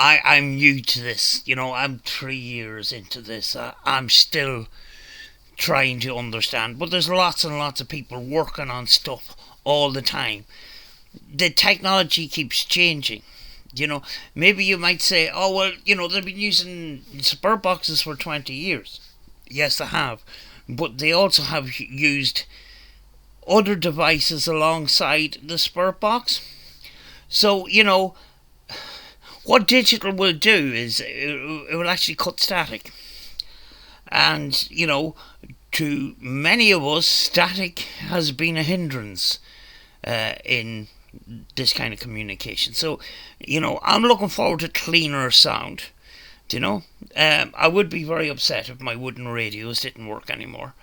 I'm new to this, I'm 3 years into this. I'm still trying to understand, but there's lots and lots of people working on stuff all the time. The technology keeps changing. Maybe you might say, oh, well, they've been using spirit boxes for 20 years. Yes, they have. But they also have used other devices alongside the spirit box. So, what digital will do is it will actually cut static. And, to many of us, static has been a hindrance in this kind of communication. So, I'm looking forward to cleaner sound. I would be very upset if my wooden radios didn't work anymore.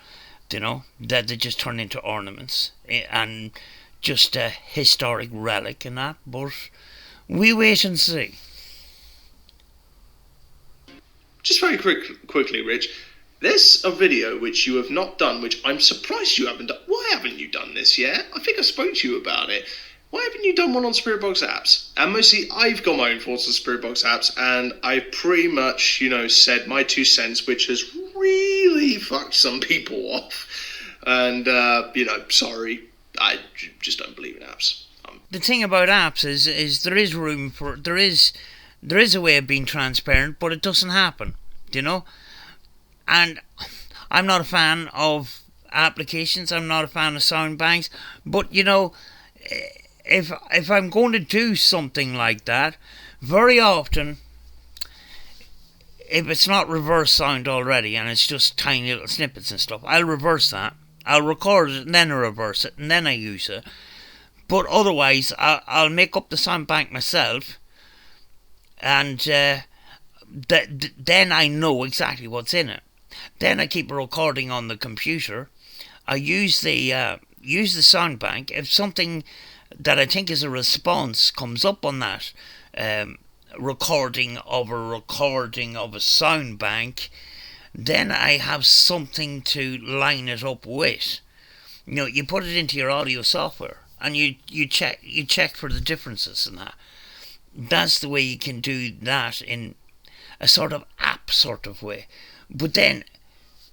That they just turn into ornaments and just a historic relic and that. But we wait and see. Just very quickly, Rich, there's a video which you have not done, which I'm surprised you haven't done. Why haven't you done this yet? I think I spoke to you about it. Why haven't you done one on Spirit Box apps? And mostly, I've got my own thoughts on Spirit Box apps, and I pretty much, said my 2 cents, which has really fucked some people off. And, sorry, I just don't believe in apps. The thing about apps is there is room for... There is a way of being transparent, but it doesn't happen, And I'm not a fan of applications. I'm not a fan of sound banks. But, if I'm going to do something like that, very often, if it's not reverse sound already and it's just tiny little snippets and stuff, I'll reverse that. I'll record it and then I reverse it and then I use it. But otherwise, I'll make up the sound bank myself, and then I know exactly what's in it. Then I keep a recording on the computer. I use the sound bank. If something that I think is a response comes up on that recording of a sound bank, then I have something to line it up with. You put it into your audio software and you check for the differences in that. That's the way you can do that in a sort of app sort of way. But then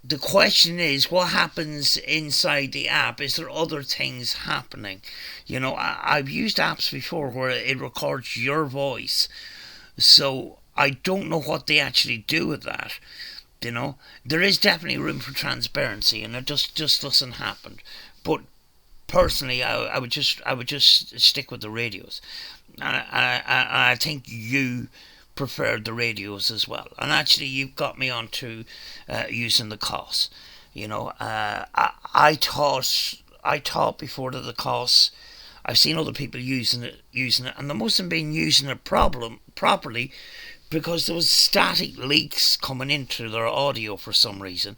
the question is, what happens inside the app? Is there other things happening? I've used apps before where it records your voice, so I don't know what they actually do with that. There is definitely room for transparency, and it just doesn't happen. But personally, I would just stick with the radios, and I think you preferred the radios as well. And actually, you've got me onto using the COS. You know, I thought before that the COS. I've seen other people using it, and they must have been using it properly, because there was static leaks coming into their audio for some reason.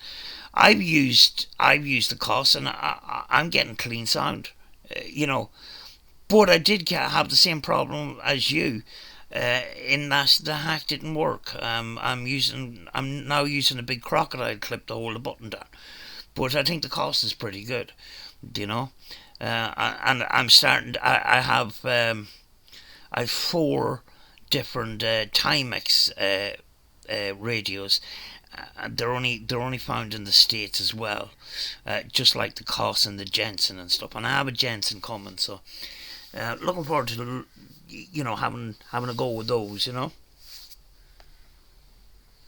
I've used the COS, and I'm getting clean sound, you know. But I did have the same problem as you, in that the hack didn't work. I'm now using a big crocodile clip to hold the button down, but I think the COS is pretty good, you know. And I'm starting. I have 4 different Timex radios. They're only found in the States as well, just like the COS and the Jensen and stuff. And I have a Jensen coming, so looking forward to having a go with those. You know.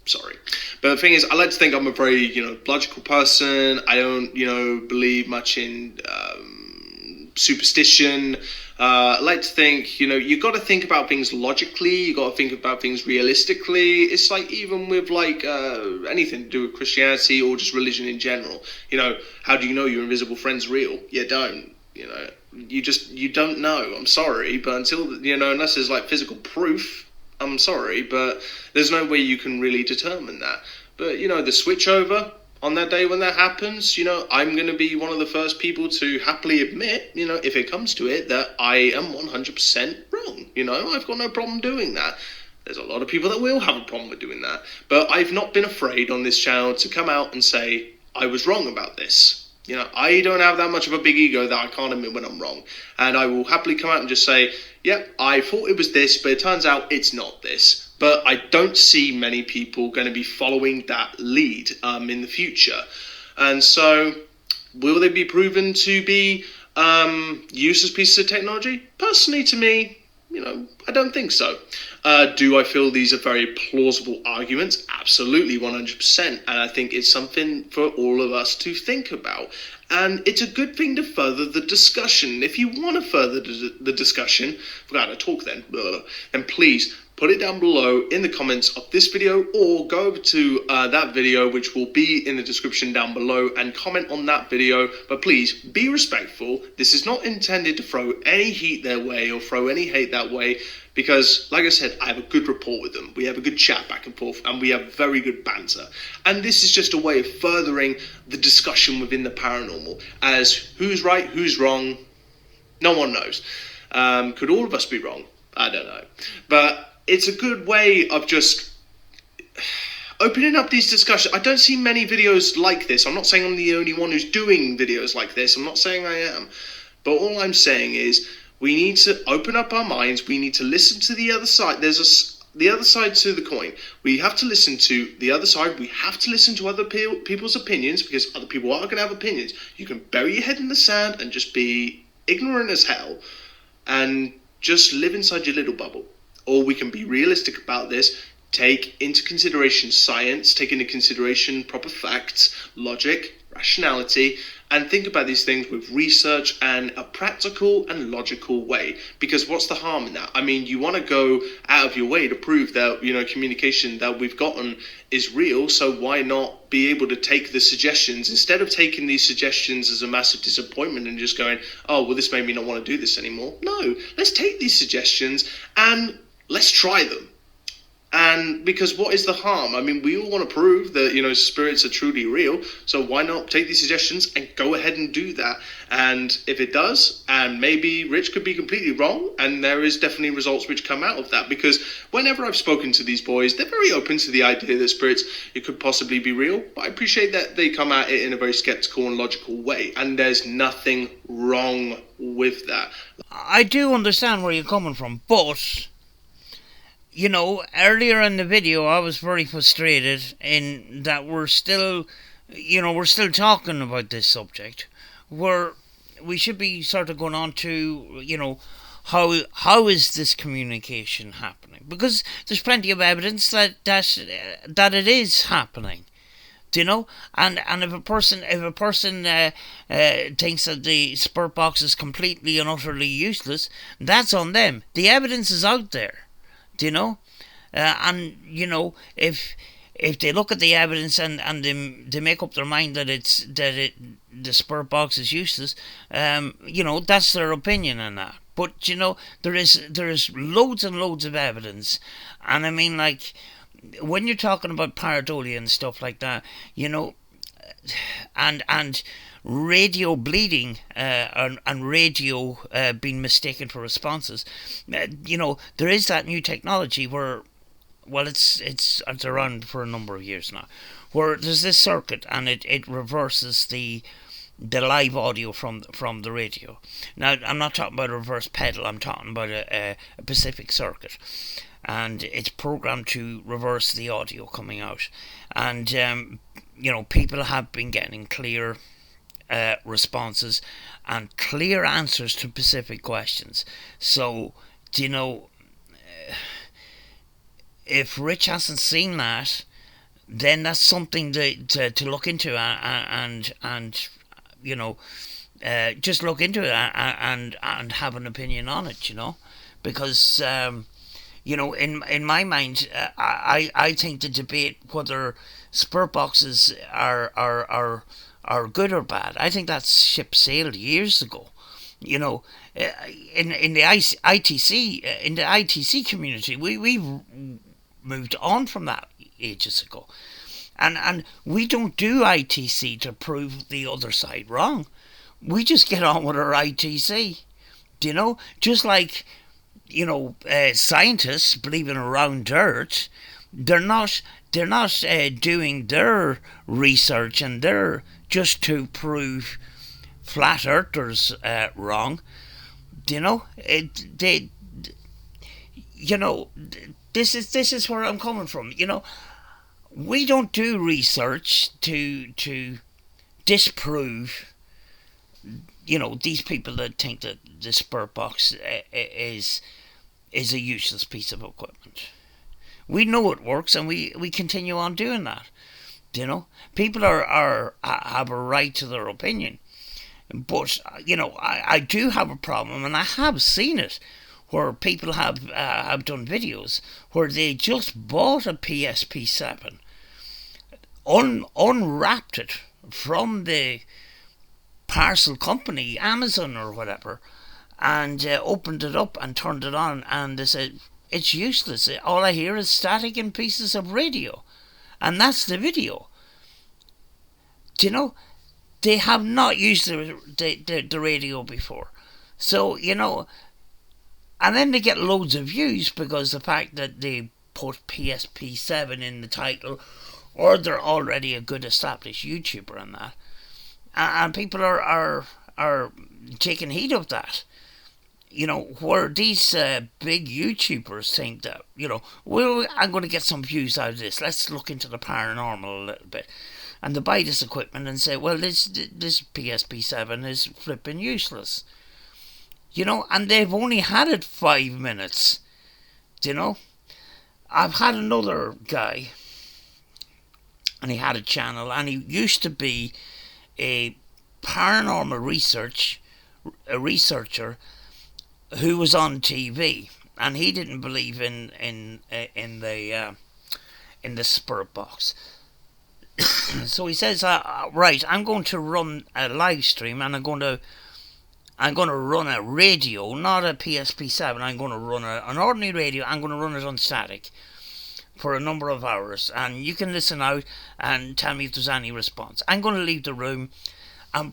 Sorry, but the thing is, I like to think I'm a very logical person. I don't believe much in superstition. I like to think, you got to think about things logically. You got to think about things realistically. It's like even with anything to do with Christianity or just religion in general. How do you know your invisible friend's real? You don't. You don't know. I'm sorry, but until unless there's like physical proof, I'm sorry, but there's no way you can really determine that. But the switchover. On that day when that happens, I'm going to be one of the first people to happily admit, if it comes to it, that I am 100% wrong. I've got no problem doing that. There's a lot of people that will have a problem with doing that. But I've not been afraid on this channel to come out and say, I was wrong about this. I don't have that much of a big ego that I can't admit when I'm wrong. And I will happily come out and just say, yep, I thought it was this, but it turns out it's not this. But I don't see many people going to be following that lead in the future. And so, will they be proven to be useless pieces of technology? Personally, to me, I don't think so. Do I feel these are very plausible arguments? Absolutely, 100%. And I think it's something for all of us to think about. And it's a good thing to further the discussion. If you want to further the discussion, forgot to talk then please put it down below in the comments of this video, or go over to that video, which will be in the description down below, and comment on that video. But please be respectful. This is not intended to throw any heat their way or throw any hate that way, because like I said, I have a good rapport with them. We have a good chat back and forth, and we have very good banter. And this is just a way of furthering the discussion within the paranormal, as who's right, who's wrong, no one knows. Could all of us be wrong? I don't know. But it's a good way of just opening up these discussions. I don't see many videos like this. I'm not saying I'm the only one who's doing videos like this. I'm not saying I am. But all I'm saying is we need to open up our minds. We need to listen to the other side. There's the other side to the coin. We have to listen to the other side. We have to listen to other people's opinions, because other people are going to have opinions. You can bury your head in the sand and just be ignorant as hell and just live inside your little bubble. Or we can be realistic about this, take into consideration science, take into consideration proper facts, logic, rationality, and think about these things with research and a practical and logical way. Because what's the harm in that? I mean, you want to go out of your way to prove that, communication that we've gotten is real, so why not be able to take the suggestions, instead of taking these suggestions as a massive disappointment and just going, oh, well, this made me not want to do this anymore. No, let's take these suggestions and let's try them. And because what is the harm? I mean, we all want to prove that, spirits are truly real. So why not take these suggestions and go ahead and do that? And if it does, and maybe Rich could be completely wrong, and there is definitely results which come out of that. Because whenever I've spoken to these boys, they're very open to the idea that spirits, it could possibly be real. But I appreciate that they come at it in a very skeptical and logical way. And there's nothing wrong with that. I do understand where you're coming from, but earlier in the video, I was very frustrated in that we're still talking about this subject, where we should be sort of going on to, how is this communication happening? Because there's plenty of evidence that it is happening. Do you know? And if a person thinks that the spirit box is completely and utterly useless, that's on them. The evidence is out there. Do you know? And you know, if they look at the evidence and they make up their mind that the spirit box is useless, you know, that's their opinion on that. But you know, there is loads and loads of evidence, and I mean, like, when you're talking about pareidolia and stuff like that, you know, and radio bleeding and radio being mistaken for responses, you know, there is that new technology where, well, it's around for a number of years now, where there's this circuit and it reverses the live audio from the radio. Now, I'm not talking about a reverse pedal, I'm talking about a specific circuit. And it's programmed to reverse the audio coming out. And, you know, people have been getting clear responses and clear answers to specific questions. So, do you know, if Rich hasn't seen that, then that's something to look into and you know, just look into it and have an opinion on it, you know, because you know, in my mind, I think the debate whether spirit boxes are good or bad, I think that ship sailed years ago. You know, in the ITC community, we've moved on from that ages ago. And we don't do ITC to prove the other side wrong. We just get on with our ITC. Do you know? Just like, you know, scientists believing around dirt, they're not doing their research and they're just to prove flat earthers wrong. Do you know? You know, this is where I'm coming from. You know, we don't do research to disprove, you know, these people that think that the spirit box is a useless piece of equipment. We know it works, and we continue on doing that. Do you know, people have a right to their opinion, but you know, I do have a problem, and I have seen it, where people have done videos where they just bought a PSP7, unwrapped it from the parcel company, Amazon or whatever, and opened it up and turned it on, and they said it's useless. All I hear is static and pieces of radio, and that's the video. Do you know, they have not used the radio before, so you know, and then they get loads of views because the fact that they put PSP7 in the title, or they're already a good established YouTuber and that, and people are taking heed of that. You know, where these big YouTubers think that, you know, well, I'm going to get some views out of this, let's look into the paranormal a little bit, and they buy this equipment and say, well, this PSP7 is flipping useless. You know, and they've only had it 5 minutes. Do you know? I've had another guy, and he had a channel, and he used to be a paranormal researcher who was on TV, and he didn't believe in the spirit box. So he says, right, I'm going to run a live stream, and I'm going to run a radio, not a PSP7. I'm going to run an ordinary radio. I'm going to run it on static for a number of hours, and you can listen out and tell me if there's any response. I'm going to leave the room,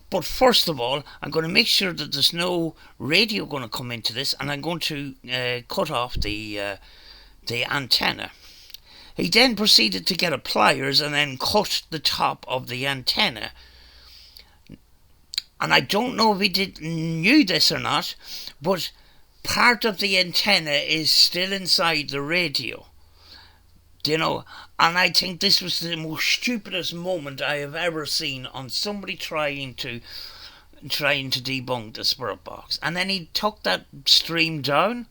but first of all, I'm going to make sure that there's no radio going to come into this, and I'm going to cut off the antenna. He then proceeded to get a pliers and then cut the top of the antenna. And I don't know if he knew this or not, but part of the antenna is still inside the radio. Do you know? And I think this was the most stupidest moment I have ever seen on somebody trying to debunk the spirit box. And then he took that stream down,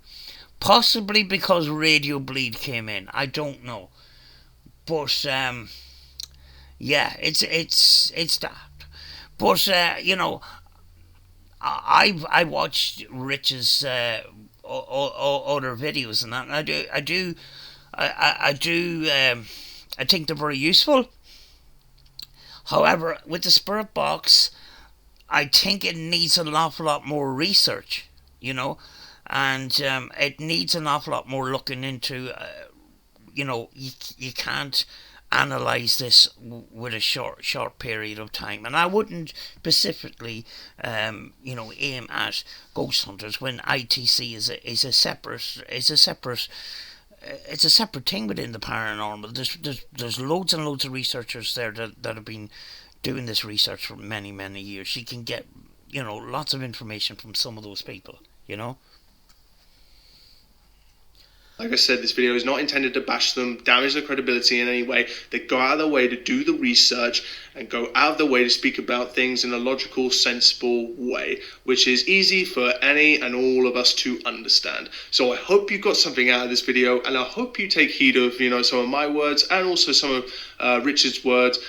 possibly because radio bleed came in. I don't know. But Yeah, it's that. But I watched Rich's other videos and that, and I think they're very useful. However, with the spirit box, I think it needs an awful lot more research, and it needs an awful lot more looking into. You can't analyze this with a short period of time, and I wouldn't specifically aim at ghost hunters when ITC is a separate it's a separate thing within the paranormal. There's loads and loads of researchers there that have been doing this research for many years. You can get lots of information from some of those people. Like I said, this video is not intended to bash them, damage their credibility in any way. They go out of their way to do the research and go out of their way to speak about things in a logical, sensible way, which is easy for any and all of us to understand. So I hope you got something out of this video, and I hope you take heed of some of my words and also some of Rich's words,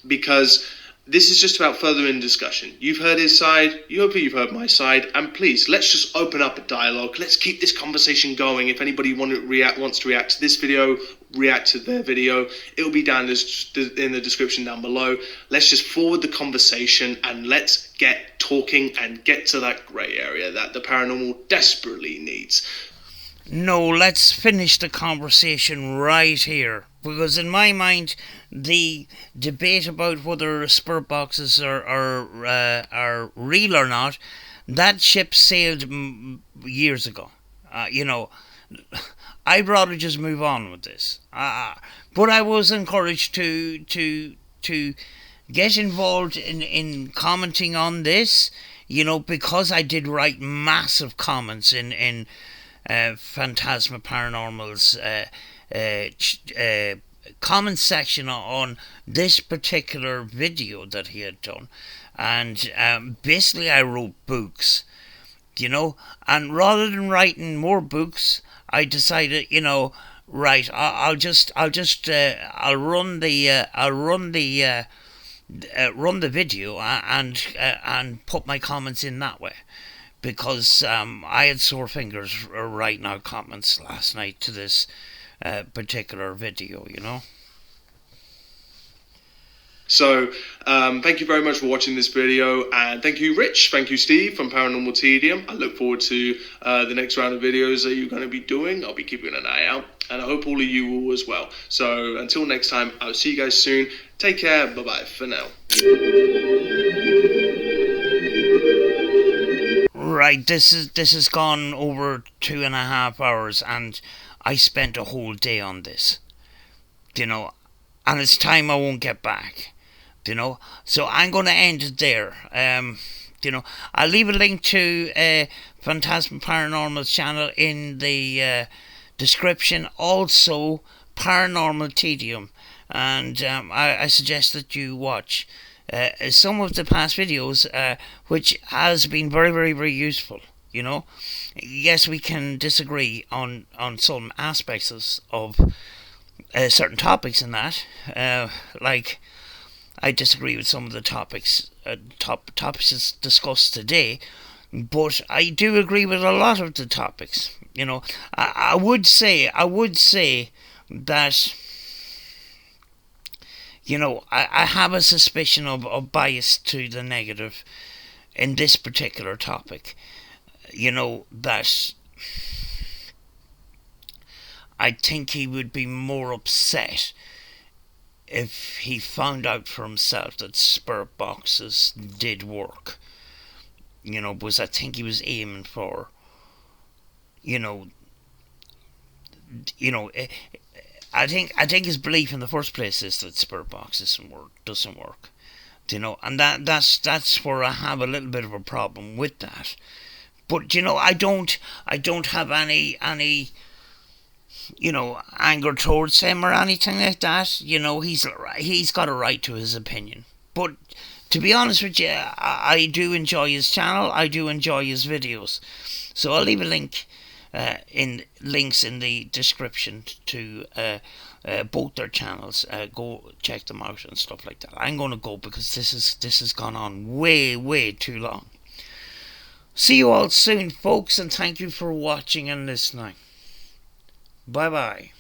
because this is just about furthering discussion. You've heard his side, hopefully you've heard my side, and please, let's just open up a dialogue. Let's keep this conversation going. If anybody wants to react to this video, react to their video, it'll be down in the description down below. Let's just forward the conversation and let's get talking and get to that grey area that the paranormal desperately needs. No, let's finish the conversation right here. Because in my mind, the debate about whether spirit boxes are real or not, that ship sailed years ago. I'd rather just move on with this. But I was encouraged to get involved in commenting on this, because I did write massive comments in Fantasma Paranormal's comment section on this particular video that he had done, and basically I wrote books, and rather than writing more books, I decided, right, I'll run the video and put my comments in that way. Because I had sore fingers writing out comments last night to this particular video, So, thank you very much for watching this video, and thank you Rich, thank you Steve from Paranormal Tedium. I look forward to the next round of videos that you're going to be doing. I'll be keeping an eye out, and I hope all of you will as well. So, until next time, I'll see you guys soon. Take care, bye-bye for now. Right, this has gone over 2.5 hours, and I spent a whole day on this, and it's time I won't get back, so I'm going to end it there. I'll leave a link to Fantasma Paranormal's channel in the description, also Paranormal Tedium, and I suggest that you watch some of the past videos, which has been very useful. Yes, we can disagree on some aspects of certain topics in that, like I disagree with some of the topics discussed today, but I do agree with a lot of the topics. I would say that I have a suspicion of bias to the negative in this particular topic. That I think he would be more upset if he found out for himself that spirit boxes did work. Because I think he was aiming for, I think his belief in the first place is that spirit boxes doesn't work. And that's where I have a little bit of a problem with that. But I don't have any anger towards him or anything like that. He's got a right to his opinion. But to be honest with you, I do enjoy his channel. I do enjoy his videos. So I'll leave a link in links in the description to both their channels. Go check them out and stuff like that. I'm gonna go because this has gone on way too long. See you all soon, folks, and thank you for watching and listening. Bye bye.